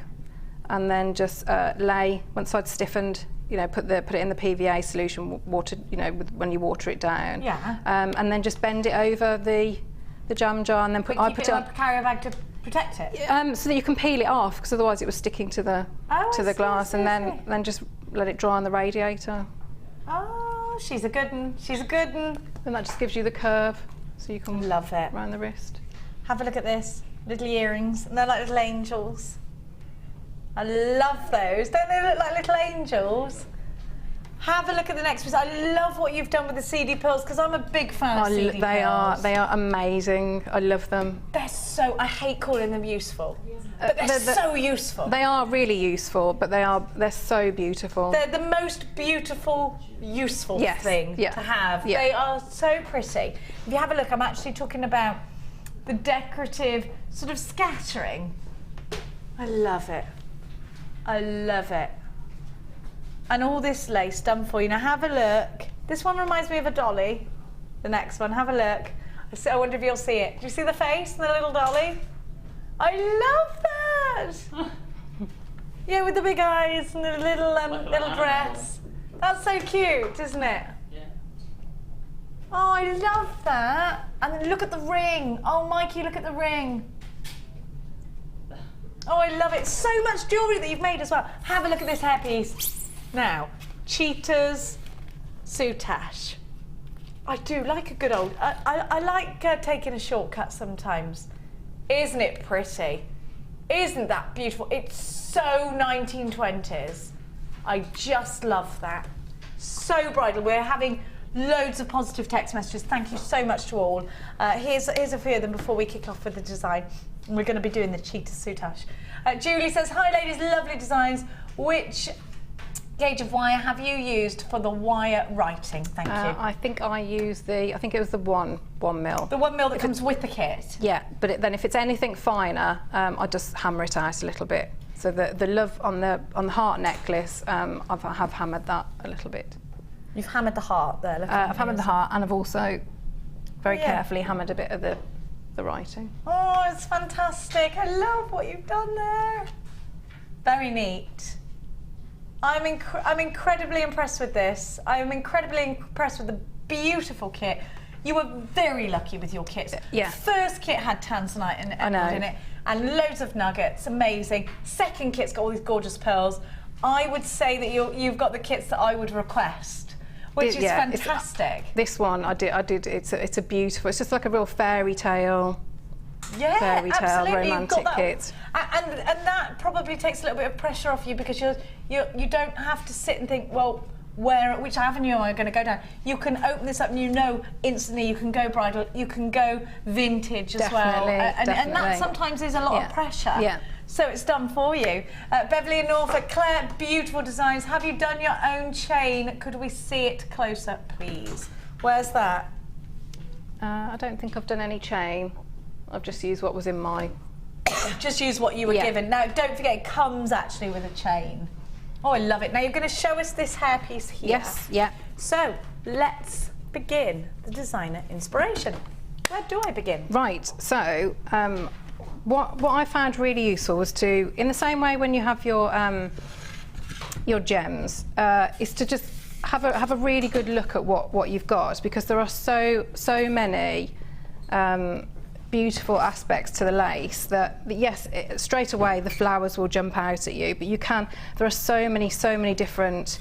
and then just lay, once I'd stiffened, you know, put it in the PVA solution, water, you know, when you water it down. Yeah. And then just bend it over the jam jar, and then put it in a carrier bag to protect it. So that you can peel it off, because otherwise it was sticking to the glass, and then just let it dry on the radiator. Oh, she's a good one. She's a good one. And that just gives you the curve, so you can love it around the wrist. Have a look at this, little earrings, and they're like little angels. I love those. Don't they look like little angels? Have a look at the next piece. I love what you've done with the CD pearls, because I'm a big fan of CD pearls. They are amazing. I love them. They're so, I hate calling them useful, but they're so useful. They are really useful, but they're so beautiful. They're the most beautiful, useful thing to have. Yeah. They are so pretty. If you have a look, I'm actually talking about the decorative sort of scattering. I love it. I love it. And all this lace done for you. Now have a look. This one reminds me of a dolly. The next one, have a look. I wonder if you'll see it. Do you see the face and the little dolly? I love that. Yeah, with the big eyes and the little dress. That's so cute, isn't it? Yeah. Oh, I love that. And then look at the ring. Oh, Mikey, look at the ring. Oh, I love it. So much jewellery that you've made as well. Have a look at this hairpiece. Now, cheetahs, soutache. I do like a good old, I like taking a shortcut sometimes. Isn't it pretty? Isn't that beautiful? It's so 1920s. I just love that. So bridal. We're having loads of positive text messages. Thank you so much to all. Here's a few of them before we kick off with the design. We're going to be doing the cheetah soutache. Julie says, hi ladies, lovely designs. Which gauge of wire have you used for the wire writing? Thank you. I think I used I think it was the 1 mil. The 1 mil that comes with the kit? Yeah, but then if it's anything finer, I just hammer it out a little bit. So the love on the heart necklace, I have hammered that a little bit. You've hammered the heart there. I've hammered the heart, and I've also very carefully hammered a bit of the writing. Oh, it's fantastic. I love what you've done there. Very neat. I'm incredibly impressed with this. I'm incredibly impressed with the beautiful kit. You were very lucky with your kits. Yeah. First kit had tanzanite and emerald in it, and loads of nuggets, amazing. Second kit's got all these gorgeous pearls. I would say that you've got the kits that I would request, which is fantastic. This one I did. It's a beautiful. It's just like a real fairy tale. Yeah, fairy tale absolutely. romantic kit. And that probably takes a little bit of pressure off you, because you don't have to sit and think, well, which avenue am I going to go down? You can open this up and you know instantly you can go bridal, you can go vintage as well. And that sometimes is a lot of pressure. Yeah. So it's done for you. Beverly and Norfolk, Claire, beautiful designs. Have you done your own chain? Could we see it close up, please? Where's that? I don't think I've done any chain. I've just used what was in my... Just use what you were given. Now, don't forget, it comes actually with a chain. Oh, I love it. Now, you're going to show us this hairpiece here. Yes, yeah. So, let's begin the designer inspiration. Where do I begin? Right, so what I found really useful was to, in the same way when you have your gems, is to just have a really good look at what you've got, because there are so many beautiful aspects to the lace that yes, straight away the flowers will jump out at you, but there are so many different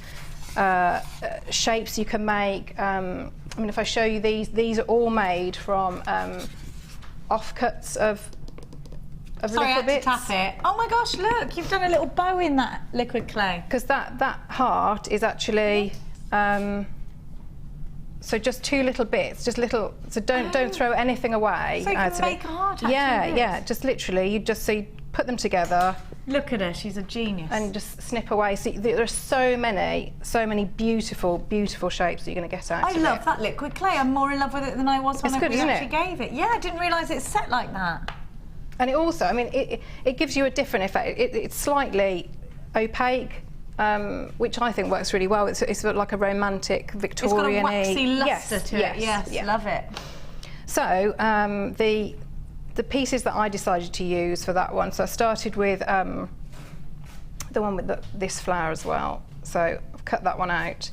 shapes you can make. I mean, if I show you these are all made from offcuts of little bits. Sorry, I had to tap it. Oh my gosh, look, you've done a little bow in that liquid clay. Because that heart is actually so just two little bits, just little. So don't throw anything away. So you can make a heart. Yeah. Just literally, you put them together. Look at her, she's a genius. And just snip away. So there are so many beautiful shapes that you're going to get out of it. I love that liquid clay. I'm more in love with it than I was when I actually gave it. Yeah, I didn't realise it's set like that. And it also, I mean, it gives you a different effect. It's slightly opaque. Which I think works really well. It's sort of like a romantic Victorian-y. It's got a waxy lustre to it. Yes, love it. So the pieces that I decided to use for that one. So I started with the one with this flower as well. So I've cut that one out.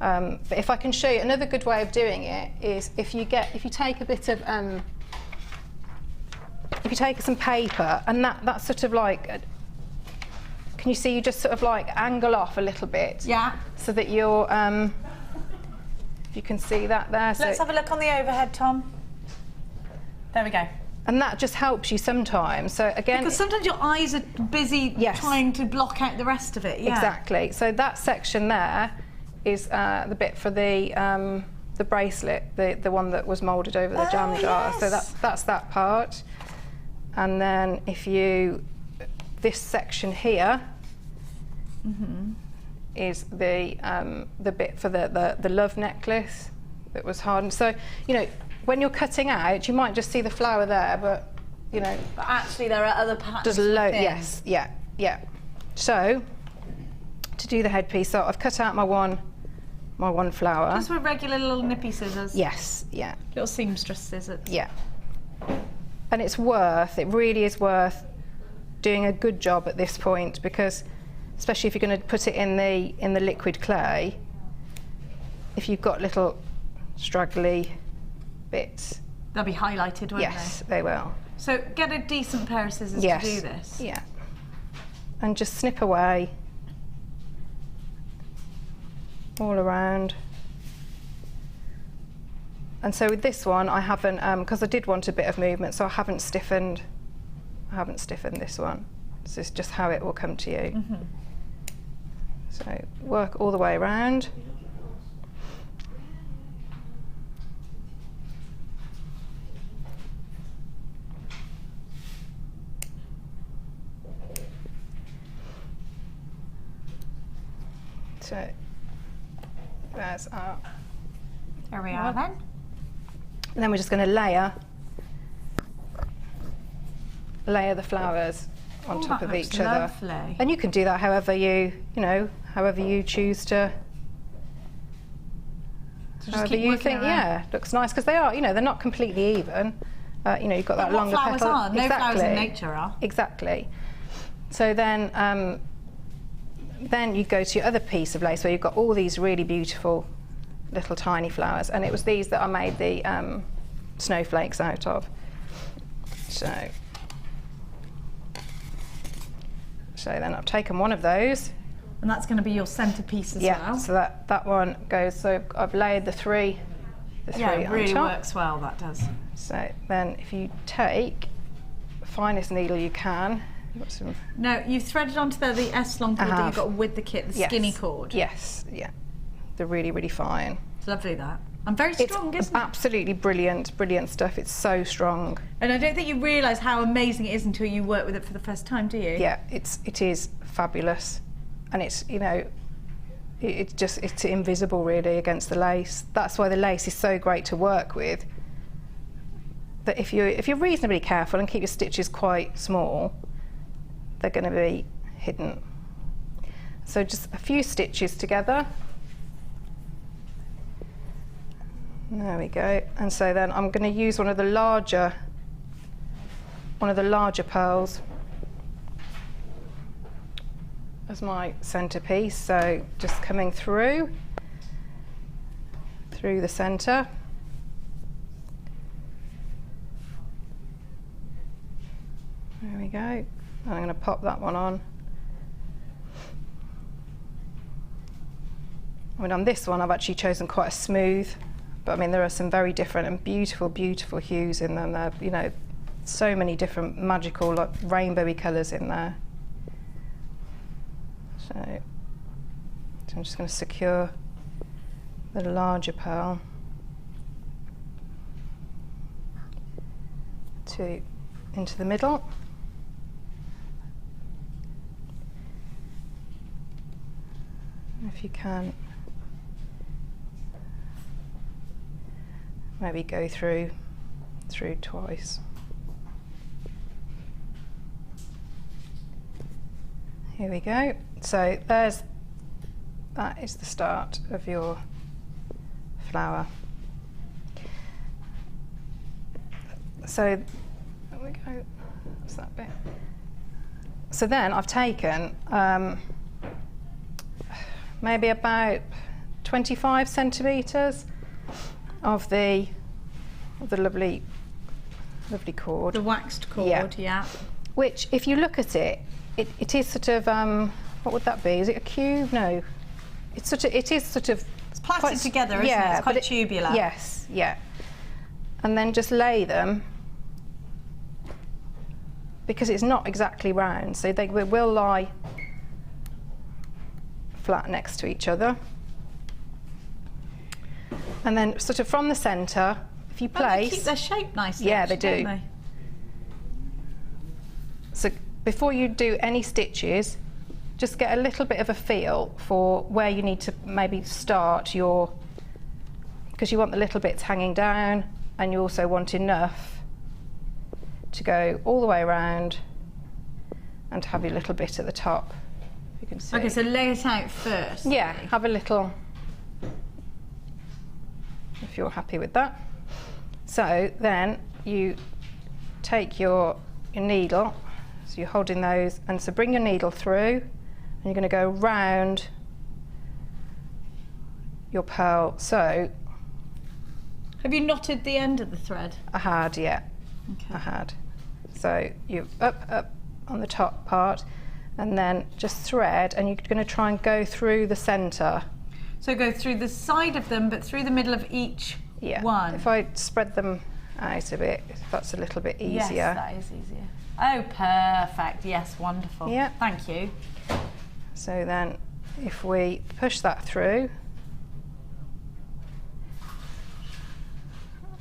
But if I can show you another good way of doing it is if you take a bit of if you take some paper and that's sort of like. Can you see you just sort of like angle off a little bit? Yeah. So that you're, you can see that there. So let's have a look on the overhead, Tom. There we go. And that just helps you sometimes. So again, because sometimes your eyes are busy trying to block out the rest of it. Yeah. Exactly. So that section there is the bit for the bracelet, the one that was moulded over the jam jar. So that's that part. And then if you, this section here. Is the bit for the love necklace that was hardened. So you know when you're cutting out, you might just see the flower there, but you know. But actually, there are other parts. There's yes, yeah. So to do the headpiece, so I've cut out my one flower. Just with regular little nippy scissors. Yes, yeah. Little seamstress scissors. Yeah. And it really is worth doing a good job at this point, because especially if you're going to put it in the liquid clay, if you've got little straggly bits, they'll be highlighted, won't they? Yes, they will. So get a decent pair of scissors to do this. Yeah. And just snip away all around. And so with this one, I haven't, because I did want a bit of movement, so I haven't stiffened this one. This is just how it will come to you. So work all the way around. So there's our. There we are then. And then we're just going to layer the flowers on top of each other. Lovely. And you can do that however you choose to. So just keep working around. Looks nice, because they are, they're not completely even. You've got that longer flowers petal. Are. No flowers in nature are. Exactly. So then you go to your other piece of lace where you've got all these really beautiful little tiny flowers, and it was these that I made the snowflakes out of. So then I've taken one of those. And that's going to be your centerpiece as well. Yeah, so that one goes, so I've layered the three yeah, it really on top. works well, that does. So then if you take the finest needle you can, you've got some... No, you've threaded onto there the S-long cord that you've got with the kit, the skinny cord. Yes, yeah. They're really, really fine. It's lovely, that. And very strong, isn't it? Absolutely brilliant stuff. It's so strong. And I don't think you realise how amazing it is until you work with it for the first time, do you? Yeah, it is fabulous. And it's, you know, it's invisible really against the lace. That's why the lace is so great to work with. That if you're reasonably careful and keep your stitches quite small, they're going to be hidden. So just a few stitches together. There we go. And so then I'm going to use one of the larger pearls as my centerpiece. So just coming through the center. There we go. And I'm going to pop that one on. I mean, on this one I've actually chosen quite a smooth, but I mean there are some very different and beautiful, beautiful hues in them. There, you know, so many different magical, like rainbowy colours in there. So I'm just going to secure the larger pearl into the middle. If you can, maybe go through twice. Here we go. So that is the start of your flower. So there we go. What's that bit? So then I've taken maybe about 25 centimetres of the lovely cord. The waxed cord, yeah. Which, if you look at it, it is sort of what would that be? Is it a cube? No, it is sort of. It's plaited together, isn't it? It's quite tubular. Yes, yeah. And then just lay them, because it's not exactly round, so they will lie flat next to each other. And then sort of from the centre, if you place... They keep their shape nicely. Yeah, they do. Don't they? So before you do any stitches, just get a little bit of a feel for where you need to maybe start your... because you want the little bits hanging down, and you also want enough to go all the way around and to have your little bit at the top. You can see. Okay, so lay it out first. Yeah, have a little, if you're happy with that. So then you take your needle, so you're holding those, and so bring your needle through, and you're going to go round your pearl. So have you knotted the end of the thread? I had, yeah. Okay. I had. So you up on the top part, and then just thread, and you're going to try and go through the centre. So go through the side of them, but through the middle of each one. If I spread them out a bit, that's a little bit easier. Yes, that is easier. Oh, perfect. Yes, wonderful. Yeah. Thank you. So then if we push that through,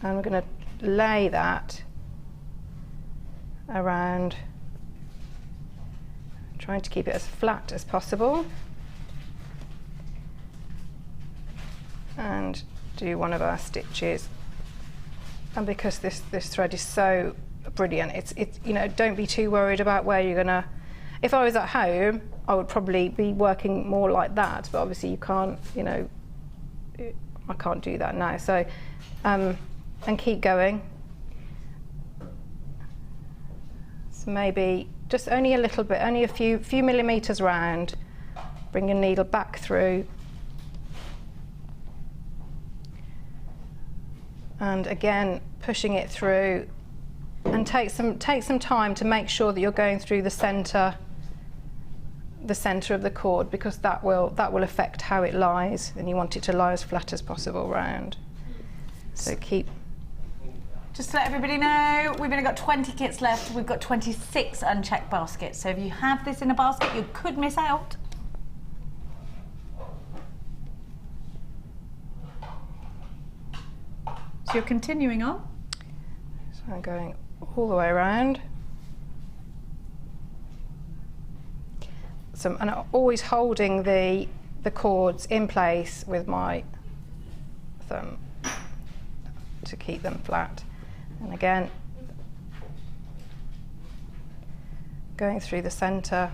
and we're going to lay that around, trying to keep it as flat as possible, and do one of our stitches. And because this thread is so brilliant, it's you know, don't be too worried about where you're gonna. If I was at home, I would probably be working more like that, but obviously you can't, you know, I can't do that now. So and keep going. So maybe just only a little bit, only a few millimetres round. Bring your needle back through. And again, pushing it through, and take some time to make sure that you're going through the centre of the cord, because that will affect how it lies, and you want it to lie as flat as possible round. So keep. Just to let everybody know, we've only got 20 kits left. We've got 26 unchecked baskets. So if you have this in a basket, you could miss out. So you're continuing on? So I'm going all the way around. So, and I'm always holding the cords in place with my thumb to keep them flat. And again, going through the centre.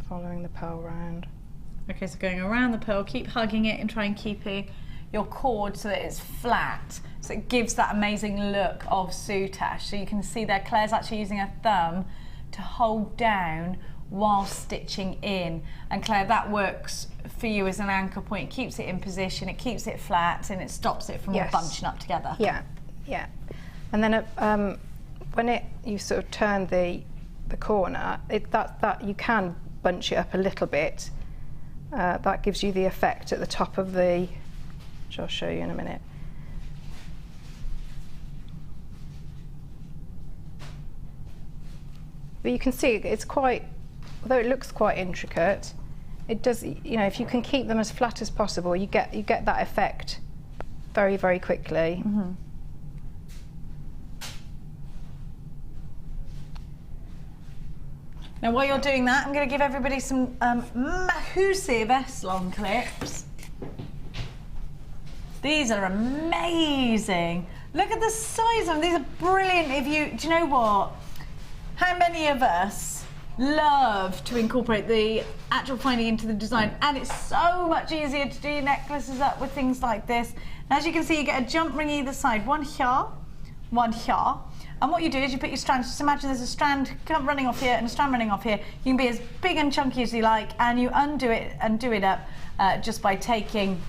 Following the pearl round. Okay, so going around the pearl, keep hugging it and try and keep your cord so that it's flat, so it gives that amazing look of soutache. So you can see there Claire's actually using her thumb to hold down while stitching in, and Claire, that works for you as an anchor point. It keeps it in position, it keeps it flat, and it stops it from all bunching up together. Yeah, yeah. And then when you sort of turn the corner, that you can bunch it up a little bit. That gives you the effect at the top of the, which I'll show you in a minute. But you can see it's quite, although it looks quite intricate, it does, you know, if you can keep them as flat as possible, you get that effect very, very quickly. Mm-hmm. Now, while you're doing that, I'm going to give everybody some massive S-long clips. These are amazing. Look at the size of them. These are brilliant. Do you know what? How many of us love to incorporate the actual finding into the design? And it's so much easier to do your necklaces up with things like this. And as you can see, you get a jump ring either side. One here, one here. And what you do is you put your strands, just imagine there's a strand running off here and a strand running off here. You can be as big and chunky as you like, and you undo it and do it up just by taking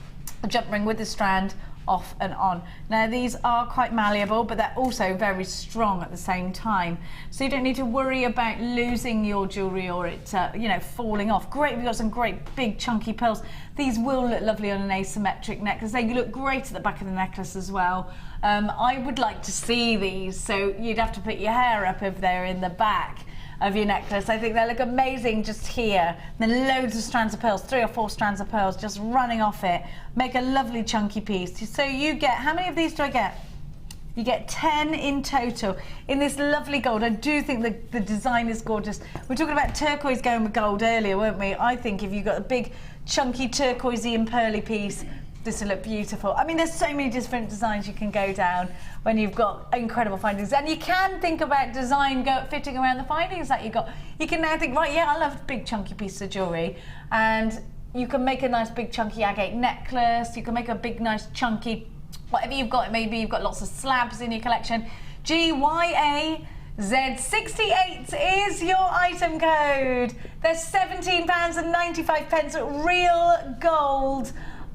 a jump ring with the strand off and on. Now these are quite malleable, but they're also very strong at the same time. So you don't need to worry about losing your jewellery or it you know, falling off. Great, we've got some great big chunky pearls. These will look lovely on an asymmetric necklace. They look great at the back of the necklace as well. I would like to see these, so you'd have to put your hair up if they're in the back of your necklace. I think they look amazing just here. Then loads of strands of pearls, 3 or 4 strands of pearls just running off it. Make a lovely chunky piece. So you get, how many of these do I get? You get 10 in total in this lovely gold. I do think the design is gorgeous. We were talking about turquoise going with gold earlier, weren't we? I think if you've got a big chunky turquoisey and pearly piece, this will look beautiful. I mean, there's so many different designs you can go down when you've got incredible findings. And you can think about design fitting around the findings that you got. You can now think, right, yeah, I love big chunky pieces of jewellery. And you can make a nice big chunky agate necklace. You can make a big nice chunky, whatever you've got. Maybe you've got lots of slabs in your collection. GYAZ68 is your item code. They're £17.95, real gold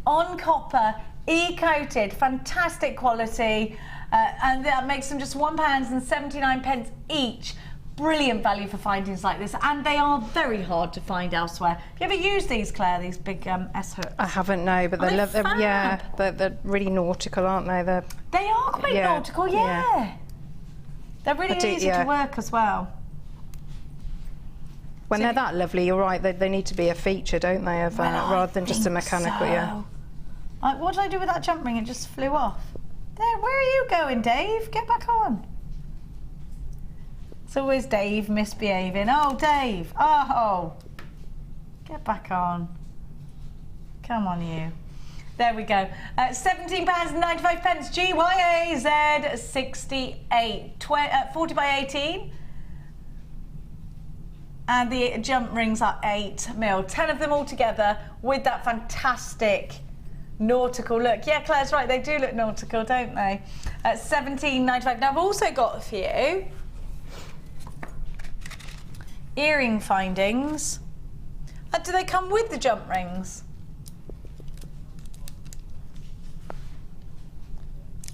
on copper, e-coated, fantastic quality, and that makes them just £1.79 each. Brilliant value for findings like this, and they are very hard to find elsewhere. Have you ever used these, Claire, these big S hooks? I haven't, no, but they're yeah, they're really nautical, aren't they? They are quite nautical, yeah. They're really easy to work as well. When they're that lovely, you're right, they need to be a feature, don't they, of rather than just a mechanical, What did I do with that jump ring? It just flew off. There, where are you going, Dave? Get back on. It's always Dave misbehaving. Oh, Dave. Oh. Get back on. Come on, you. There we go. £17.95. GYAZ 68. 40 by 18. And the jump rings are 8mm. 10 of them all together with that fantastic nautical look. Yeah, Claire's right, they do look nautical, don't they? At £17.95. Now I've also got a few earring findings. Do they come with the jump rings?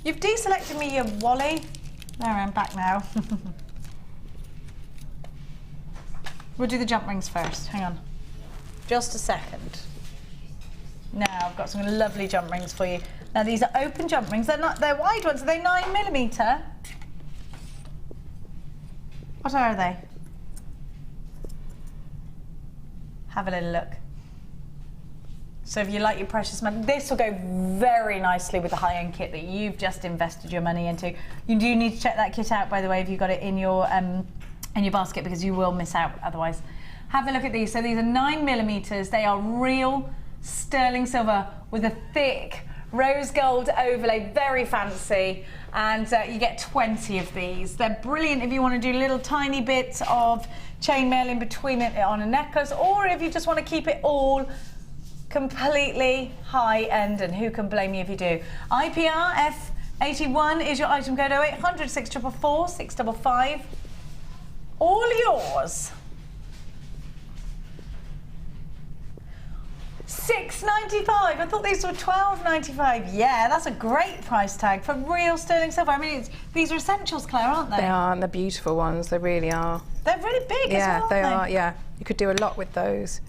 You've deselected me, you Wally. There, I'm back now. We'll do the jump rings first. Hang on. Just a second. Now, I've got some lovely jump rings for you. Now, these are open jump rings. They're wide ones. Are they 9mm? What are they? Have a little look. So if you like your precious metal, this will go very nicely with the high-end kit that you've just invested your money into. You do need to check that kit out, by the way, if you've got it in your basket, because you will miss out otherwise. Have a look at these. So these are 9mm. They are real sterling silver with a thick rose gold overlay, very fancy. And you get 20 of these. They're brilliant if you want to do little tiny bits of chainmail in between it on a necklace, or if you just want to keep it all completely high-end, and who can blame you if you do. IPR F81 is your item code. 0800 644 655. All yours. $6.95. I thought these were $12.95. Yeah, that's a great price tag for real sterling silver. I mean, these are essentials, Claire, aren't they? They are, and they're beautiful ones. They really are. They're really big as well, Yeah, they are. Yeah, you could do a lot with those.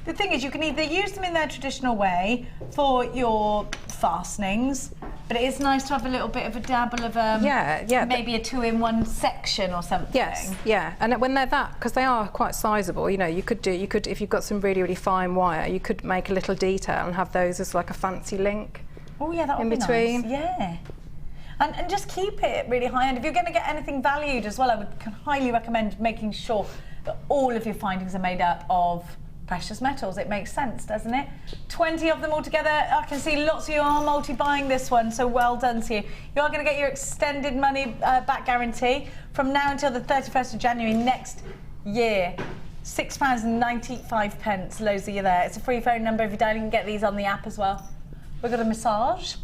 The thing is, you can either use them in their traditional way for your fastenings, but it is nice to have a little bit of a dabble of maybe a 2-in-1 section or something. Yes, yeah, and when they're that, because they are quite sizable, you know, you could if you've got some really, really fine wire, you could make a little detail and have those as like a fancy link. Oh yeah, that would in be between. Nice. Yeah. And just keep it really high end. If you're going to get anything valued as well, I would highly recommend making sure that all of your findings are made up of precious metals. It makes sense, doesn't it? 20 of them all together. I can see lots of you are multi-buying this one, so well done to you. You are going to get your extended money back guarantee from now until the 31st of January next year. £6.95. Loads of you there. It's a free phone number if you're dialing. You can get these on the app as well. We've got a massage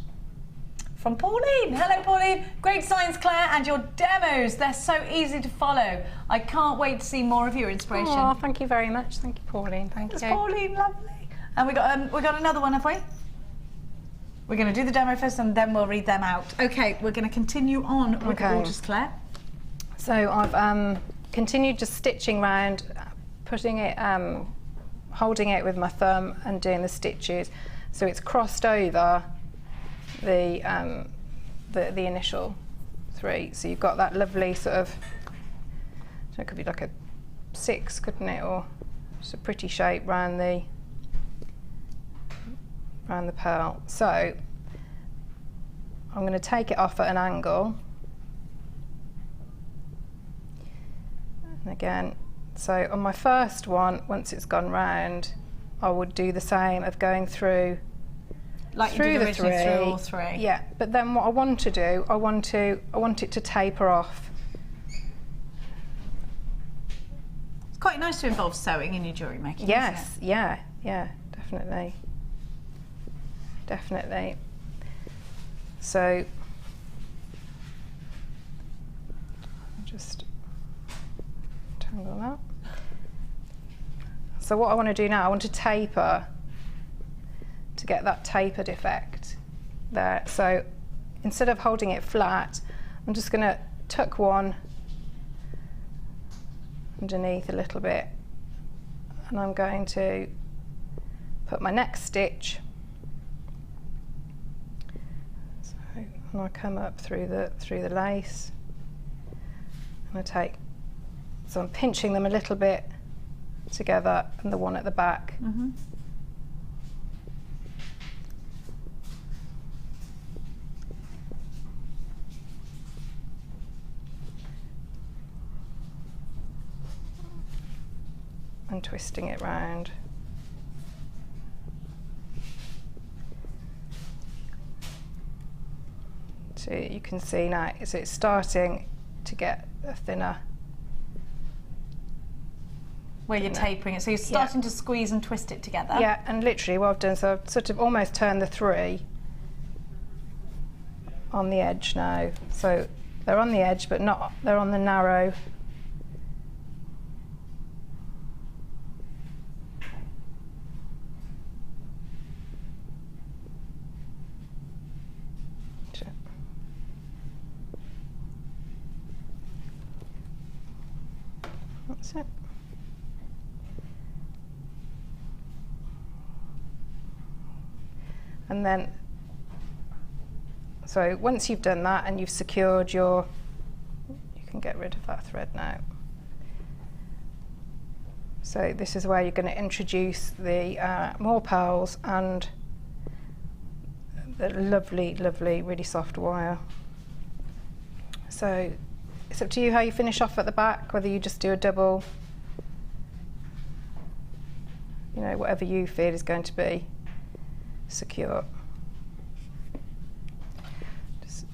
from Pauline. Hello, Pauline. Great signs, Claire, and your demos. They're so easy to follow. I can't wait to see more of your inspiration. Oh, thank you very much. Thank you, Pauline. Thank you. Pauline, lovely. And we got another one, have we? We're going to do the demo first, and then we'll read them out. Okay, we're going to continue on with the gorgeous Claire. So I've continued just stitching round, putting it, holding it with my thumb and doing the stitches. So it's crossed over the initial 3. So you've got that lovely sort of, so it could be like a 6, couldn't it, or just a pretty shape round the pearl. So I'm going to take it off at an angle, and again, so on my first one, once it's gone round, I would do the same of going through through the 3. Through all 3. Yeah, but then what I want to do, I want it to taper off. It's quite nice to involve sewing in your jewellery making. Yes, isn't it? yeah, definitely. So just tangle that. So what I want to do now, I want to taper to get that tapered effect there. So instead of holding it flat, I'm just going to tuck one underneath a little bit, and I'm going to put my next stitch. So and I come up through the lace, and so I'm pinching them a little bit together, and the one at the back. Mm-hmm. And twisting it round. So you can see now, so it's starting to get a thinner. Where you're tapering it, so you're starting to squeeze and twist it together. Yeah, and literally what I've done, so I've sort of almost turned the 3 on the edge now. So they're on the edge, but not, they're on the narrow. That's it. And then, so once you've done that and you've secured your, you can get rid of that thread now. So this is where you're going to introduce the more pearls and the lovely, lovely, really soft wire. So it's up to you how you finish off at the back, whether you just do a double, you know, whatever you feel is going to be secure. Just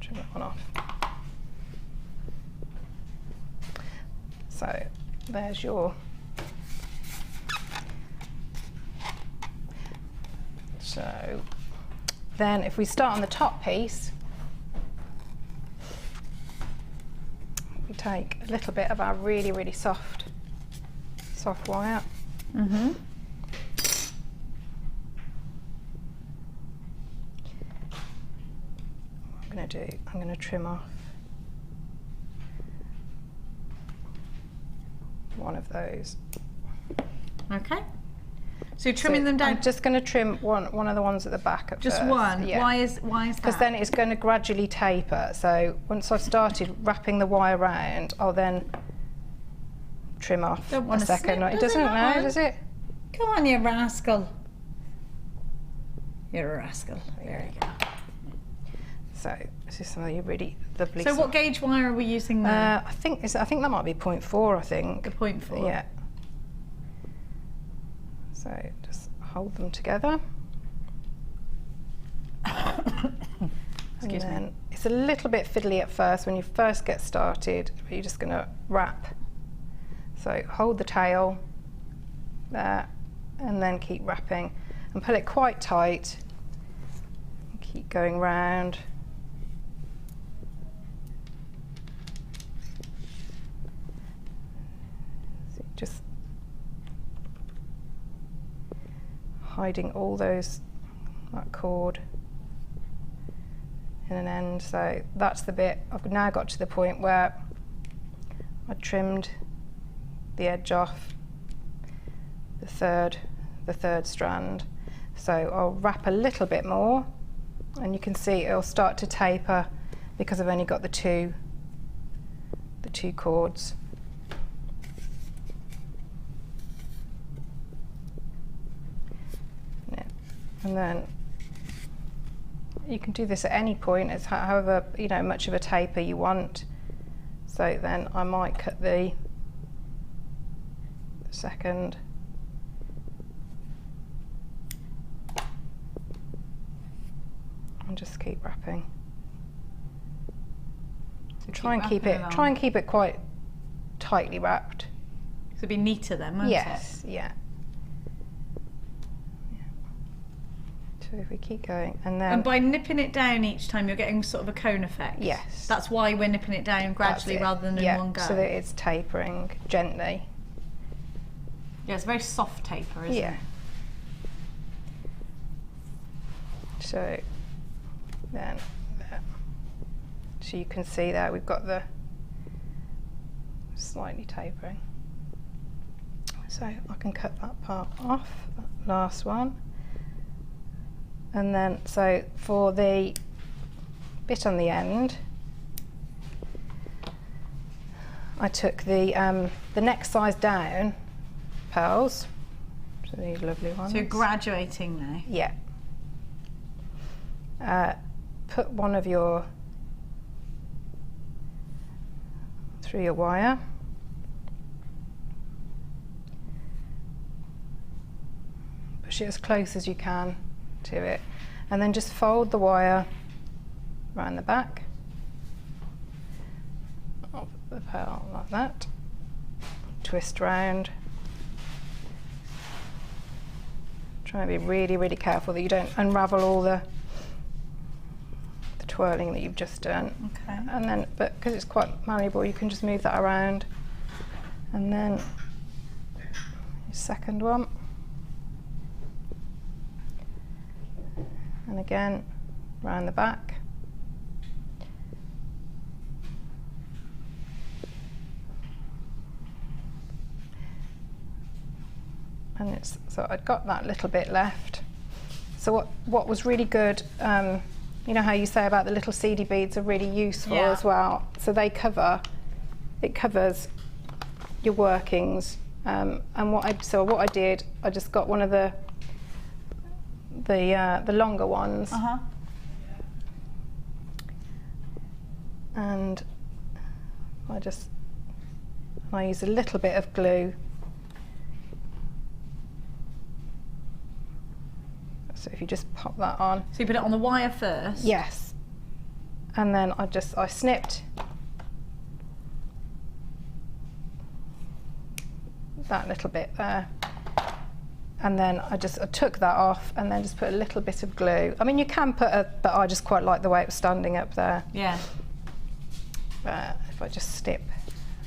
trim that one off. So there's your, so then if we start on the top piece, we take a little bit of our really, really soft wire. Mm-hmm. I'm going to trim off one of those. Okay. So you're trimming them down. I'm just going to trim one of the ones at the back at just first. one. Yeah. Why is that? Because then it's going to gradually taper. So once I've started wrapping the wire around, I'll then trim off Don't want a second. snip, It doesn't now, does it? Come on, you rascal. You're a rascal. There you go. So this is some of your really lovely. So what gauge wire are we using there? I think that might be 0.4. I think. The 0.4. Yeah. So just hold them together. Excuse me. It's a little bit fiddly at first when you first get started, but you're just going to wrap. So hold the tail there, and then keep wrapping, and pull it quite tight. Keep going round. So just hiding all that cord in an end. So that's the bit. I've now got to the point where I trimmed the edge off the third strand. So I'll wrap a little bit more, and you can see it'll start to taper because I've only got the two cords. Yeah. And then you can do this at any point. It's however much of a taper you want. So then I might cut the second. And just keep wrapping. So try and keep it quite tightly wrapped. So it'll be neater then, won't it? Yes, yeah. So if we keep going, and then. And by nipping it down each time, you're getting sort of a cone effect. Yes. That's why we're nipping it down gradually rather than in one go. So that it's tapering gently. Yeah, it's a very soft taper, isn't it? So then there. So you can see there we've got the slightly tapering. So I can cut that part off, that last one. And then, so for the bit on the end, I took the next size down pearls, so these lovely ones. So you're graduating now? Yeah. Put one of your through your wire. Push it as close as you can to it, and then just fold the wire round the back of the pearl like that, twist round. Try and be really, really careful that you don't unravel all the twirling that you've just done. Okay. And then, but because it's quite malleable, you can just move that around. And then your second one. And again, round the back. And it's, so I'd got that little bit left. So what was really good, you know how you say about the little seedy beads are really useful as well. So they it covers your workings. And what I did, I just got one of the longer ones. And I use a little bit of glue. So if you just pop that on. So you put it on the wire first? Yes. And then I snipped that little bit there. And then I took that off and then just put a little bit of glue. I mean, you can put but I just quite like the way it was standing up there. Yeah. If I just snip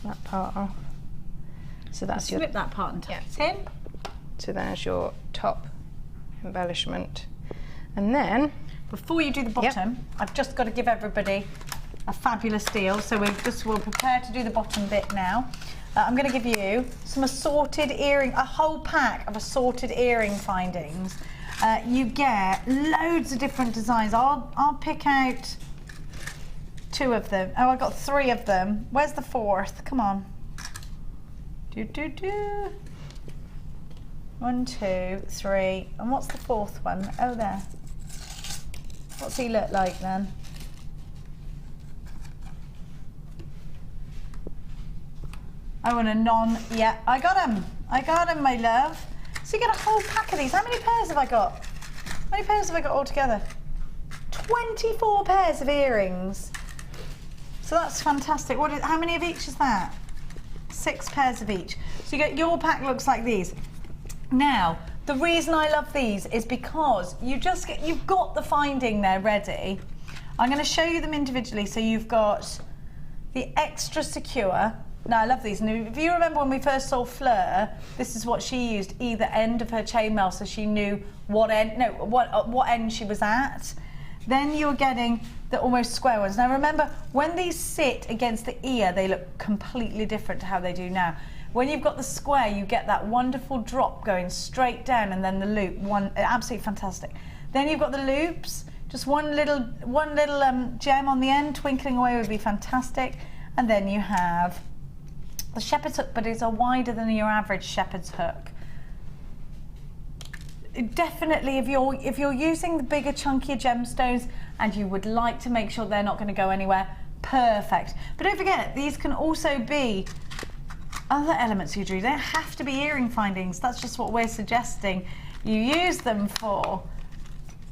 that part off. So that's Snip that part and tuck it in. So there's your top embellishment. And then before you do the bottom, I've just got to give everybody a fabulous deal. So we'll prepare to do the bottom bit now. I'm going to give you some assorted a whole pack of assorted earring findings. You get loads of different designs. I'll pick out 2 of them. Oh, I got 3 of them. Where's the 4th? Come on. 1, 2, 3, and what's the 4th one? Oh, there. What's he look like then? Oh, and a yeah, I got him. I got him, my love. So you get a whole pack of these. How many pairs have I got? How many pairs have I got altogether? 24 pairs of earrings. So that's fantastic. How many of each is that? 6 pairs of each. So you get, your pack looks like these. Now, the reason I love these is because you've got the finding there ready. I'm going to show you them individually. So you've got the extra secure. Now, I love these. And if you remember when we first saw Fleur, this is what she used, either end of her chainmail, so she knew what end she was at. Then you're getting the almost square ones. Now remember, when these sit against the ear, they look completely different to how they do now. When you've got the square, you get that wonderful drop going straight down, and then the loop, absolutely fantastic. Then you've got the loops, just one little gem on the end, twinkling away would be fantastic. And then you have the shepherd's hook, but it's a wider than your average shepherd's hook. Definitely, if you're using the bigger, chunkier gemstones and you would like to make sure they're not going to go anywhere, perfect. But don't forget, these can also be other elements you do. They don't have to be earring findings. That's just what we're suggesting you use them for.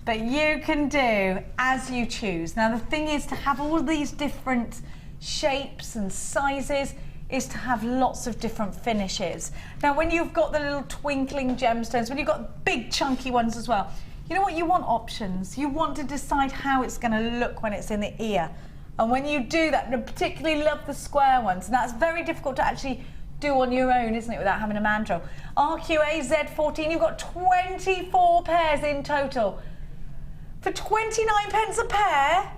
But you can do as you choose. Now, the thing is, to have all these different shapes and sizes is to have lots of different finishes. Now, when you've got the little twinkling gemstones, when you've got big chunky ones as well, you know what, you want options. You want to decide how it's going to look when it's in the ear. And when you do that, and I particularly love the square ones, and that's very difficult to actually do on your own, isn't it, without having a mandrel. RQA Z14, you've got 24 pairs in total. For 29p a pair?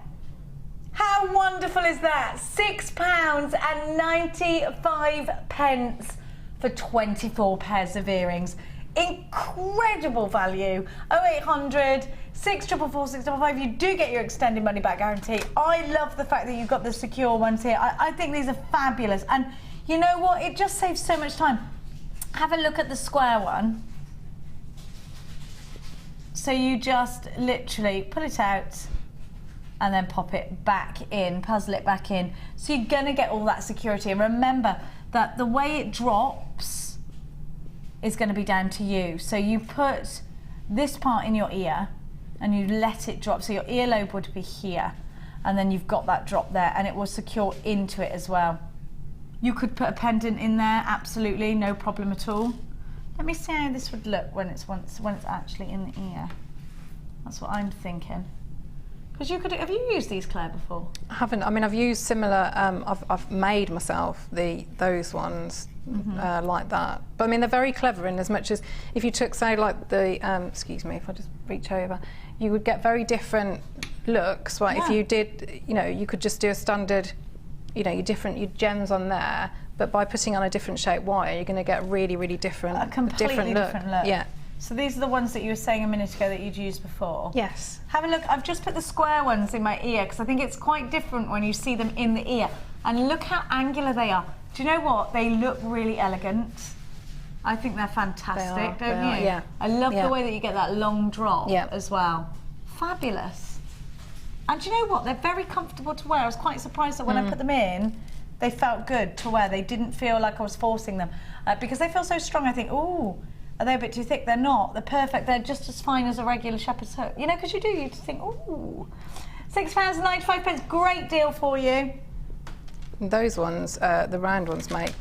How wonderful is that? £6.95 for 24 pairs of earrings. Incredible value. 0800 644 655. You do get your extended money back guarantee. I love the fact that you've got the secure ones here. I think these are fabulous. And you know what? It just saves so much time. Have a look at the square one. So you just literally pull it out and then pop it back in, puzzle it back in. So you're gonna get all that security. And remember that the way it drops is gonna be down to you. So you put this part in your ear and you let it drop. So your earlobe would be here. and then you've got that drop there, and it will secure into it as well. You could put a pendant in there, absolutely, no problem at all. Let me see how this would look when it's actually in the ear. That's what I'm thinking. Because you could, have you used these, Claire, before? I haven't. I mean, I've used similar. I've made myself those ones like that. But I mean, they're very clever in as much as if you took, say, like the excuse me, if I just reach over, you would get very different looks, right? If you did, you know, you could just do a standard, you know, your gems on there, but by putting on a different shaped wire, you're going to get really, really different, a completely different look. Yeah. So these are the ones that you were saying a minute ago that you'd used before? Yes. Have a look, I've just put the square ones in my ear because I think it's quite different when you see them in the ear. And look how angular they are. Do you know what? They look really elegant. I think they're fantastic, don't you? Yeah. I love the way that you get that long drop as well. Fabulous. And do you know what? They're very comfortable to wear. I was quite surprised that when I put them in, they felt good to wear. They didn't feel like I was forcing them. Because they feel so strong, I think, ooh, are they a bit too thick? They're not. They're perfect. They're just as fine as a regular shepherd's hook. You know, because you just think, ooh. £6.95, great deal for you. Those ones, the round ones, make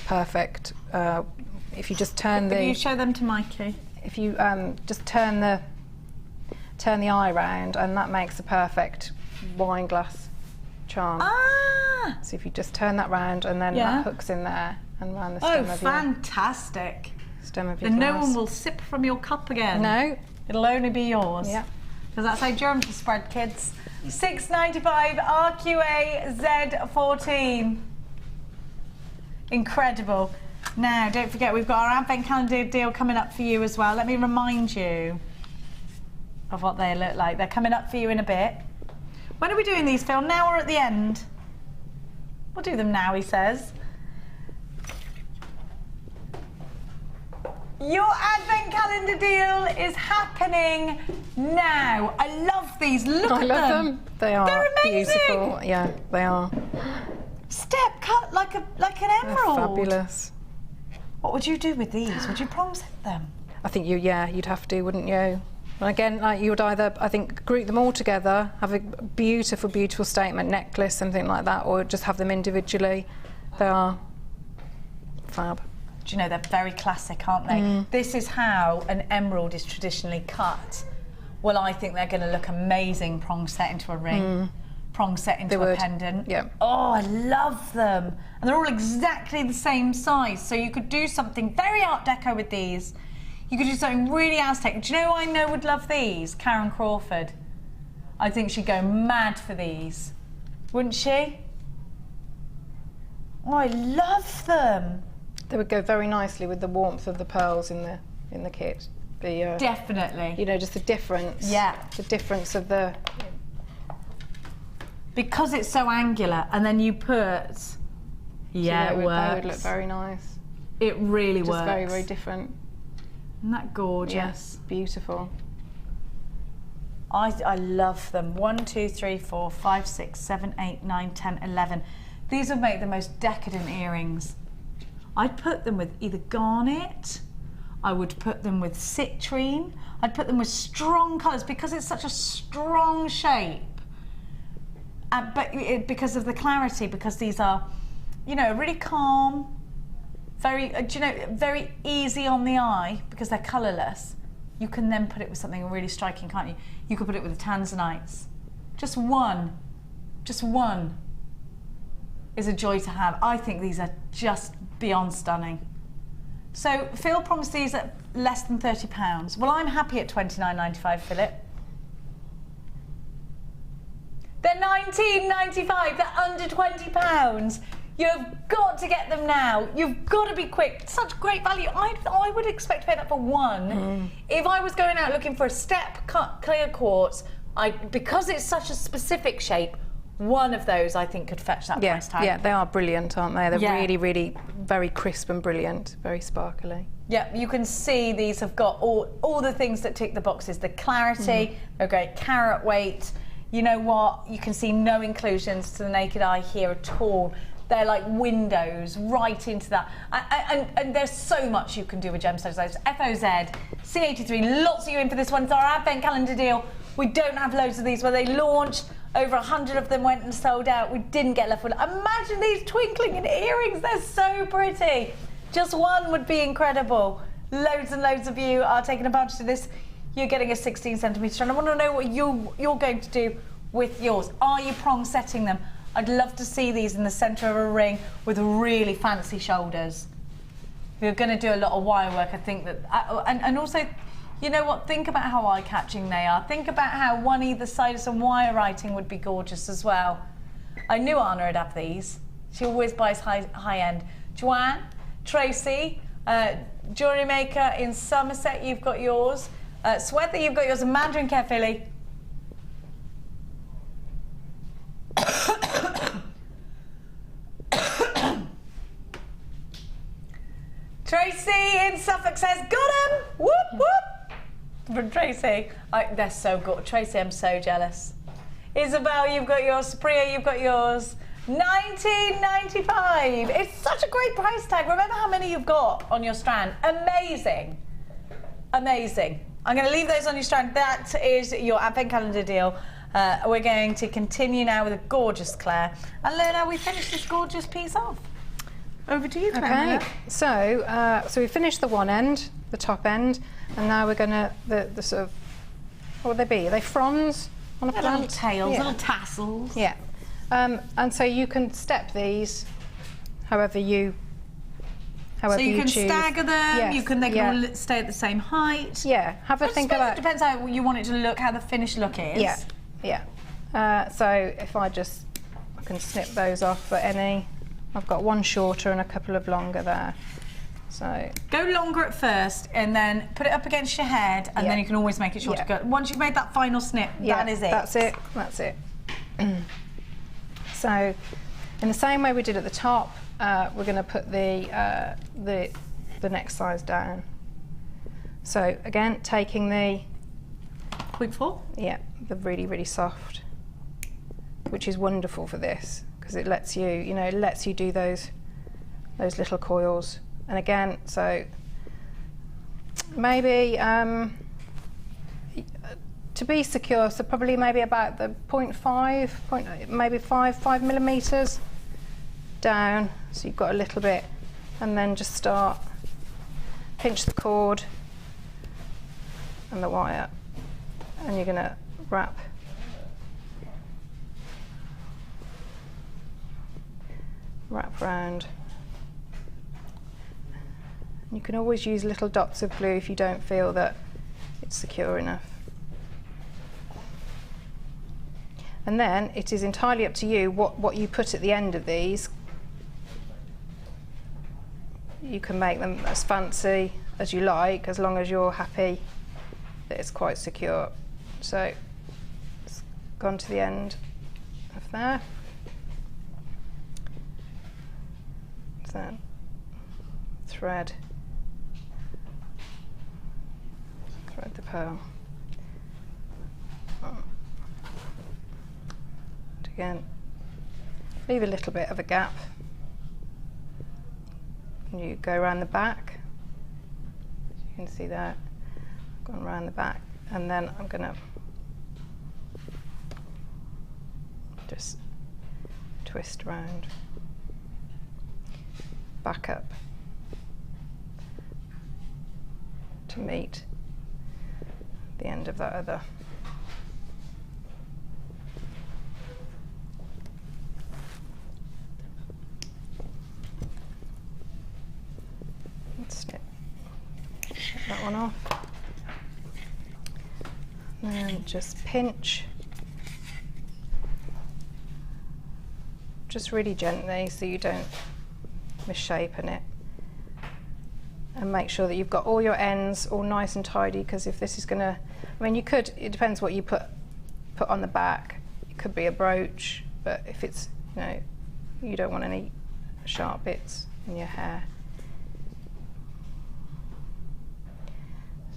perfect. If you just turn Can you show them to Mikey? If you just turn the eye round, and that makes a perfect wine glass charm. Ah! So if you just turn that round, and then that hook's in there and round the stem of your... fantastic. Stem of your Then glass. no one will sip from your cup again. No. It'll only be yours. Yeah. Because that's how germs are spread, kids. £6.95 RQA Z14. Incredible. Now, don't forget, we've got our Advent calendar deal coming up for you as well. Let me remind you of what they look like. They're coming up for you in a bit. When are we doing these, Phil? Now or at the end? We'll do them now, he says. Your Advent calendar deal is happening now. I love these. Look at them. I love them. They are They're amazing. beautiful. Yeah, they are. Step cut like an emerald. They're fabulous. What would you do with these? Would you prom set them? I think you'd have to, wouldn't you? And again, like you would either, I think, group them all together, have a beautiful, beautiful statement necklace, something like that, or just have them individually. They are fab. Do you know, they're very classic, aren't they? This is how an emerald is traditionally cut. Well, I think they're going to look amazing prong set into a ring, prong set into a pendant. Yeah. Oh, I love them. And they're all exactly the same size. So you could do something very Art Deco with these. You could do something really Aztec. Do you know who I know would love these? Karen Crawford. I think she'd go mad for these. Wouldn't she? Oh, I love them. They would go very nicely with the warmth of the pearls in the kit. Definitely. You know, just the difference. Yeah. The difference of the... Because it's so angular, and then you put... Yeah, it works. They would look very nice. It really just works. Just very, very different. Isn't that gorgeous? Yes, beautiful. I love them. 1, 2, 3, 4, 5, 6, 7, 8, 9, 10, 11. These would make the most decadent earrings. I'd put them with either Garnet, I would put them with Citrine, I'd put them with strong colours because it's such a strong shape. Because of the clarity, because these are, you know, really calm, very, very easy on the eye because they're colourless. You can then put it with something really striking, can't you? You could put it with the tanzanites. Just one is a joy to have. I think these are just beyond stunning. So Phil promised these at less than £30. Well, I'm happy at £29.95, Philip. They're £19.95, they're under £20. You've got to get them now. You've got to be quick. Such great value. I would expect to pay that for one. If I was going out looking for a step cut clear quartz, because it's such a specific shape, one of those I think could fetch that price tag. Yeah, they are brilliant, aren't they? They're really, really very crisp and brilliant, very sparkly. Yeah, you can see these have got all the things that tick the boxes. The clarity, they're great carat weight. You know what? You can see no inclusions to the naked eye here at all. They're like windows right into that. And there's so much you can do with gemstones. Those FOZ, C83, lots of you in for this one. It's our Advent calendar deal. We don't have loads of these where they launched Over 100 of them went and sold out. We didn't get left with. Imagine these twinkling in earrings. They're so pretty. Just one would be incredible. Loads and loads of you are taking advantage of this. You're getting a 16 centimetre strand. I want to know what you're going to do with yours. Are you prong setting them? I'd love to see these in the centre of a ring with really fancy shoulders. If you're going to do a lot of wire work, I think that... And also, you know what? Think about how eye-catching they are. Think about how one either side of some wire writing would be gorgeous as well. I knew Anna would have these. She always buys high-end. Joanne, Tracy, Jewellery Maker in Somerset, you've got yours. Swetha, you've got yours. And Mandarin Care, Philly. Tracy in Suffolk says, got him! Whoop, whoop! From Tracy. They're so good. Tracy, I'm so jealous. Isabel, you've got yours. Priya, you've got yours. $19.95. It's such a great price tag. Remember how many you've got on your strand. Amazing. Amazing. I'm going to leave those on your strand. That is your advent calendar deal. We're going to continue now with a gorgeous Claire. And look how we finish this gorgeous piece off. Over to you, Claire. Okay, so we finished the one end, the top end, and now we're going to, the sort of, what would they be? Are they fronds on a plant? Little tails, little tassels. Yeah. And so you can step these however you choose. So you can stagger them, they can all stay at the same height. Yeah, have a think about... It depends how you want it to look, how the finished look is. Yeah, yeah. So if I can snip those off for any... I've got one shorter and a couple of longer there. So go longer at first and then put it up against your head and then you can always make it shorter. Once you've made that final snip, that is it. That's it, that's it. So in the same way we did at the top, we're going to put the next size down. So again, taking the Week 4? Yeah, the really, really soft, which is wonderful for this because it lets you, it lets you do those little coils. And again, so maybe to be secure, so probably maybe about the 0.5, maybe 5 millimeters down. So you've got a little bit, and then just start, pinch the cord and the wire, and you're going to wrap round. You can always use little dots of glue if you don't feel that it's secure enough. And then it is entirely up to you what you put at the end of these. You can make them as fancy as you like, as long as you're happy that it's quite secure. So it's gone to the end of there. Then thread the pearl. And again, leave a little bit of a gap. And you go around the back. As you can see that, gone around the back, and then I'm going to just twist around, back up to meet the end of that other. Let's snip that one off. And just pinch. Just really gently so you don't misshapen it. And make sure that you've got all your ends all nice and tidy, because if this is going to, it depends what you put on the back. It could be a brooch, but if it's, you don't want any sharp bits in your hair.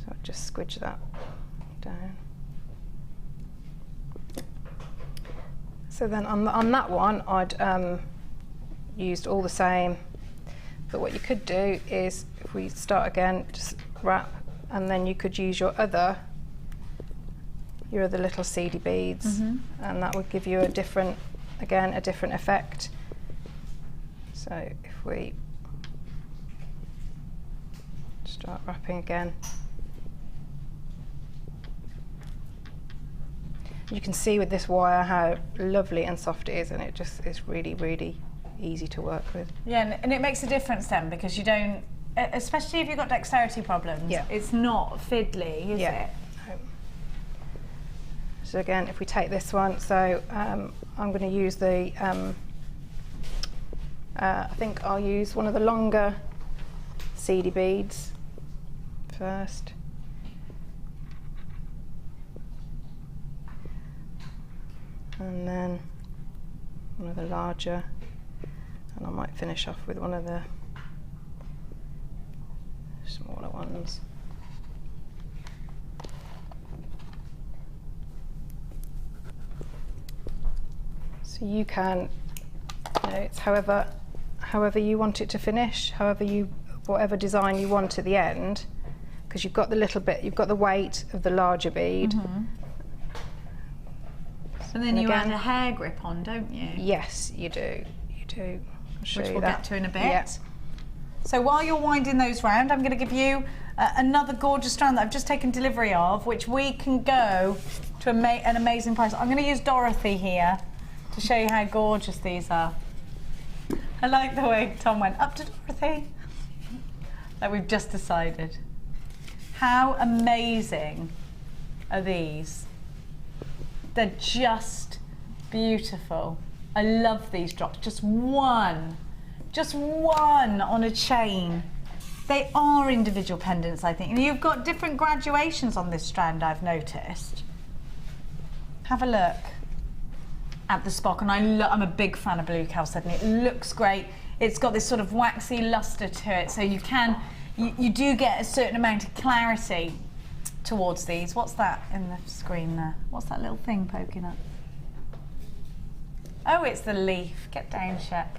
So just squidge that down. So then on that one, I'd used all the same. But what you could do is, if we start again, just wrap, and then you could use your other your other little seedy beads, and that would give you a different, again, a different effect. So if we start wrapping again, you can see with this wire how lovely and soft it is, and it just is really, really easy to work with. Yeah, and it makes a difference then, because you don't, especially if you've got dexterity problems, it's not fiddly, is it? So again, if we take this one, so I'm going to use the, I think I'll use one of the longer seedy beads first. And then one of the larger, and I might finish off with one of the smaller ones. So you can, you know, it's however you want it to finish, whatever design you want at the end, because you've got the little bit, you've got the weight of the larger bead. And then you add a hair grip on, don't you? Yes, you do. You do. I'll show Which you we'll that. get to in a bit. Yeah. So while you're winding those round, I'm going to give you another gorgeous strand that I've just taken delivery of, which we can go to an amazing price. I'm going to use Dorothy here to show you how gorgeous these are. I like the way Tom went up to Dorothy. Like we've just decided. How amazing are these? They're just beautiful. I love these drops. Just one on a chain. They are individual pendants, I think. And you've got different graduations on this strand, I've noticed. Have a look at the spock. And I'm a big fan of blue chalcedony. It looks great. It's got this sort of waxy luster to it. So you do get a certain amount of clarity towards these. What's that in the screen there? What's that little thing poking up? Oh, it's the leaf. Get down, Shep.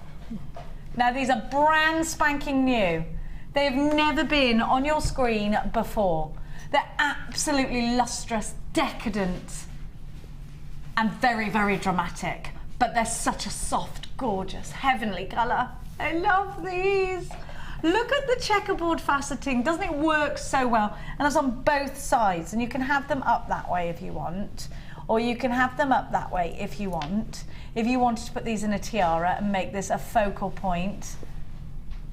Now these are brand spanking new. They have never been on your screen before. They're absolutely lustrous, decadent, and very, very dramatic. But they're such a soft, gorgeous, heavenly colour. I love these. Look at the checkerboard faceting. Doesn't it work so well? And it's on both sides. And you can have them up that way if you want. Or you can have them up that way if you want. If you wanted to put these in a tiara and make this a focal point.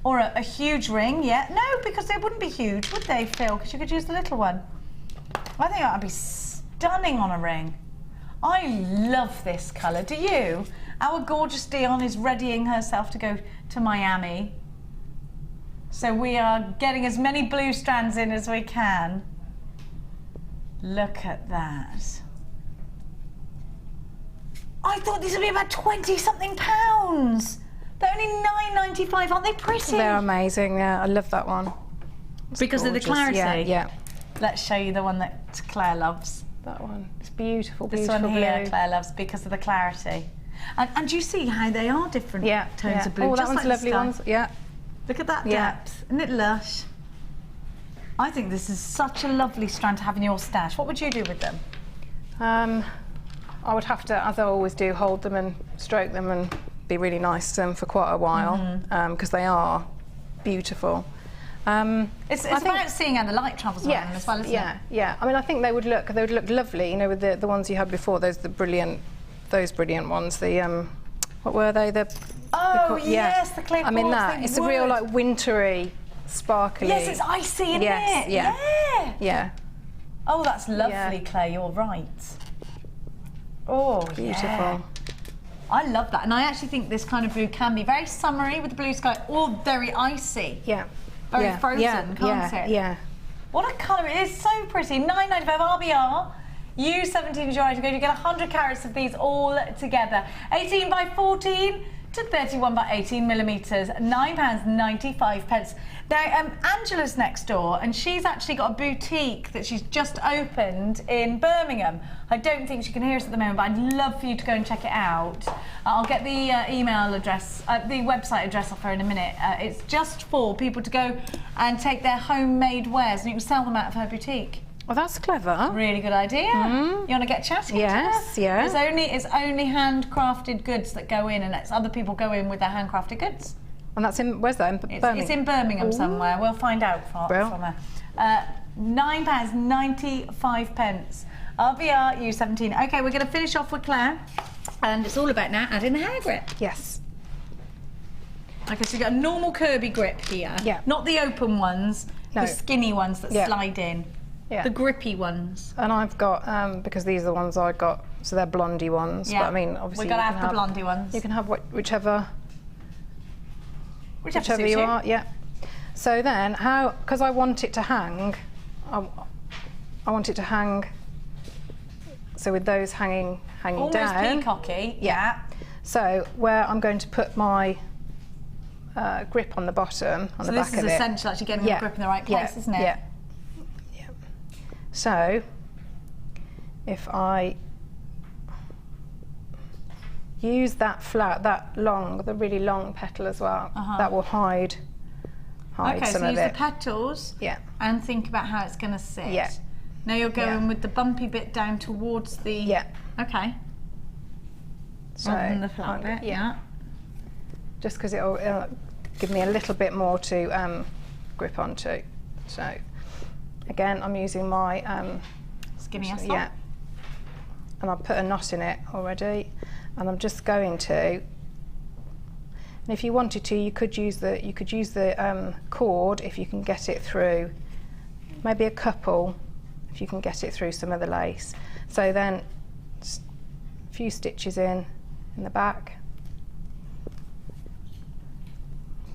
Or a huge ring, yeah. No, because they wouldn't be huge, would they, Phil? Because you could use the little one. I think that would be stunning on a ring. I love this colour. Do you? Our gorgeous Dion is readying herself to go to Miami. So we are getting as many blue strands in as we can. Look at that. I thought these would be about 20-something pounds. They're only £9.95, aren't they pretty? They're amazing, yeah. I love that one. It's because gorgeous. of the clarity? Yeah. Let's show you the one that Claire loves. That one. It's beautiful, This beautiful one here, blue. Claire loves because of the clarity. And you see how they are different tones of blue. Oh, that just one's like lovely the sky. ones. Yeah. Look at that depth. Isn't it lush? I think this is such a lovely strand to have in your stash. What would you do with them? I would have to, as I always do, hold them and stroke them and be really nice to them for quite a while because they are beautiful. It's about seeing how the light travels around them as well, isn't it? Yeah. I mean, I think they would look lovely. You know, with the ones you had before. Those brilliant ones. The what were they? The yes, the clear. I mean that. It's a real like wintry, sparkly. Yes, it's icy, isn't it? Yeah. Oh, that's lovely, Claire. You're right. Oh, beautiful. Yeah. I love that, and I actually think this kind of blue can be very summery with the blue sky, or very icy. Yeah. Very frozen, can't it? Yeah. What a colour, it is so pretty. £9.95 RBR. Use 17 Jewellery to go. You get 100 carats of these all together. 18 by 14 to 31 by 18 millimetres. £9.95. Now, Angela's next door, and she's actually got a boutique that she's just opened in Birmingham. I don't think she can hear us at the moment, but I'd love for you to go and check it out. I'll get the email address, the website address off her in a minute. It's just for people to go and take their homemade wares, and you can sell them out of her boutique. Oh, that's clever. Really good idea. You want to get chatting? Yes, yeah. It's only handcrafted goods that go in, and it's other people go in with their handcrafted goods. And that's in, where's that? In Birmingham? It's in Birmingham somewhere. We'll find out from her. £9.95. RBR U17. Okay, we're going to finish off with Claire, and it's all about now adding the hair grip. Yes. Okay, so you've got a normal curvy grip here. Yeah. Not the open ones, no. the skinny ones that slide in. Yeah. The grippy ones. And I've got, because these are the ones I got, so they're blondie ones. Yeah. But I mean, obviously we've got to have the blondie ones. You can have whichever suits you are, yeah. So then, because I want it to hang, I want it to hang, so with those hanging almost down. Almost peacocky, yeah. So where I'm going to put my grip on the bottom, on the back of it. So this is essential, actually getting the grip in the right place, isn't it? Yeah. So, if I use that the really long petal as well, that will hide some of it. Okay, so use the petals and think about how it's going to sit. Yeah. Now you're going with the bumpy bit down towards the... Yeah. Okay. So, rather than the flat bit, yeah. Just because it'll give me a little bit more to grip onto. So, again, I'm using my skinny S. Yeah, and I've put a knot in it already, and I'm just going to. And if you wanted to, you could use the cord if you can get it through. Maybe a couple, if you can get it through some of the lace. So then, a few stitches in the back,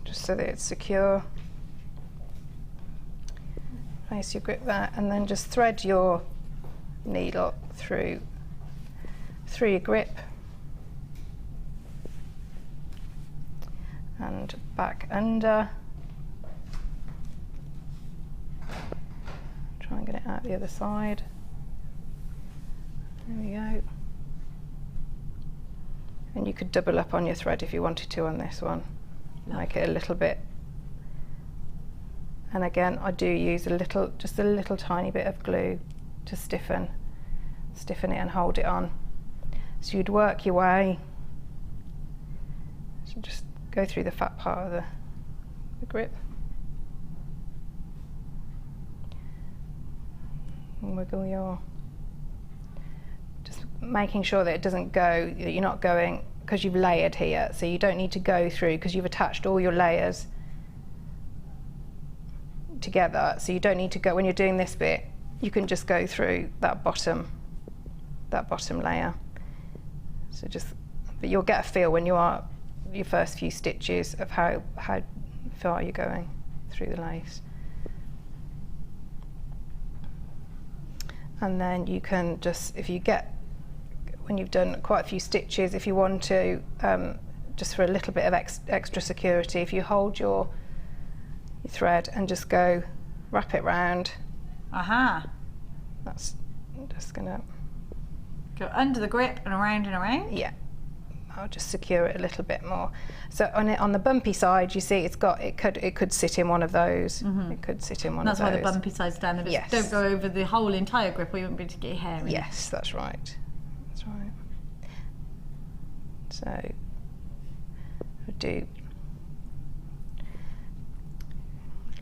just so that it's secure. Place your grip there, and then just thread your needle through your grip and back under. Try and get it out the other side. There we go. And you could double up on your thread if you wanted to on this one. Make it a little bit. And again, I do use just a little tiny bit of glue to stiffen it and hold it on. So you'd work your way. So just go through the fat part of the grip. And wiggle just making sure that it doesn't go, that you're not going, because you've layered here, so you don't need to go through, because you've attached all your layers together, so you don't need to go, when you're doing this bit, you can just go through that bottom layer. So but you'll get a feel when you are your first few stitches of how far you're going through the lace. And then you can just, when you've done quite a few stitches, if you want to, just for a little bit of extra security, if you hold your thread and just wrap it round. That's just gonna go under the grip and around and around. Yeah, I'll just secure it a little bit more. So on the bumpy side, you see it could sit in one of those. It could sit in one of those. That's why the bumpy side's down there. Yes. Don't go over the whole entire grip, or you won't be able to get your hair in. Yes, that's right. That's right. So we'll do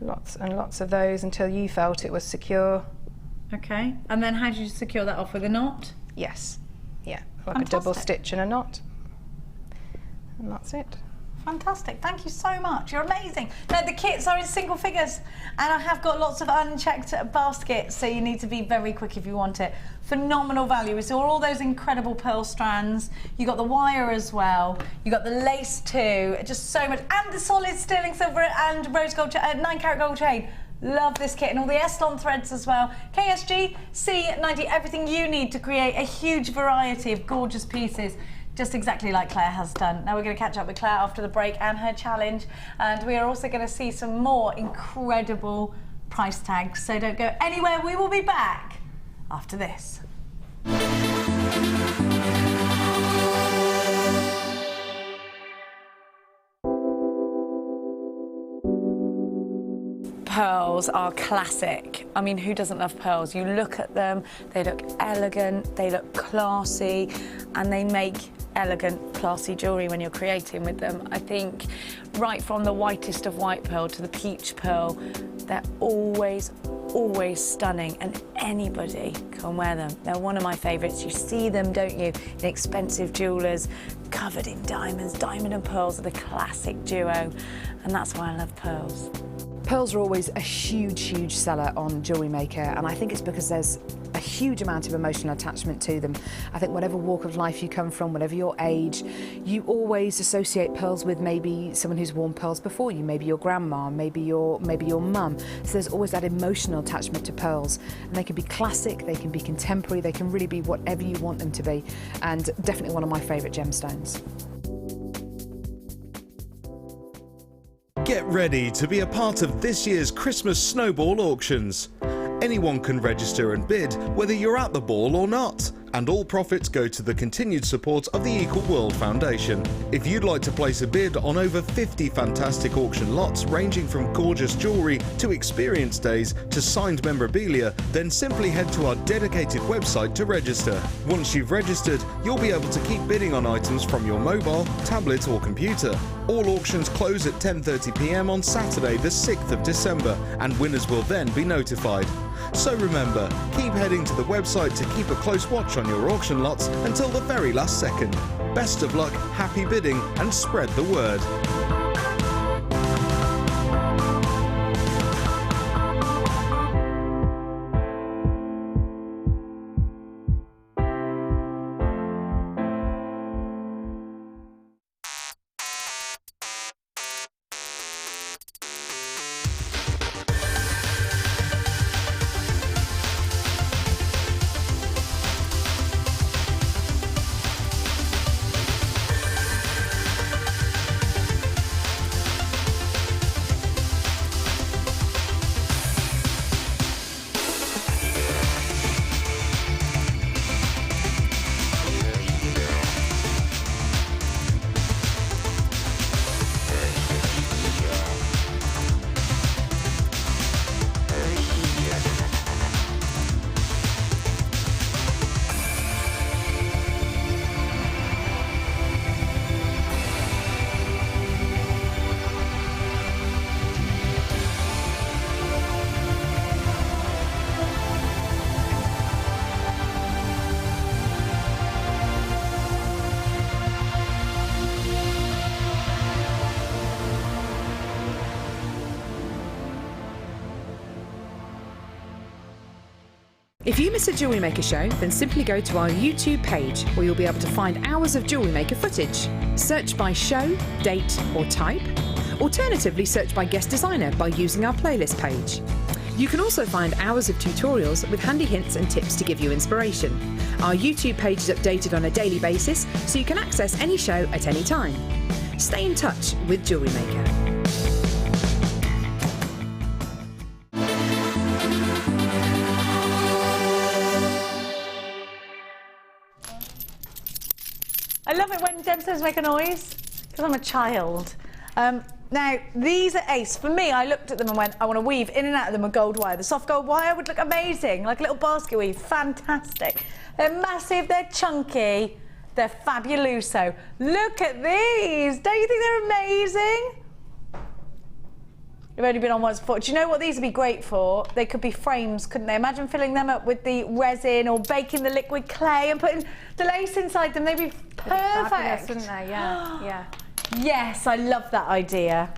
lots and lots of those until you felt it was secure. Okay, and then how did you secure that off, with a knot? Yes, yeah, like a double stitch and a knot, and that's it. Fantastic, thank you so much, you're amazing. Now the kits are in single figures, and I have got lots of unchecked baskets, so you need to be very quick if you want it. Phenomenal value. We saw all those incredible pearl strands, you got the wire as well, you got the lace too, just so much, and the solid sterling silver and rose gold 9-carat gold chain. Love this kit, and all the Estlon threads as well. KSG, C90, everything you need to create a huge variety of gorgeous pieces, just exactly like Claire has done. Now we're going to catch up with Claire after the break and her challenge, and we are also going to see some more incredible price tags, so don't go anywhere. We will be back after this. Pearl pearls are classic. I mean, who doesn't love pearls? You look at them, they look elegant, they look classy, and they make elegant, classy jewellery when you're creating with them. I think right from the whitest of white pearl to the peach pearl, they're always stunning, and anybody can wear them. They're one of my favourites. You see them, don't you, in expensive jewellers, covered in diamonds. Diamond and pearls are the classic duo, and that's why I love pearls. Pearls are always a huge seller on Jewellery Maker, and I think it's because there's a huge amount of emotional attachment to them. I think whatever walk of life you come from, whatever your age, you always associate pearls with maybe someone who's worn pearls before you, maybe your grandma, maybe your mum. So there's always that emotional attachment to pearls, and they can be classic, they can be contemporary, they can really be whatever you want them to be, and definitely one of my favourite gemstones. Get ready to be a part of this year's Christmas Snowball auctions. Anyone can register and bid, whether you're at the ball or not, and all profits go to the continued support of the Equal World Foundation. If you'd like to place a bid on over 50 fantastic auction lots ranging from gorgeous jewellery to experience days to signed memorabilia, then simply head to our dedicated website to register. Once you've registered, you'll be able to keep bidding on items from your mobile, tablet or computer. All auctions close at 10:30 p.m. on Saturday the 6th of December, and winners will then be notified. So remember, keep heading to the website to keep a close watch on your auction lots until the very last second. Best of luck, happy bidding, and spread the word. If you miss a Jewellery Maker show, then simply go to our YouTube page where you'll be able to find hours of Jewellery Maker footage. Search by show, date or type. Alternatively, search by guest designer by using our playlist page. You can also find hours of tutorials with handy hints and tips to give you inspiration. Our YouTube page is updated on a daily basis, so you can access any show at any time. Stay in touch with Jewellery Maker. I love it when gemstones make a noise, because I'm a child. Now, these are ace. For me, I looked at them and went, I want to weave in and out of them with gold wire. The soft gold wire would look amazing, like a little basket weave. Fantastic. They're massive, they're chunky, they're fabuloso. Look at these. Don't you think they're amazing? They've only been on once before. Do you know what these would be great for? They could be frames, couldn't they? Imagine filling them up with the resin or baking the liquid clay and putting the lace inside them. They'd be perfect. Fabulous, wouldn't they? Yeah, yeah. Yes, I love that idea.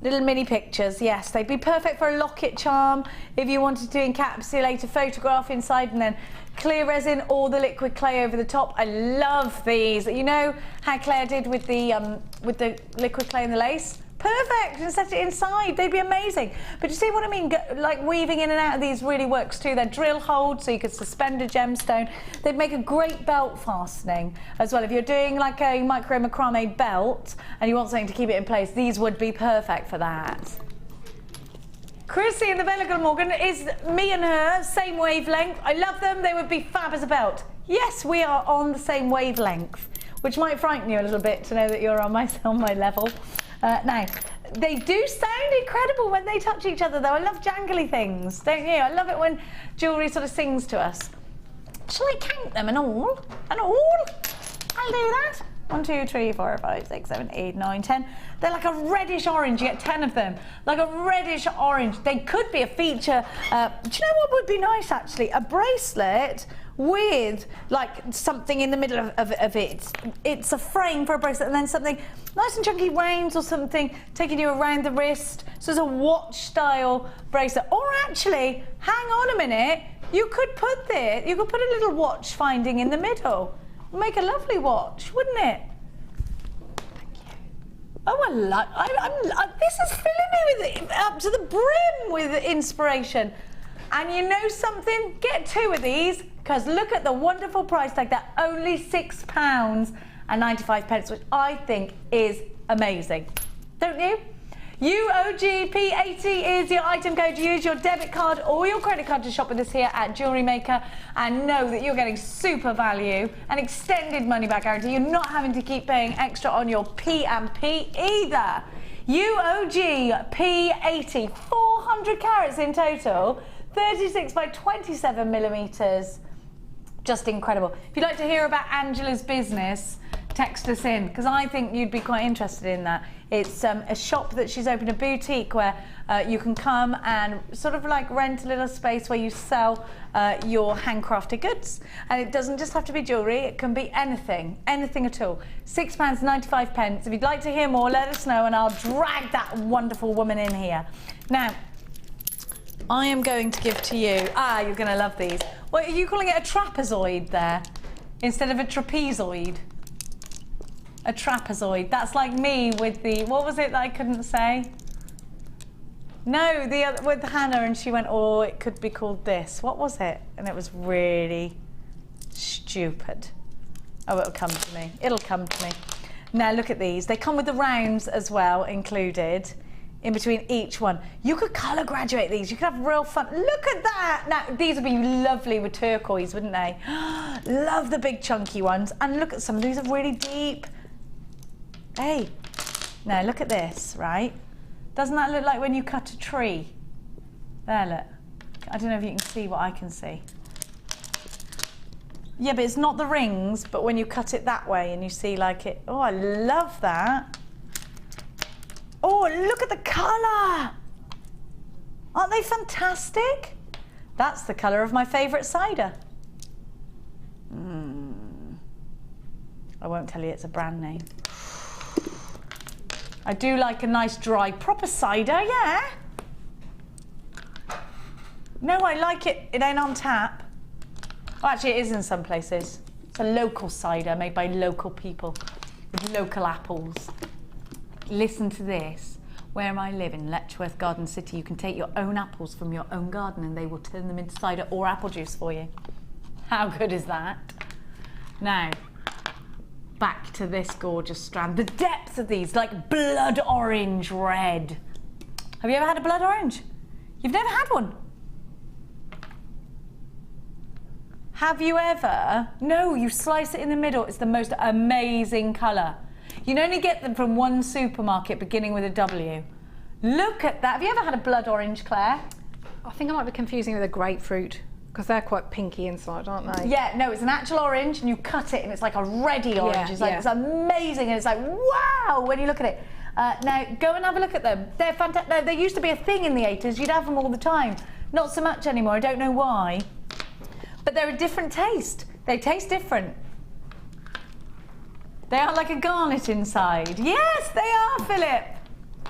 Little mini pictures, yes. They'd be perfect for a locket charm if you wanted to encapsulate a photograph inside and then clear resin or the liquid clay over the top. I love these. You know how Claire did with the liquid clay and the lace? Perfect, and set it inside. They'd be amazing. But you see what I mean? Like weaving in and out of these really works too. They're drill hold, so you could suspend a gemstone. They'd make a great belt fastening as well. If you're doing like a micro macrame belt and you want something to keep it in place, these would be perfect for that. Chrissy in the Bella Morgan is me and her, same wavelength. I love them. They would be fab as a belt. Yes, we are on the same wavelength, which might frighten you a little bit to know that you're on my level. Now, They do sound incredible when they touch each other, though. I love jangly things, don't you? I love it when jewellery sort of sings to us. Shall I count them and all? And all? I'll do that. 1, 2, 3, 4, 5, 6, 7, 8, 9, 10. They're like a reddish orange. You get 10 of them. Like a reddish orange. They could be a feature. Do you know what would be nice, actually? A bracelet with like something in the middle of it. It's a frame for a bracelet and then something nice and chunky rounds or something taking you around the wrist. So it's a watch style bracelet. Or actually, hang on a minute, you could put a little watch finding in the middle. Make a lovely watch, wouldn't it? Thank you. Oh, this is filling me with up to the brim with inspiration. And you know something? Get 2 of these, because look at the wonderful price tag. They're only £6.95, which I think is amazing. Don't you? UOGP80 is your item code. Use your debit card or your credit card to shop with us here at JewelleryMaker and know that you're getting super value and extended money back guarantee. You're not having to keep paying extra on your P&P either. UOGP80, 400 carats in total, 36 by 27 millimeters. Just incredible. If you'd like to hear about Angela's business, text us in, because I think you'd be quite interested in that. It's a shop that she's opened, a boutique where you can come and sort of like rent a little space where you sell your handcrafted goods. And it doesn't just have to be jewellery, it can be anything at all. £6.95. If you'd like to hear more, let us know and I'll drag that wonderful woman in here. Now, I am going to give to you, you're going to love these. What, are you calling it a trapezoid there instead of a trapezoid? A trapezoid. That's like me with the, what was it that I couldn't say? No, the other, with Hannah, and she went, oh, it could be called this. What was it? And it was really stupid. Oh, it'll come to me. It'll come to me. Now look at these. They come with the rounds as well included in between each one. You could colour graduate these. You could have real fun. Look at that. Now, these would be lovely with turquoise, wouldn't they? Love the big chunky ones. And look at some of these are really deep. Hey, now look at this, right? Doesn't that look like when you cut a tree? There, look. I don't know if you can see what I can see. Yeah, but it's not the rings, but when you cut it that way and you see like it. Oh, I love that. Oh, look at the colour. Aren't they fantastic? That's the colour of my favourite cider. I won't tell you it's a brand name. I do like a nice dry proper cider, yeah. No, I like it. It ain't on tap. Oh, actually, it is in some places. It's a local cider made by local people with local apples. Listen to this. Where I live in Letchworth Garden City, you can take your own apples from your own garden and they will turn them into cider or apple juice for you. How good is that? Now, back to this gorgeous strand. The depth of these, like blood orange red. Have you ever had a blood orange? You've never had one? Have you ever? No, you slice it in the middle. It's the most amazing colour. You can only get them from one supermarket beginning with a W. Look at that. Have you ever had a blood orange, Claire? I think I might be confusing with a grapefruit, because they're quite pinky inside, aren't they? Yeah, no, it's an actual orange and you cut it and it's like a reddy orange. It's like, it's amazing and it's like, wow, when you look at it. Now, go and have a look at them. They're fantastic. They used to be a thing in the 80s. You'd have them all the time. Not so much anymore. I don't know why. But they're a different taste. They taste different. They are like a garnet inside. Yes, they are, Philip.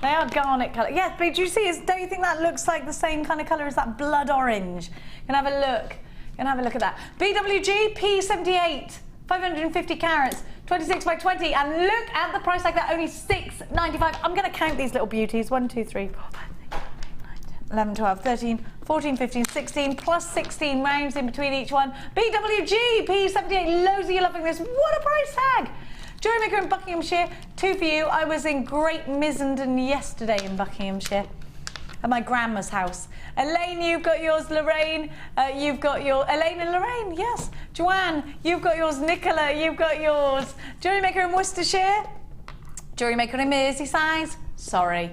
They are garnet colour. Yes, but do you see, don't you think that looks like the same kind of colour as that blood orange? You can have a look. You can have a look at that. BWG P78, 550 carats, 26 by 20. And look at the price like that, only £6.95. I'm going to count these little beauties. 1, 2, 3, 4, 5, 6, 7, 8, 9, 10, 11, 12, 13, 14, 15, 16, plus 16 rounds in between each one. BWG P78, loads of you loving this. What a price tag! JewelleryMaker in Buckinghamshire, 2 for you. I was in Great Missenden yesterday in Buckinghamshire at my grandma's house. Elaine, you've got yours. Lorraine, you've got your... Elaine and Lorraine, yes. Joanne, you've got yours. Nicola, you've got yours. JewelleryMaker in Worcestershire. JewelleryMaker in Merseyside. Sorry.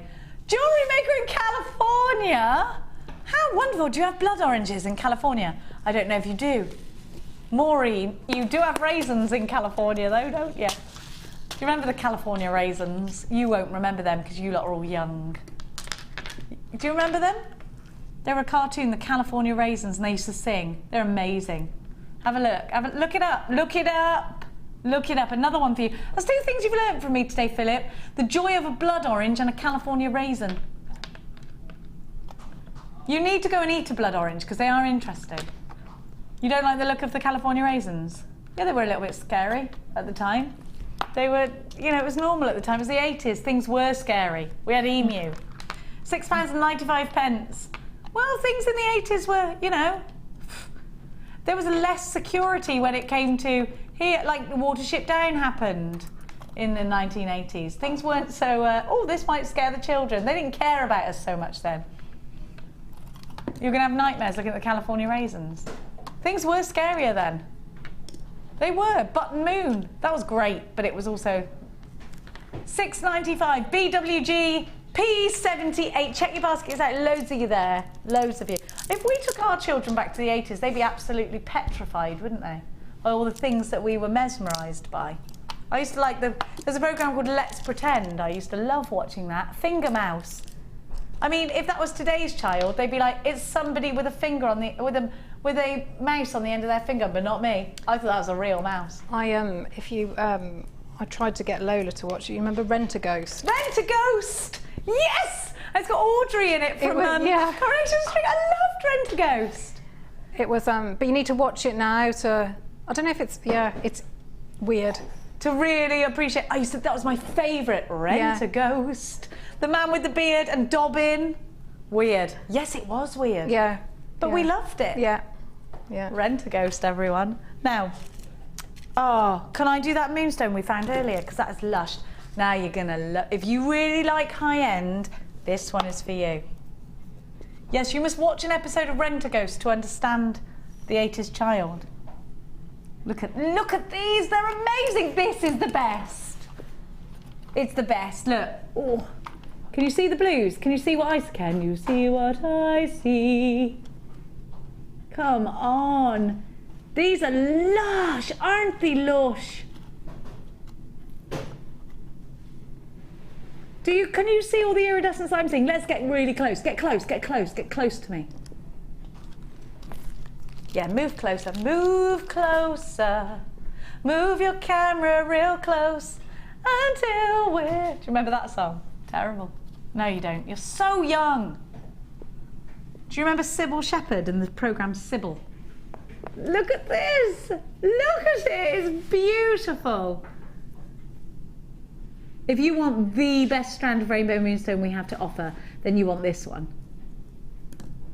Jewellery Maker in California? How wonderful. Do you have blood oranges in California? I don't know if you do. Maureen, you do have raisins in California though, don't you? Do you remember the California raisins? You won't remember them because you lot are all young. Do you remember them? They were a cartoon, the California raisins, and they used to sing. They're amazing. Have a look. Look it up. Look it up. Look it up. Another one for you. That's 2 things you've learned from me today, Philip. The joy of a blood orange and a California raisin. You need to go and eat a blood orange because they are interesting. You don't like the look of the California raisins? Yeah, they were a little bit scary at the time. They were, you know, it was normal at the time. It was the 80s. Things were scary. We had emu. £6.95. Well, things in the 80s were, you know, there was less security when it came to here, like the Watership Down happened in the 1980s. Things weren't so, oh, this might scare the children. They didn't care about us so much then. You're going to have nightmares looking at the California raisins. Things were scarier then. They were. Button Moon. That was great, but it was also £6.95. BWG P78. Check your baskets out. Loads of you there. Loads of you. If we took our children back to the 80s, they'd be absolutely petrified, wouldn't they? By all the things that we were mesmerised by. I used to like there's a programme called Let's Pretend. I used to love watching that. Finger mouse. I mean, if that was today's child, they'd be like, it's somebody with a finger on the with a mouse on the end of their finger, but not me. I thought that was a real mouse. I tried to get Lola to watch it. You remember Rent a Ghost? Rent a Ghost! Yes! It's got Audrey in it from yeah. Coronation Street. I loved Rent a Ghost. It was, but you need to watch it now to, I don't know if it's, yeah, it's weird. To really appreciate, that was my favourite, Rent a Ghost. The man with the beard and Dobbin. Weird. Yes, it was weird. Yeah. But we loved it. Yeah. Yeah. Rent a Ghost, everyone. Now, oh, can I do that Moonstone we found earlier? Because that is lush. Now you're gonna love, if you really like high end, this one is for you. Yes, you must watch an episode of Rent a Ghost to understand the 80s child. Look at these, they're amazing. This is the best. It's the best, look. Oh, can you see the blues? Can you see what I see? Can you see what I see? Come on. These are lush, aren't they lush? Can you see all the iridescence I'm seeing? Let's get really close. Get close, get close, get close to me. Yeah, move closer, move closer. Move your camera real close until we're... Do you remember that song? Terrible. No, you don't. You're so young. Do you remember Sybil Shepherd and the programme Sybil? Look at this. Look at it. It's beautiful. If you want the best strand of rainbow moonstone we have to offer, then you want this one.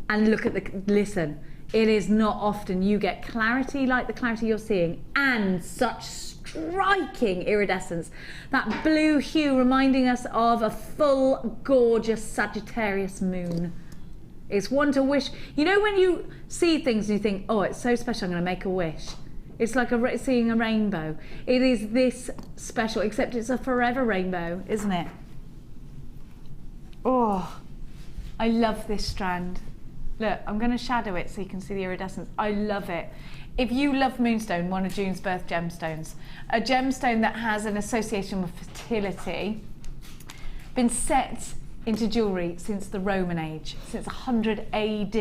And look at listen, it is not often you get clarity like the clarity you're seeing and such striking iridescence. That blue hue reminding us of a full, gorgeous Sagittarius moon. It's one to wish. You know when you see things and you think, oh, it's so special, I'm going to make a wish. It's like seeing a rainbow. It is this special, except it's a forever rainbow, isn't it? Oh, I love this strand. Look, I'm going to shadow it so you can see the iridescence. I love it. If you love Moonstone, one of June's birth gemstones, a gemstone that has an association with fertility, been set into jewellery since the Roman age, since 100 AD.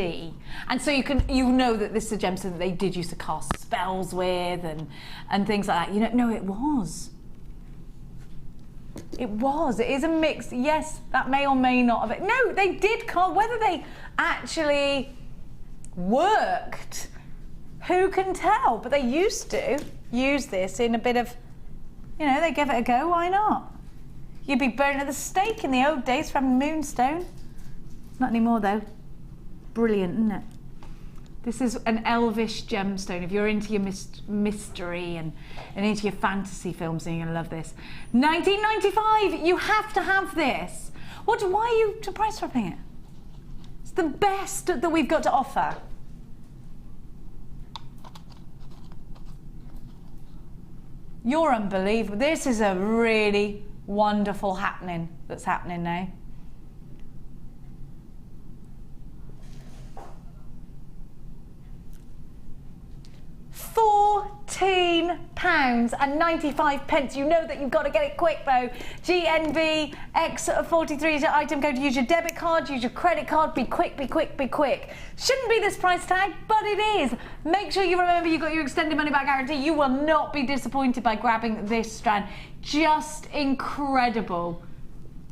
And so you know that this is a gemstone that they did used to cast spells with and things like that. You know, no, it was. It was. It is a mix. Yes, that may or may not have it. No, they did cast. Whether they actually worked, who can tell? But they used to use this in a bit of, you know, they gave it a go. Why not? You'd be burnt at the stake in the old days from Moonstone. Not anymore though. Brilliant, isn't it? This is an elvish gemstone. If you're into your mystery and into your fantasy films, then you're gonna love this. $19.95, you have to have this. Why are you price dropping it? It's the best that we've got to offer. You're unbelievable. This is a really wonderful happening that's happening now. £14.95. You know that you've got to get it quick though. GNV X43 is your item code. Use your debit card, use your credit card. Be quick, be quick, be quick. Shouldn't be this price tag, but it is. Make sure you remember you've got your extended money back guarantee. You will not be disappointed by grabbing this strand. Just incredible,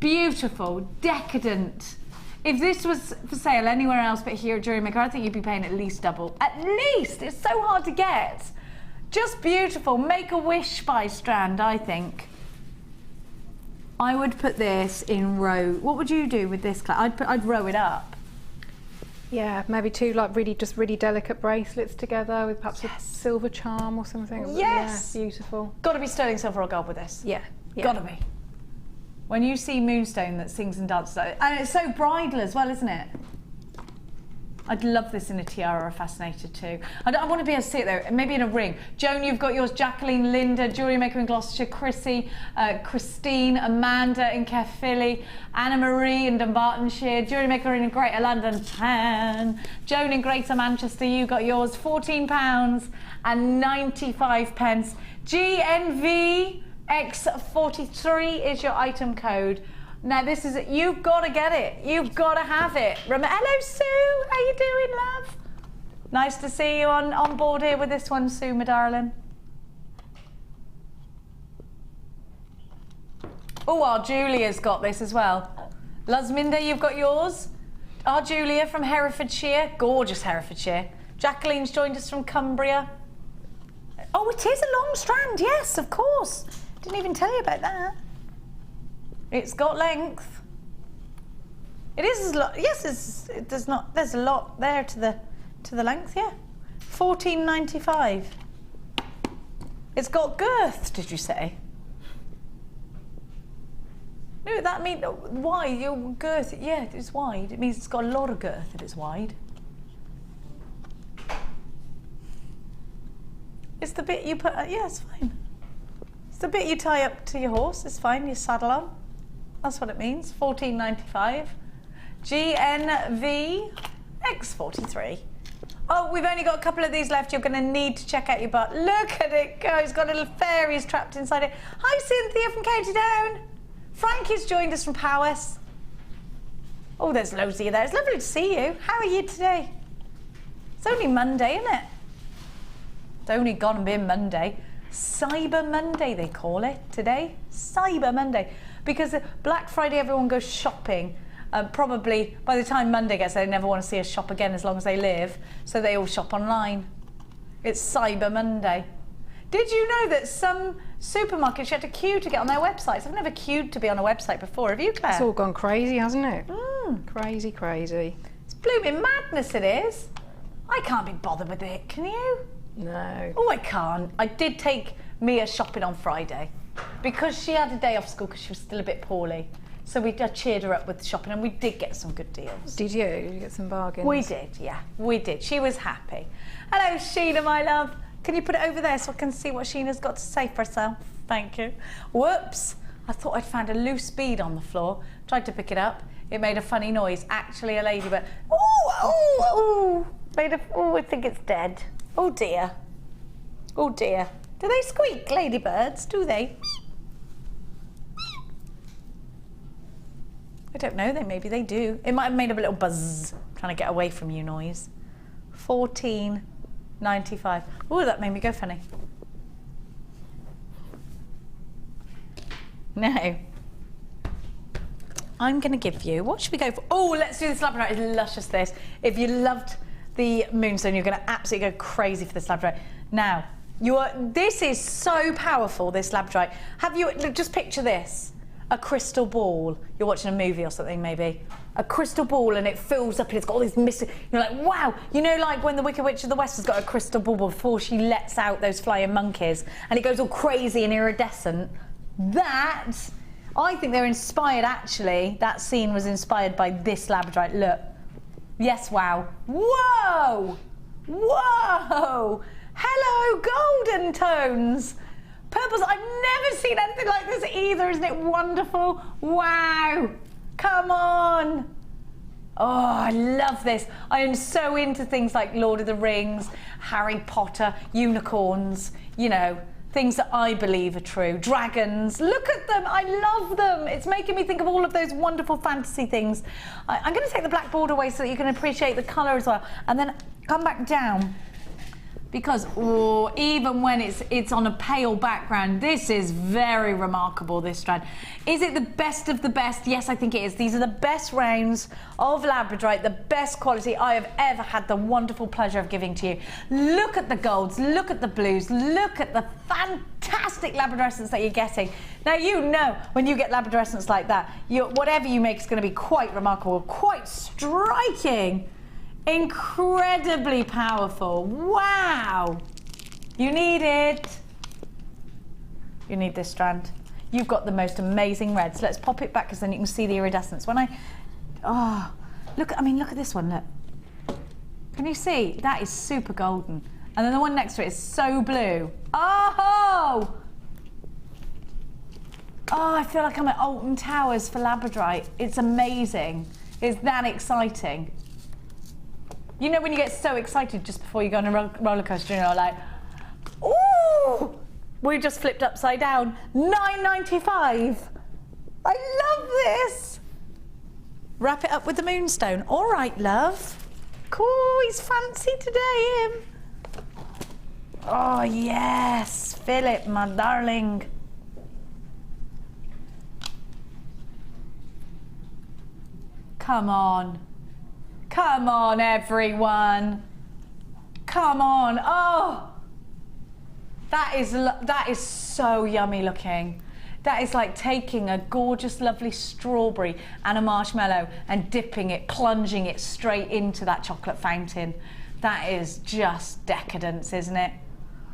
beautiful, decadent. If this was for sale anywhere else but here at JewelleryMaker, I think you'd be paying at least double. At least! It's so hard to get. Just beautiful. Make a wish by strand, I think. I would put this in row. What would you do with this? I'd row it up. Yeah, maybe two like really delicate bracelets together with perhaps a silver charm or something. Yes! Yeah, beautiful. Got to be sterling silver or gold with this. Yeah. Got to be. When you see Moonstone that sings and dances, and it's so bridal as well, isn't it? I'd love this in a tiara or a fascinator too. I want to be able to see it though, maybe in a ring. Joan, you've got yours. Jacqueline, Linda, JewelleryMaker in Gloucestershire, Chrissy, Christine, Amanda in Caerphilly, Anna Marie in Dunbartonshire, JewelleryMaker in Greater London, Pan. Joan in Greater Manchester, you got yours. £14.95. GNV X43 is your item code. Now this is it. You've got to get it. You've got to have it. Hello, Sue. How you doing, love? Nice to see you on board here with this one, Sue, my darling. Oh, our Julia's got this as well. Lasminda, you've got yours. Our Julia from Herefordshire. Gorgeous Herefordshire. Jacqueline's joined us from Cumbria. Oh, it is a long strand. Yes, of course. Didn't even tell you about that. It's got length. It is a lot. Yes, it does not. There's a lot there to the length. Yeah, £14.95. It's got girth. Did you say? No, that means wide. Your girth. Yeah, it's wide. It means it's got a lot of girth if it's wide. It's the bit you put. Yeah, it's fine. It's the bit you tie up to your horse. It's fine. You saddle on. That's what it means. £14.95. GNV X43. Oh, we've only got a couple of these left. You're going to need to check out your butt. Look at it go. It's got little fairies trapped inside it. Hi, Cynthia from County Down. Frankie's joined us from Powys. Oh, there's loads of you there. It's lovely to see you. How are you today? It's only Monday, isn't it? It's only gone and been Monday. Cyber Monday, they call it today. Cyber Monday. Because Black Friday, everyone goes shopping. Probably by the time Monday gets there, they never want to see us shop again as long as they live. So they all shop online. It's Cyber Monday. Did you know that some supermarkets you had to queue to get on their websites? I've never queued to be on a website before. Have you, Claire? It's all gone crazy, hasn't it? Crazy, crazy. It's blooming madness, it is. I can't be bothered with it, can you? No. Oh, I can't. I did take Mia shopping on Friday because she had a day off school because she was still a bit poorly. So I cheered her up with shopping and we did get some good deals. Did you? Did you get some bargains? We did, yeah. We did. She was happy. Hello, Sheena, my love. Can you put it over there so I can see what Sheena's got to say for herself? Thank you. Whoops. I thought I'd found a loose bead on the floor. Tried to pick it up. It made a funny noise. Actually, a ladybird. Oh, I think it's dead. Oh dear. Oh dear. Do they squeak, ladybirds? Do they? I don't know, maybe they do. It might have made a little buzz trying to get away from you noise. £14.95. Oh, that made me go funny. Now, I'm going to give you, what should we go for? Oh, let's do this Labradorite. It's luscious, this. If you loved the Moonstone, you're going to absolutely go crazy for this Labradorite. Now, this is so powerful, this Labradorite. Just picture this. A crystal ball. You're watching a movie or something, maybe. A crystal ball and it fills up and it's got all these missing. You're like, wow. You know, like when the Wicked Witch of the West has got a crystal ball before she lets out those flying monkeys and it goes all crazy and iridescent. I think they're inspired, actually. That scene was inspired by this Labradorite. Look. Yes, wow. Whoa! Whoa! Hello, golden tones. Purples. I've never seen anything like this either. Isn't it wonderful? Wow. Come on. Oh, I love this. I am so into things like Lord of the Rings, Harry Potter, unicorns, you know, things that I believe are true. Dragons, look at them, I love them. It's making me think of all of those wonderful fantasy things. I'm going to take the black border away so that you can appreciate the colour as well, and then come back down. Because even when it's on a pale background, this is very remarkable, this strand. Is it the best of the best? Yes, I think it is. These are the best rounds of Labradorite, the best quality I have ever had the wonderful pleasure of giving to you. Look at the golds, look at the blues, look at the fantastic Labradorescence that you're getting. Now, you know when you get Labradorescence like that, whatever you make is going to be quite remarkable, quite striking. Incredibly powerful. Wow. You need it. You need this strand. You've got the most amazing reds. Let's pop it back because then you can see the iridescence. When look at this one, look. Can you see? That is super golden. And then the one next to it is so blue. Oh! Oh, I feel like I'm at Alton Towers for Labradorite. It's amazing. It's that exciting. You know when you get so excited just before you go on a roller coaster and you're like, ooh, we just flipped upside down. $9.95. I love this. Wrap it up with the Moonstone. All right, love. Cool, he's fancy today, him. Oh, yes, Philip, my darling. Come on. Come on, everyone. Come on. Oh, that is so yummy looking. That is like taking a gorgeous, lovely strawberry and a marshmallow and dipping it, plunging it straight into that chocolate fountain. That is just decadence, isn't it?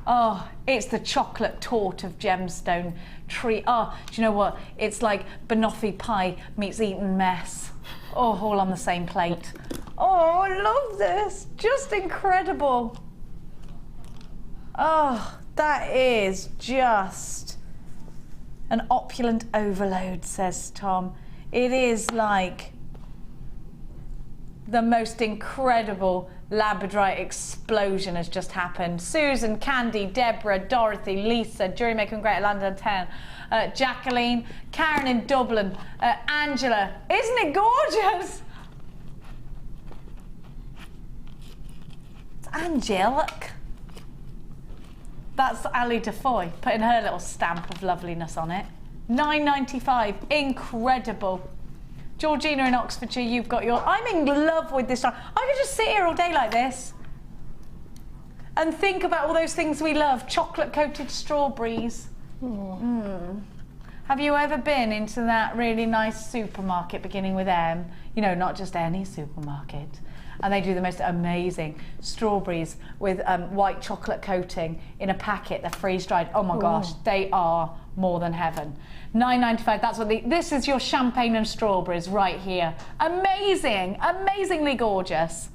Oh, it's the chocolate torte of Gemstone tree. Oh, do you know what? It's like banoffee pie meets Eton mess. Oh, all on the same plate. Oh, I love this. Just incredible. Oh, that is just an opulent overload, says Tom. It is like the most incredible Labradorite explosion has just happened. Susan, Candy, Deborah, Dorothy, Lisa, JewelleryMaker in Greater London Town, Jacqueline, Karen in Dublin, Angela. Isn't it gorgeous? It's angelic. That's Ali Defoy putting her little stamp of loveliness on it. $9.95, incredible. Georgina in Oxfordshire, you've got your... I'm in love with this one. I could just sit here all day like this and think about all those things we love. Chocolate-coated strawberries. Have you ever been into that really nice supermarket beginning with M? You know, not just any supermarket. And they do the most amazing strawberries with white chocolate coating in a packet. They're freeze-dried. Oh my gosh, they are more than heaven. $9.95, that's what this is your champagne and strawberries right here. Amazing, amazingly gorgeous.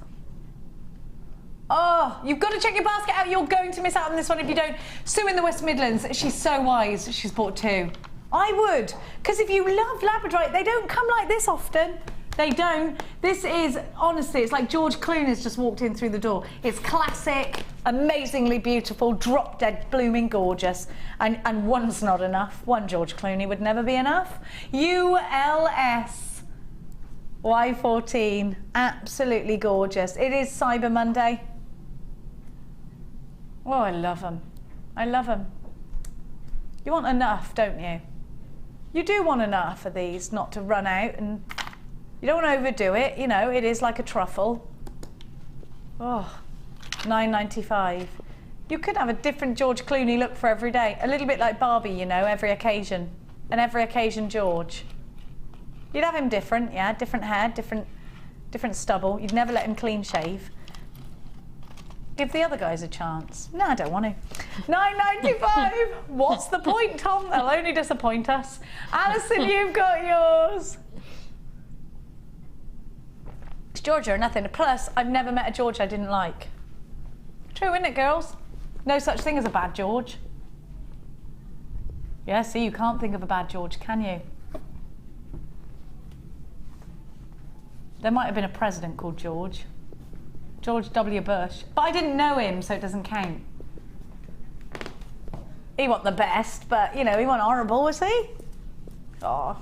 Oh, you've got to check your basket out. You're going to miss out on this one if you don't. Sue in the West Midlands, she's so wise. She's bought two. I would, because if you love Labradorite, they don't come like this often. They don't. This is, honestly, it's like George Clooney's just walked in through the door. It's classic, amazingly beautiful, drop-dead, blooming gorgeous. And one's not enough. One George Clooney would never be enough. ULS Y14, absolutely gorgeous. It is Cyber Monday. Oh, I love them. I love them. You want enough, don't you? You do want enough of these not to run out, and you don't want to overdo it. You know, it is like a truffle. Oh, $9.95. You could have a different George Clooney look for every day. A little bit like Barbie, you know, every occasion. And every occasion George. You'd have him different, yeah, different hair, different stubble. You'd never let him clean shave. Give the other guys a chance. No, I don't want to. $9.95. What's the point, Tom? They'll only disappoint us. Alison, you've got yours. It's Georgia or nothing. Plus, I've never met a George I didn't like. True, isn't it, girls? No such thing as a bad George. Yeah, see, you can't think of a bad George, can you? There might have been a president called George. George W. Bush. But I didn't know him, so it doesn't count. He wasn't the best, but you know, he wasn't horrible, was he? Oh.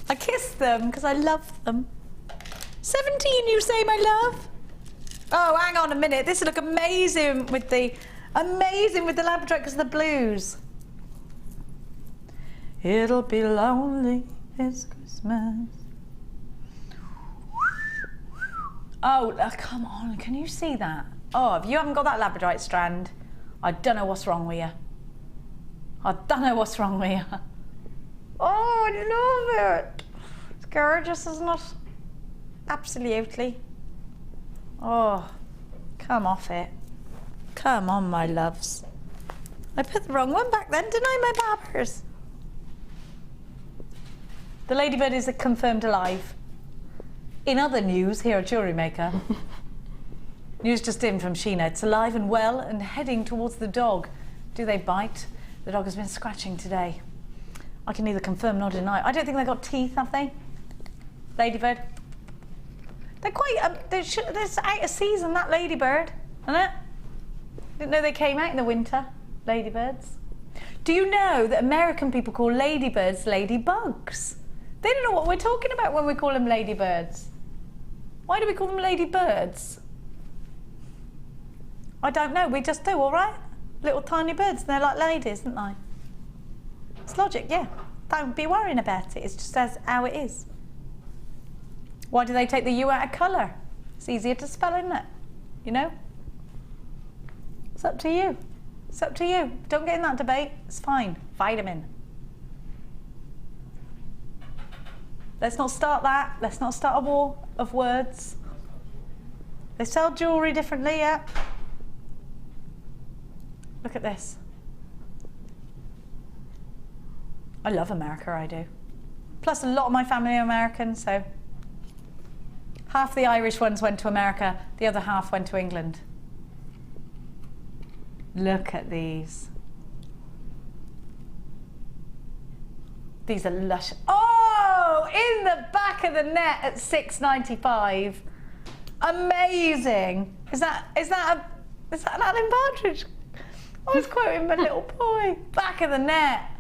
I kissed them because I love them. 17, you say, my love? Oh, hang on a minute. This will look amazing with the Labradorite because of the blues. It'll be lonely this Christmas. Oh, come on. Can you see that? Oh, if you haven't got that Labradorite strand, I don't know what's wrong with you. I don't know what's wrong with you. Oh, I love it. It's gorgeous, isn't it? Absolutely. Oh, come off it. Come on, my loves. I put the wrong one back then, didn't I, my babbers? The ladybird is confirmed alive. In other news, here at JewelleryMaker, news just in from Sheena. It's alive and well and heading towards the dog. Do they bite? The dog has been scratching today. I can neither confirm nor deny. I don't think they got teeth, have they? Ladybird. They're quite, they're out of season, that ladybird, isn't it? Didn't know they came out in the winter, ladybirds. Do you know that American people call ladybirds ladybugs? They don't know what we're talking about when we call them ladybirds. Why do we call them ladybirds? I don't know, we just do, all right? Little tiny birds, and they're like ladies, aren't they? It's logic, yeah. Don't be worrying about it, it's just as how it is. Why do they take the U out of colour? It's easier to spell, isn't it? You know? It's up to you. It's up to you. Don't get in that debate. It's fine. Vitamin. Let's not start that. Let's not start a war of words. They sell jewellery differently, yeah. Look at this. I love America, I do. Plus a lot of my family are American, so half the Irish ones went to America, the other half went to England. Look at these. These are lush. Oh, in the back of the net at $6.95. Amazing. Is that an Alan Partridge? I was quoting my little boy. Back of the net.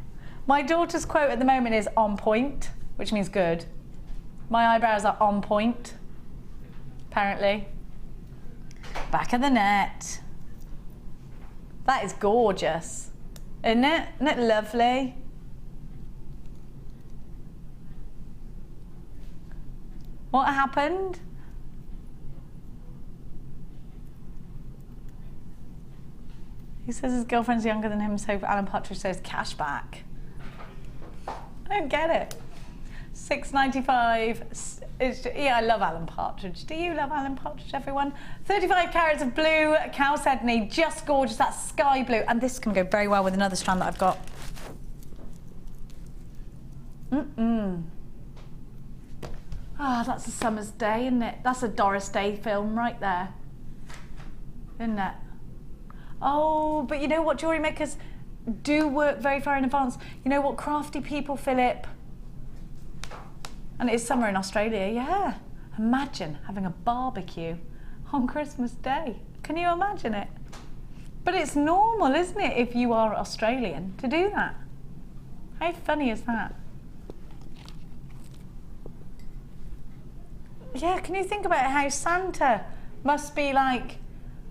My daughter's quote at the moment is on point, which means good. My eyebrows are on point, apparently. Back of the net. That is gorgeous, isn't it? Isn't it lovely? What happened? He says his girlfriend's younger than him, so Alan Partridge says cash back. I don't get it. $6.95. Yeah, I love Alan Partridge. Do you love Alan Partridge, everyone? 35 carats of blue chalcedony, just gorgeous. That's sky blue, and this can go very well with another strand that I've got. Ah, that's a summer's day, isn't it? That's a Doris Day film right there, isn't it? Oh, but you know what, jewellery makers do work very far in advance. You know what, crafty people, Philip? And it is summer in Australia, yeah. Imagine having a barbecue on Christmas Day. Can you imagine it? But it's normal, isn't it, if you are Australian, to do that? How funny is that? Yeah, can you think about how Santa must be like?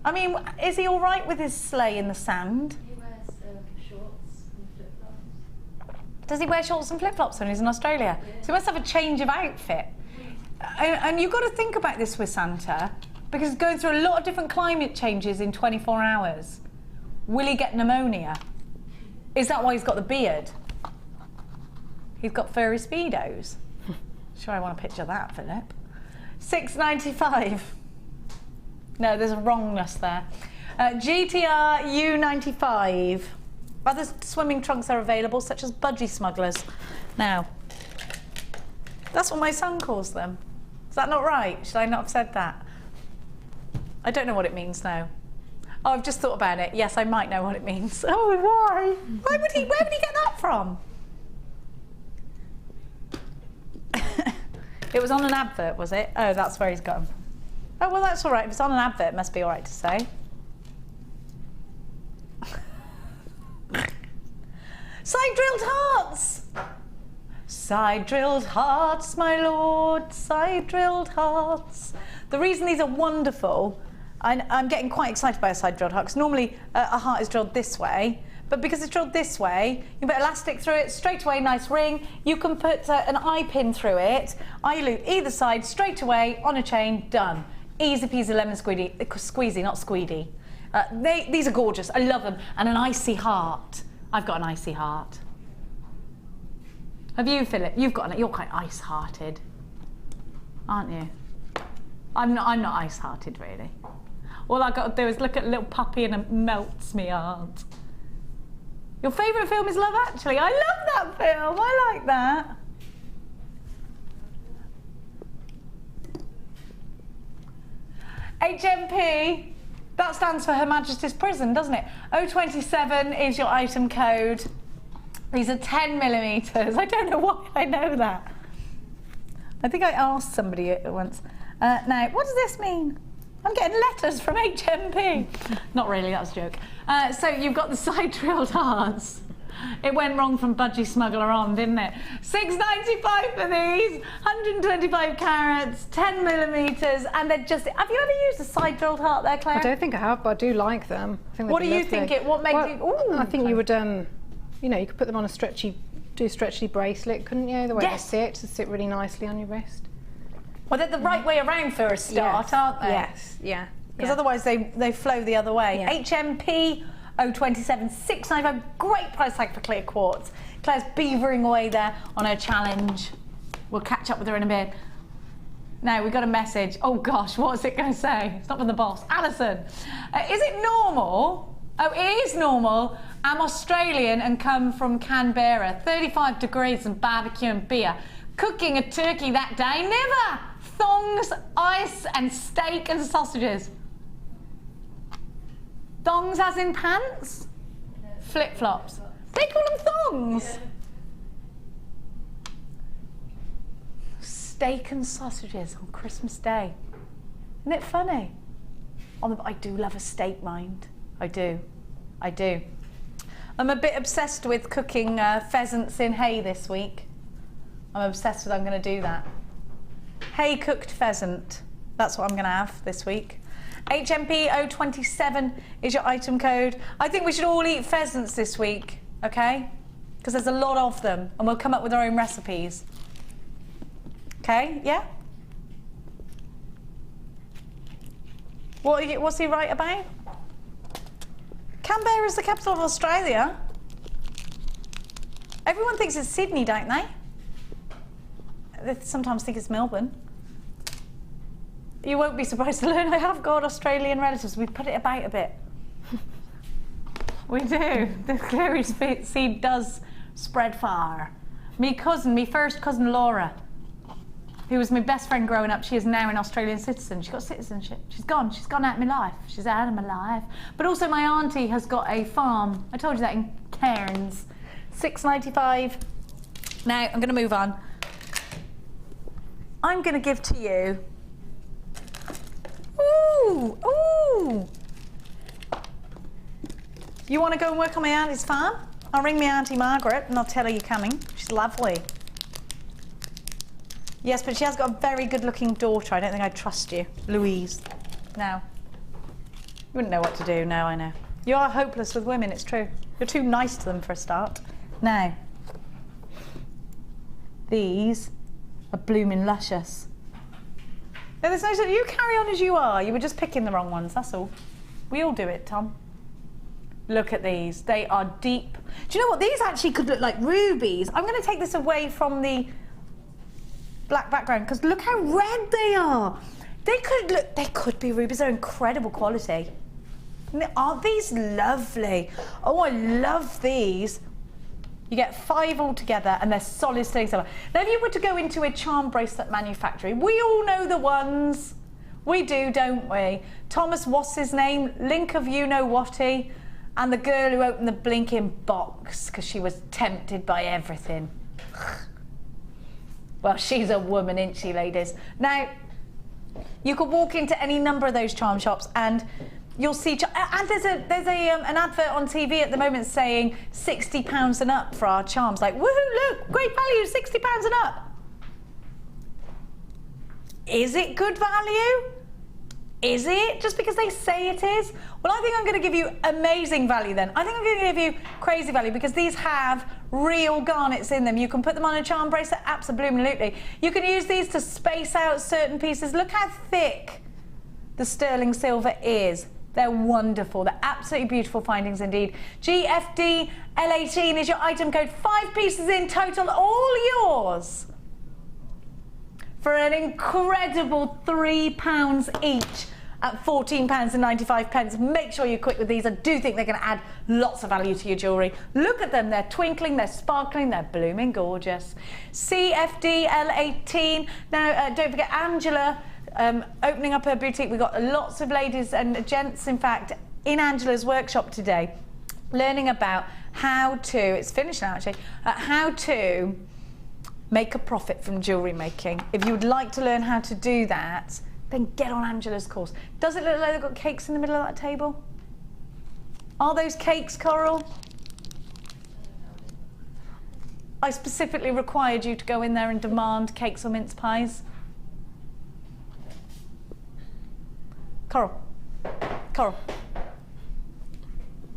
I mean, is he all right with his sleigh in the sand? He wears shorts and flip-flops. Does he wear shorts and flip-flops when he's in Australia? Yeah. So he must have a change of outfit. And you've got to think about this with Santa, because he's going through a lot of different climate changes in 24 hours. Will he get pneumonia? Is that why he's got the beard? He's got furry Speedos. Sure, I want to picture that, Philip. $6.95. No, there's a wrongness there. GTR U95. Other swimming trunks are available, such as budgie smugglers. Now, that's what my son calls them. Is that not right? Should I not have said that? I don't know what it means now. Oh, I've just thought about it. Yes, I might know what it means. Oh, why? Where would he get that from? It was on an advert, was it? Oh, that's where he's got them. Oh, well, that's all right. If it's on an advert, it must be all right to say. Side drilled hearts. Side drilled hearts, my lord, side drilled hearts. The reason these are wonderful, I'm getting quite excited by a side drilled heart, because normally a heart is drilled this way, but because it's drilled this way, you put elastic through it, straight away, nice ring. You can put an eye pin through it, eye loop either side, straight away, on a chain, done. Easy peasy lemon squeezy, not squeedy. These are gorgeous, I love them. And an icy heart. I've got an icy heart. Have you, Philip? You're quite ice-hearted, aren't you? I'm not ice-hearted, really. All I got to do is look at a little puppy and it melts me heart. Your favourite film is Love Actually. I love that film. I like that. HMP, that stands for Her Majesty's Prison, doesn't it? 027 is your item code. These are 10mm. I don't know why I know that. I think I asked somebody once. Now, what does this mean? I'm getting letters from HMP. Not really, that was a joke. So you've got the side drilled hearts. It went wrong from Budgie Smuggler on, didn't it? $6.95 for these, 125 carats, 10mm, and they're just... Have you ever used a side drilled heart there, Claire? I don't think I have, but I do like them. I think what do you think what made you... Ooh, I think you would, you know, you could put them on a stretchy bracelet, couldn't you? The way they sit really nicely on your wrist. Well, they're the right way around for a start, aren't they? Yes, yeah. Because otherwise they flow the other way. Yeah. HMP 027, $6.95, great price tag for clear quartz. Claire's beavering away there on her challenge. We'll catch up with her in a bit. Now, we got a message. Oh gosh, what's it going to say? It's not from the boss. Alison, is it normal? Oh, it is normal. I'm Australian and come from Canberra. 35 degrees and barbecue and beer. Cooking a turkey that day, never! Thongs, ice and steak and sausages. Thongs as in pants? Yeah. Flip-flops. They call them thongs. Yeah. Steak and sausages on Christmas Day. Isn't it funny? I do love a steak, mind. I do. I do. I'm a bit obsessed with cooking pheasants in hay this week. I'm obsessed with I'm going to do that. Hay cooked pheasant. That's what I'm going to have this week. HMP 027 is your item code. I think we should all eat pheasants this week, okay? Because there's a lot of them and we'll come up with our own recipes. Okay, yeah? What's he right about? Canberra is the capital of Australia. Everyone thinks it's Sydney, don't they? They sometimes think it's Melbourne. You won't be surprised to learn I have got Australian relatives. We put it about a bit. We do. The Cleary seed does spread far. Me first cousin Laura, who was my best friend growing up, she is now an Australian citizen. She got citizenship. She's gone out of my life. She's out of my life. But also my auntie has got a farm. I told you that in Cairns. $6.95. Now, I'm going to move on. I'm going to give to you... Ooh, ooh! You want to go and work on my auntie's farm? I'll ring my Auntie Margaret and I'll tell her you're coming. She's lovely. Yes, but she has got a very good-looking daughter. I don't think I'd trust you. Louise. No. You wouldn't know what to do. No, I know. You are hopeless with women, it's true. You're too nice to them for a start. Now, these are blooming luscious. No, there's no... You carry on as you are. You were just picking the wrong ones, that's all. We all do it, Tom. Look at these. They are deep. Do you know what? These actually could look like rubies. I'm going to take this away from the black background because look how red they are. They could be rubies. They're incredible quality. Aren't these lovely? Oh, I love these. You get 5 altogether and they're solid steady silver. Now, if you were to go into a charm bracelet manufactory, we all know the ones. We do, don't we? Thomas, what's his name? Link of you-know-whatty. And the girl who opened the blinking box because she was tempted by everything. Well, she's a woman, isn't she, ladies? Now, you could walk into any number of those charm shops and You'll see, and there's an advert on TV at the moment saying £60 and up for our charms. Like, woohoo, look, great value, £60 and up. Is it good value? Is it? Just because they say it is? Well, I think I'm going to give you amazing value then. I think I'm going to give you crazy value because these have real garnets in them. You can put them on a charm bracelet, absolutely. You can use these to space out certain pieces. Look how thick the sterling silver is. They're wonderful. They're absolutely beautiful findings indeed. GFD L18 is your item code. 5 pieces in total, all yours, for an incredible £3 each at £14.95. Make sure you're quick with these. I do think they're going to add lots of value to your jewellery. Look at them. They're twinkling, they're sparkling, they're blooming gorgeous. CFD L18. Now, don't forget Angela. Opening up her boutique. We've got lots of ladies and gents, in fact, in Angela's workshop today, learning about how to, it's finished now actually, how to make a profit from jewellery making. If you would like to learn how to do that, then get on Angela's course. Does it look like they've got cakes in the middle of that table? Are those cakes, Coral? I specifically required you to go in there and demand cakes or mince pies. Coral. Coral.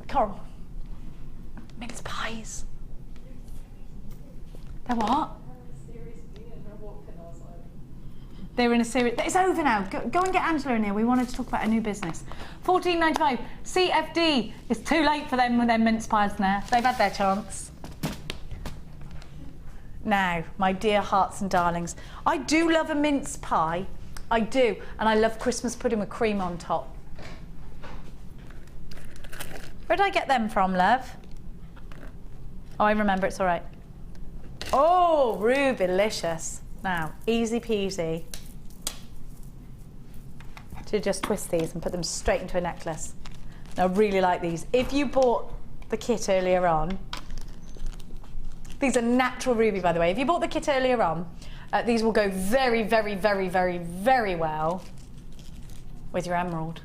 Coral. Mince pies. They're what? They're in a series. It's over now. Go and get Angela in here. We wanted to talk about a new business. £14.95. CFD. It's too late for them with their mince pies now. They've had their chance. Now, my dear hearts and darlings, I do love a mince pie. I do, and I love Christmas pudding with cream on top. Where did I get them from, love? Oh, I remember, it's all right. Oh, Rubilicious. Now, easy peasy to just twist these and put them straight into a necklace. Now, I really like these. If you bought the kit earlier on, these are natural ruby, by the way. If you bought the kit earlier on, these will go very, very, very, very, very well with your emerald,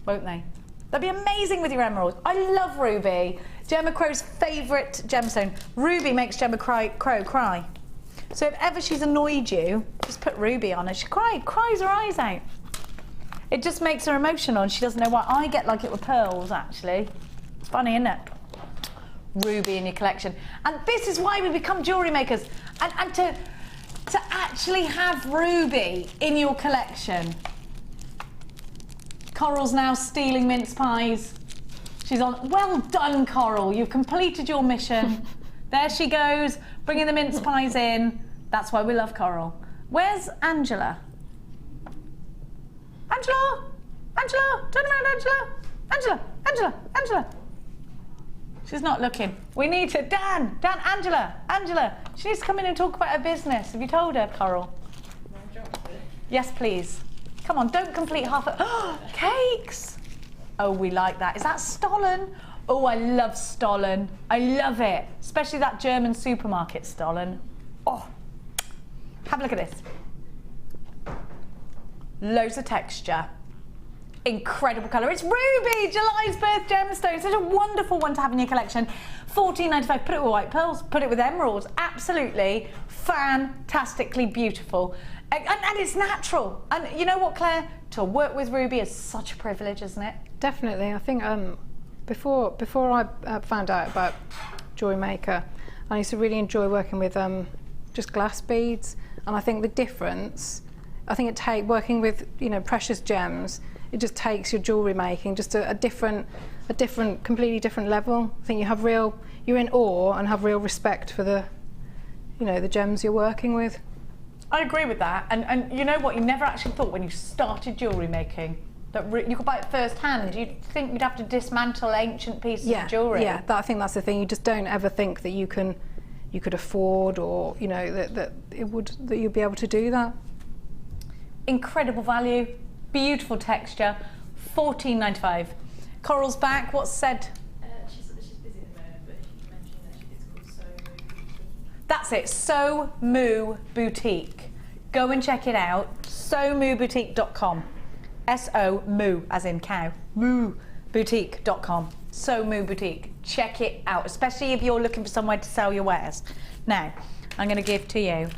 won't they? They'll be amazing with your emerald. I love ruby. Gemma Crow's favourite gemstone. Ruby makes Gemma Crow cry. So if ever she's annoyed you, just put ruby on her. She cries her eyes out. It just makes her emotional and she doesn't know why. I get like it with pearls, actually. It's funny, isn't it? Ruby in your collection. And this is why we become jewellery makers. And to actually have ruby in your collection. Coral's now stealing mince pies. She's on. Well done, Coral. You've completed your mission. There she goes, bringing the mince pies in. That's why we love Coral. Where's Angela? Angela! Angela! Turn around, Angela! Angela! Angela! Angela! She's not looking. We need to. Dan! Angela! Angela! She needs to come in and talk about her business. Have you told her, Coral? Yes, please. Come on, don't complete half of. Cakes! Oh, we like that. Is that Stollen? Oh, I love Stollen. I love it. Especially that German supermarket Stollen. Oh, have a look at this. Loads of texture. Incredible colour. It's Ruby, July's birth gemstone. Such a wonderful one to have in your collection. £14.95. Put it with white pearls. Put it with emeralds. Absolutely fantastically beautiful. And it's natural. And you know what, Claire? To work with Ruby is such a privilege, isn't it? Definitely. I think before I found out about JewelleryMaker, I used to really enjoy working with just glass beads. And I think the difference, working with precious gems, it just takes your jewellery making just a different, completely different level. I think you're in awe and have real respect for the gems you're working with. I agree with that, and you know what? You never actually thought when you started jewellery making that you could buy it first hand. You'd think you'd have to dismantle ancient pieces of jewellery. Yeah, I think that's the thing. You just don't ever think that you could afford, or that you'd be able to do that. Incredible value, beautiful texture, £14.95. Coral's back. What's said? She's busy at the moment, but she mentioned that it's called So Moo. That's it, So Moo Boutique. Go and check it out. SoMooBoutique.com. S-O Moo as in cow. SoMooBoutique.com. SoMoo Boutique. Check it out, especially if you're looking for somewhere to sell your wares. Now, I'm going to give to you.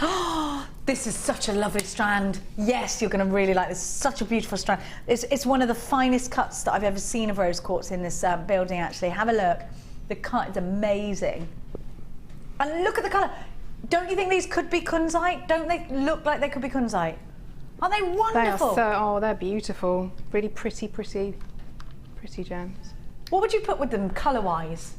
Oh, this is such a lovely strand. Yes, you're going to really like this. Such a beautiful strand. It's one of the finest cuts that I've ever seen of rose quartz in this building, actually. Have a look. The cut is amazing. And look at the colour. Don't you think these could be kunzite? Don't they look like they could be kunzite? Aren't they wonderful? They are they're beautiful. Really pretty gems. What would you put with them colour-wise?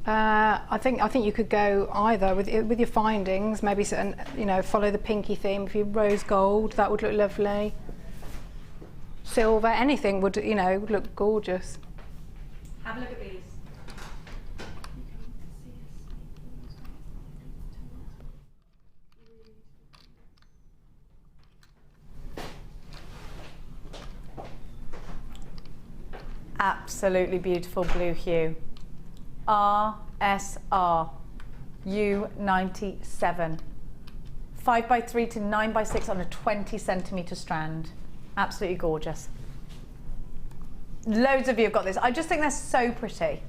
I think you could go either with your findings. Maybe follow the pinky theme. If you rose gold, that would look lovely. Silver, anything would look gorgeous. Have a look at these. Absolutely beautiful blue hue. RSR U97. 5x3 to 9x6 on a 20cm strand. Absolutely gorgeous. Loads of you have got this. I just think they're so pretty.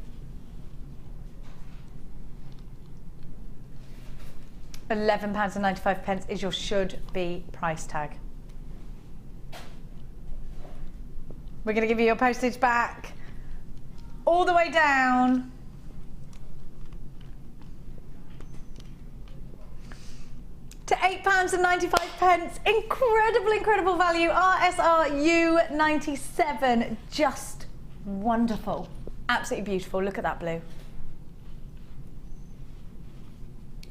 £11.95 is your should be price tag. We're going to give you your postage back all the way down to £8.95. Incredible value. RSR U97. Just wonderful. Absolutely beautiful. Look at that blue.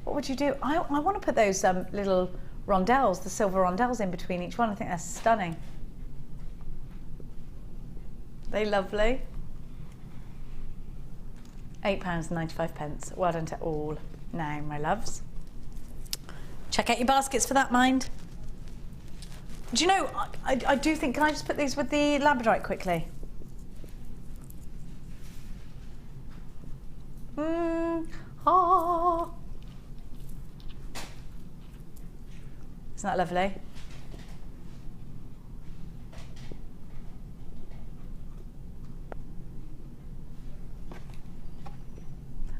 What would you do? I want to put those little rondelles, the silver rondelles in between each one. I think they're stunning. They lovely. £8.95. Well done to all. Now, my loves, check out your baskets for that, mind. Do you know, I do think, can I just put these with the Labradorite quickly? Isn't that lovely?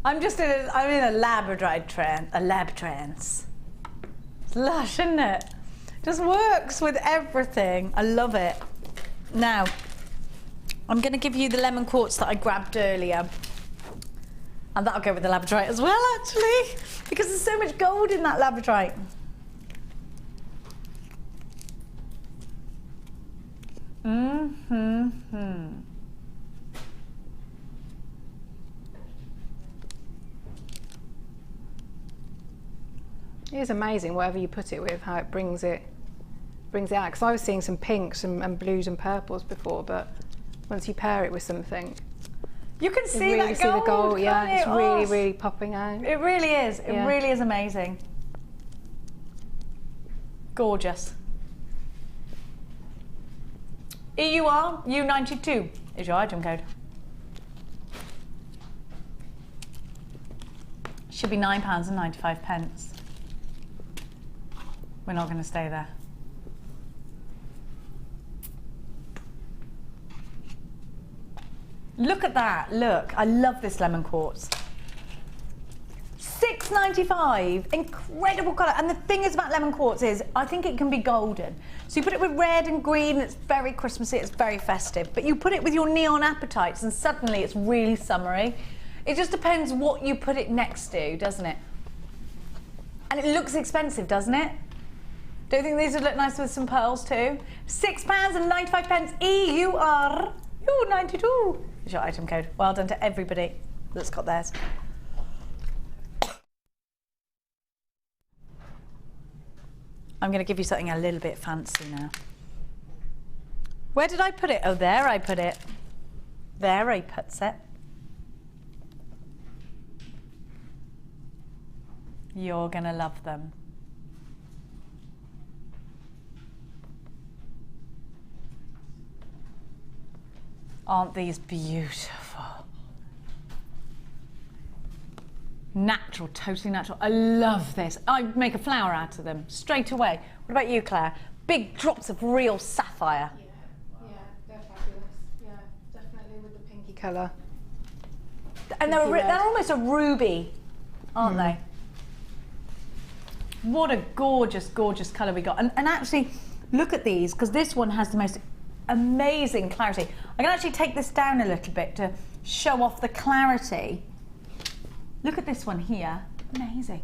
I'm in a Labradorite trance, a lab trance. It's lush, isn't it? Just works with everything. I love it. Now, I'm going to give you the lemon quartz that I grabbed earlier. And that'll go with the Labradorite as well, actually, because there's so much gold in that Labradorite. It is amazing whatever you put it with, how it brings it out. Because I was seeing some pinks and blues and purples before, but once you pair it with something, you can see really that gold. The gold, yeah, it's Oh, really popping out. It really is. It really is amazing. Gorgeous. EUR U92 is your item code. Should be £9.95. We're not going to stay there. Look at that, look. I love this lemon quartz. £6.95, incredible colour. And the thing is about lemon quartz is, I think it can be golden. So you put it with red and green, it's very Christmassy, it's very festive. But you put it with your neon apatites and suddenly it's really summery. It just depends what you put it next to, doesn't it? And it looks expensive, doesn't it? Don't you think these would look nice with some pearls too? £6.95 EUR U92 is your item code. Well done to everybody that's got theirs. I'm going to give you something a little bit fancy now. Where did I put it? Oh, there I put it. There I put it. You're going to love them. Aren't these beautiful? Natural, totally natural. I love this. I'd make a flower out of them straight away. What about you, Claire? Big drops of real sapphire. Yeah, colour. And they're almost a ruby, aren't they? What a gorgeous, gorgeous colour we got. And actually, look at these, because this one has the most amazing clarity. I can actually take this down a little bit to show off the clarity. Look at this one here. Amazing.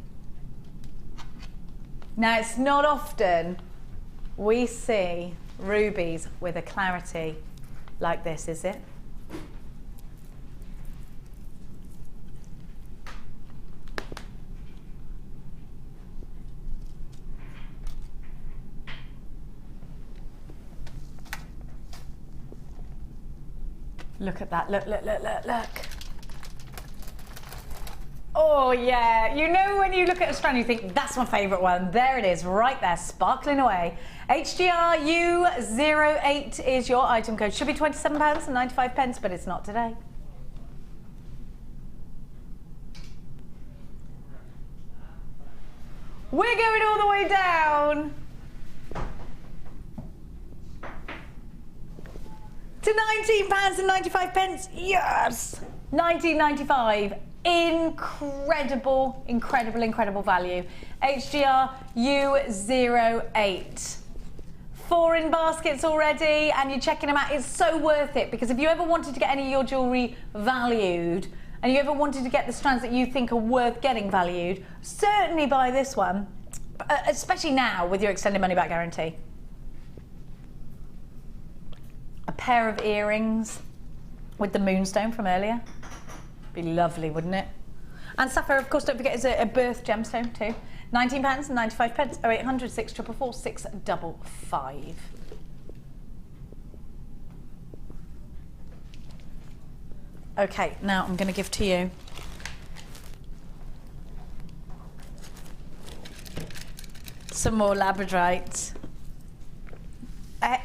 Now, it's not often we see rubies with a clarity like this, is it? Look at that, look, look, look, look, look. Oh yeah, you know when you look at a strand you think, that's my favourite one. There it is, right there, sparkling away. HGRU08 is your item code. Should be £27.95, but it's not today. We're going all the way down to £19.95. Yes! £19.95. Incredible, incredible, incredible value. HGR U08. 4 in baskets already, and you're checking them out. It's so worth it, because if you ever wanted to get any of your jewellery valued, and you ever wanted to get the strands that you think are worth getting valued, certainly buy this one, especially now with your extended money back guarantee. A pair of earrings with the Moonstone from earlier. Be lovely, wouldn't it? And sapphire, of course, don't forget, is a birth gemstone too. £19.95. 0800 644 655. Okay, now I'm going to give to you some more Labradorite.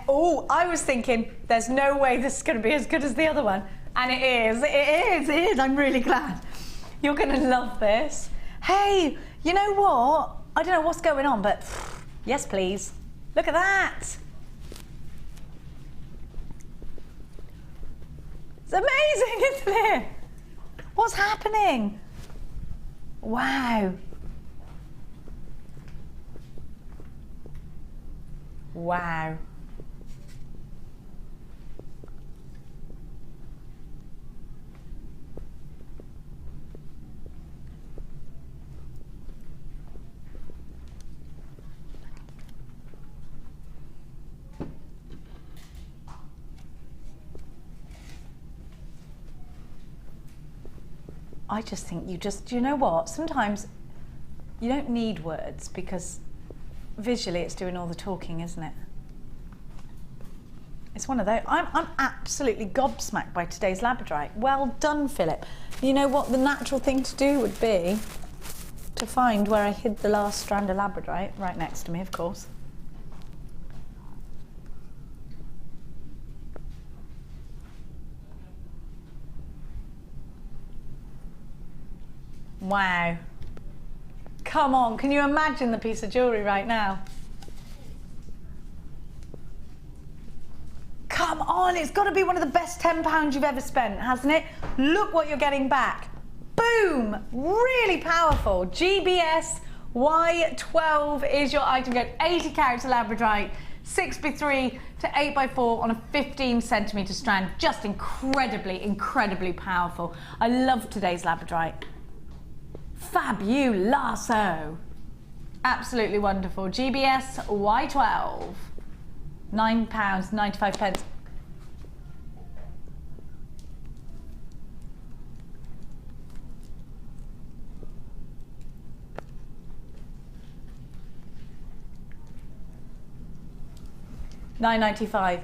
Oh, I was thinking there's no way this is going to be as good as the other one. And it is, it is, it is. I'm really glad. You're going to love this. Hey, you know what? I don't know what's going on, but yes, please. Look at that. It's amazing, isn't it? What's happening? Wow. Wow. I just think do you know what? Sometimes you don't need words, because visually it's doing all the talking, isn't it? It's one of those. I'm absolutely gobsmacked by today's Labradorite. Well done, Philip. You know what the natural thing to do would be? To find where I hid the last strand of Labradorite, right next to me, of course. Wow. Come on, can you imagine the piece of jewellery right now? Come on, it's got to be one of the best £10 you've ever spent, hasn't it? Look what you're getting back. Boom! Really powerful. GBS Y12 is your item code. 80 carats of Labradorite, 6x3 to 8x4 on a 15cm strand. Just incredibly, incredibly powerful. I love today's Labradorite. Fabuloso. Absolutely wonderful. GBS Y12. £9.95. £9.95.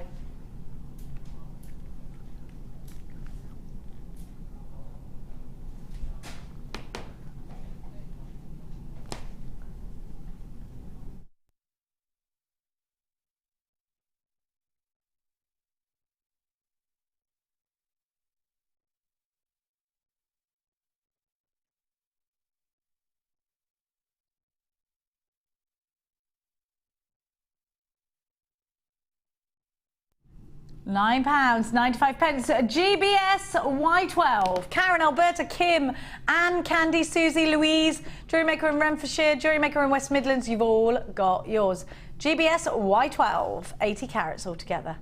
£9.95. GBS Y12. Karen, Alberta, Kim, Anne, Candy, Susie, Louise, Jewellerymaker in Renfrewshire, Jewellerymaker in West Midlands. You've all got yours. GBS Y12. 80 carats altogether.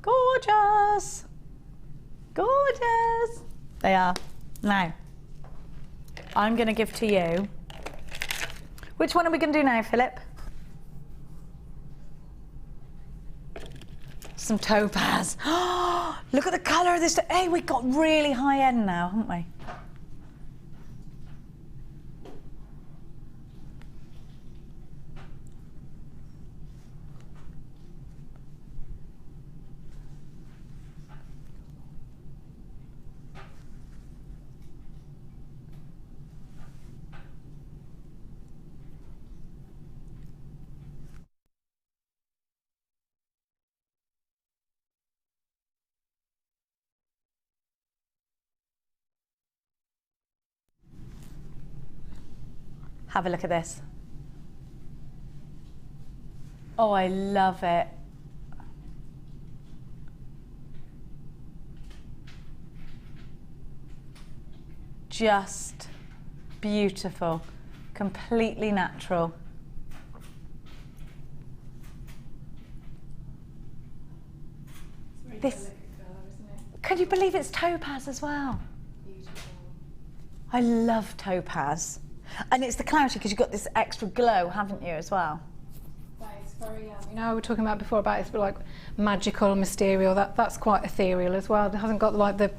Gorgeous. Gorgeous. They are. Now, I'm going to give to you. Which one are we going to do now, Philip? Some topaz. Look at the colour of this. Hey, we've got really high end now, haven't we? Have a look at this. Oh, I love it. Just beautiful, completely natural. This, can you believe it's topaz as well? Beautiful. I love topaz. And it's the clarity because you've got this extra glow, haven't you, as well? It's very, you know, we were talking about before about it's like magical, mysterious. That's quite ethereal as well. It hasn't got like the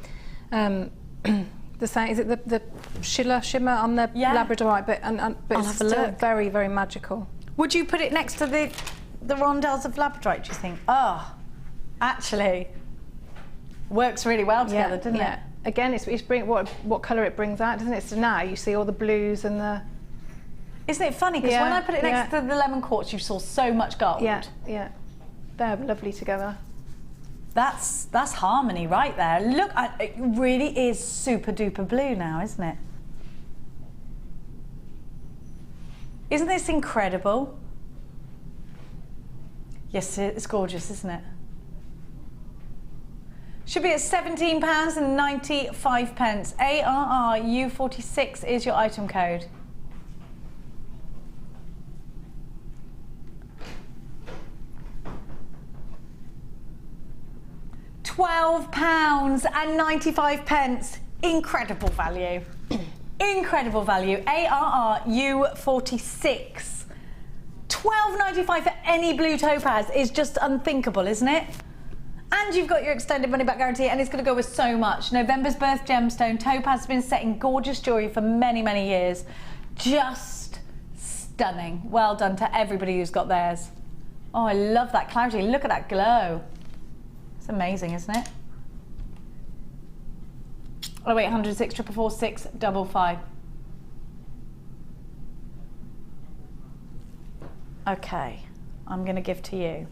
same. Is it the shimmer on the Labradorite? But it's still very, very magical. Would you put it next to the rondelles of Labradorite? Do you think? Oh, actually, works really well together, doesn't it? Again, it's what colour it brings out, doesn't it? So now you see all the blues and the... Isn't it funny? Because when I put it next to the lemon quartz, you saw so much gold. Yeah, yeah. They're lovely together. That's harmony right there. Look, it really is super duper blue now, isn't it? Isn't this incredible? Yes, it's gorgeous, isn't it? Should be at £17.95. ARRU46 is your item code. £12.95. Incredible value. Incredible value. ARRU46. £12.95 for any blue topaz is just unthinkable, isn't it? And you've got your extended money back guarantee, and it's going to go with so much. November's birth gemstone. Topaz has been set in gorgeous jewellery for many, many years. Just stunning. Well done to everybody who's got theirs. Oh, I love that clarity. Look at that glow. It's amazing, isn't it? 0800 644 655. Okay, I'm going to give to you.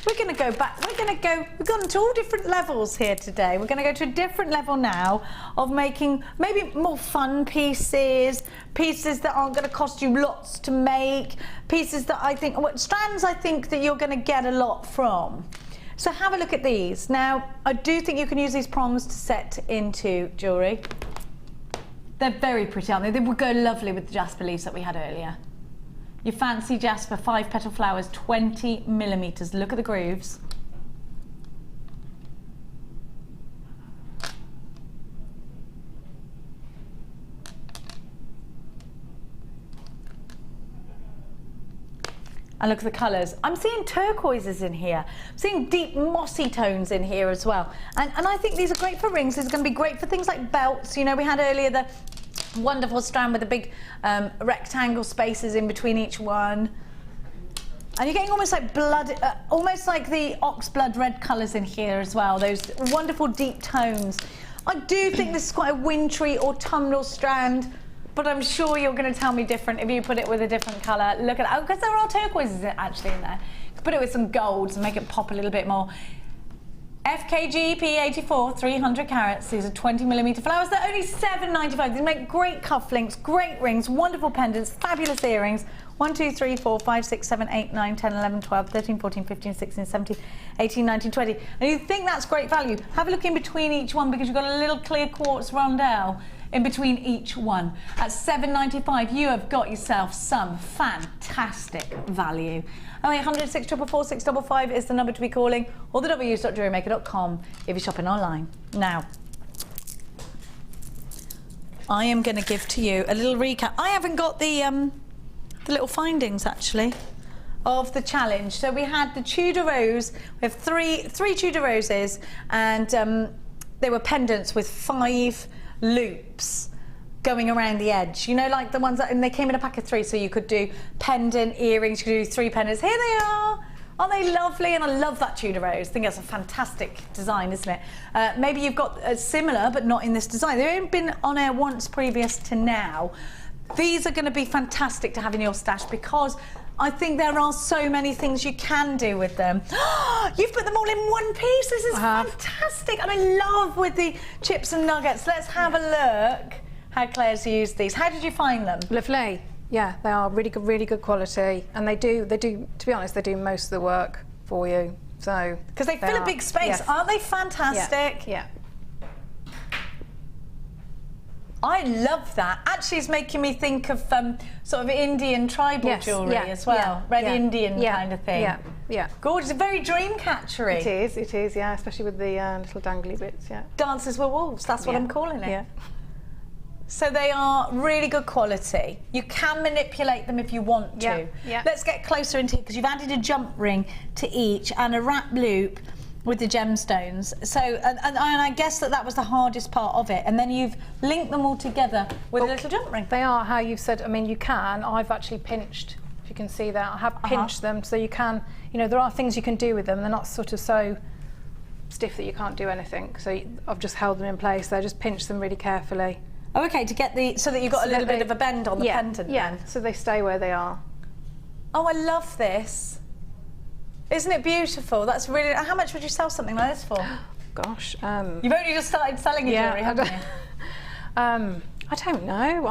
We're going to go back, we've gone to all different levels here today. We're going to go to a different level now of making maybe more fun pieces, pieces that aren't going to cost you lots to make, pieces that strands I think that you're going to get a lot from. So have a look at these. Now, I do think you can use these prongs to set into jewellery. They're very pretty, aren't they? They would go lovely with the jasper leaves that we had earlier. Your fancy jasper 5-petal flowers, 20mm. Look at the grooves. And look at the colours. I'm seeing turquoises in here. I'm seeing deep mossy tones in here as well. And I think these are great for rings. This is going to be great for things like belts. You know, we had earlier the wonderful strand with the big rectangle spaces in between each one. And you're getting almost like blood, almost like the ox blood red colours in here as well. Those wonderful deep tones. I do think this is quite a wintry autumnal strand, but I'm sure you're going to tell me different if you put it with a different colour. Look at that, because there are turquoises actually in there. You can put it with some golds and make it pop a little bit more. FKG P84, 300 carats. These are 20mm flowers. They're only $7.95. They make great cufflinks, great rings, wonderful pendants, fabulous earrings. 1, 2, 3, 4, 5, 6, 7, 8, 9, 10, 11, 12, 13, 14, 15, 16, 17, 18, 19, 20. And you think that's great value. Have a look in between each one because you've got a little clear quartz rondelle in between each one. At $7.95, you have got yourself some fantastic value. 0800 644 655 is the number to be calling, or the www.jewellerymaker.com if you're shopping online. Now, I am going to give to you a little recap. I haven't got the little findings actually of the challenge. So we had the Tudor rose. We have three Tudor roses, and they were pendants with 5 loops going around the edge. You know, like the ones that, and they came in a pack of 3, so you could do pendant, earrings, you could do 3 pendants. Here they are. Aren't they lovely? And I love that Tudor rose. I think that's a fantastic design, isn't it? Maybe you've got a similar, but not in this design. They've only been on air once previous to now. These are going to be fantastic to have in your stash because I think there are so many things you can do with them. You've put them all in one piece. This is fantastic. And I love with the chips and nuggets. Let's have a look how Claire's used these. How did you find them? Lovely. Yeah, they are really good quality, and they do. To be honest, they do most of the work for you. So because they fill a big space, yes. Aren't they fantastic? Yeah. I love that. Actually, it's making me think of sort of Indian tribal jewellery as well. Red Indian kind of thing. Yeah. Gorgeous. Very dream catchery. It is, yeah, especially with the little dangly bits, yeah. Dances with wolves, that's what I'm calling it. Yeah. So they are really good quality. You can manipulate them if you want to. Yeah. Let's get closer into it because you've added a jump ring to each and a wrap loop with the gemstones. So, and I guess that was the hardest part of it. And then you've linked them all together with a little jump ring. They are how you've said. I mean, you can. I've actually pinched, if you can see that. I have pinched them, so you can, you know, there are things you can do with them. They're not sort of so stiff that you can't do anything. So I've just held them in place. So I just pinched them really carefully. Oh, okay, to get the, so that you've got a little bit of a bend on the pendant then. So they stay where they are. Oh, I love this. Isn't it beautiful? That's really, how much would you sell something like this for? Gosh. You've only just started selling your jewellery, haven't you? I don't know.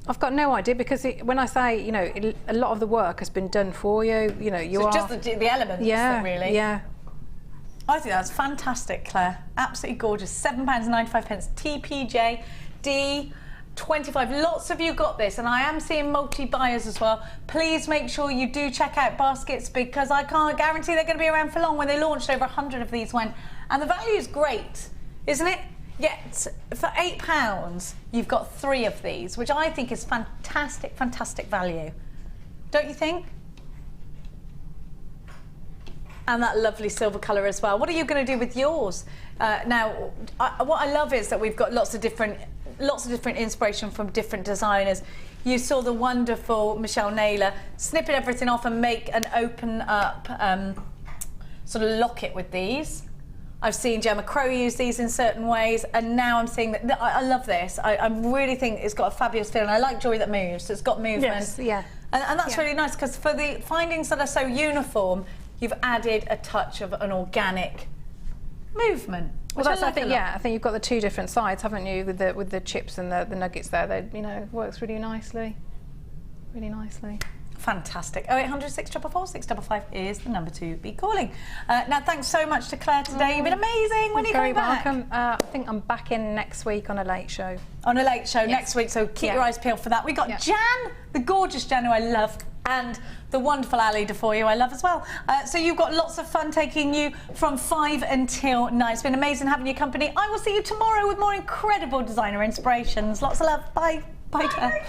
I've got no idea because when I say, you know, a lot of the work has been done for you. You know, you are... just the elements, really. Yeah. I think that's fantastic, Claire. Absolutely gorgeous. £7.95. TPJ D25. Lots of you got this, and I am seeing multi-buyers as well. Please make sure you do check out baskets because I can't guarantee they're going to be around for long. When they launched, over 100 of these went, and the value is great, isn't it? Yet for £8, you've got 3 of these, which I think is fantastic, fantastic value. Don't you think? And that lovely silver colour as well. What are you going to do with yours? Now, what I love is that we've got lots of different inspiration from different designers. You saw the wonderful Michelle Naylor snippet everything off and make an open up sort of locket with these. I've seen Gemma Crow use these in certain ways, and now I'm seeing that. I love this. I really think it's got a fabulous feel, and I like jewellery that moves. So it's got movement. Yes, yeah. And that's really nice because for the findings that are so uniform, you've added a touch of an organic movement. Well, that's, I think you've got the 2 different sides, haven't you, with the chips and the nuggets there. They, you know, works really nicely. Really nicely. Fantastic. 0800 644 655 is the number to be calling. Now, thanks so much to Claire today. You've been amazing. When are you coming back? Welcome. I think I'm back in next week on a late show. On a late show next week, so keep your eyes peeled for that. We got Jan, the gorgeous Jan, who I love, and the wonderful Ali Defoe, who I love as well. So you've got lots of fun taking you from 5 until 9. It's been amazing having your company. I will see you tomorrow with more incredible designer inspirations. Lots of love. Bye. Bye, Claire.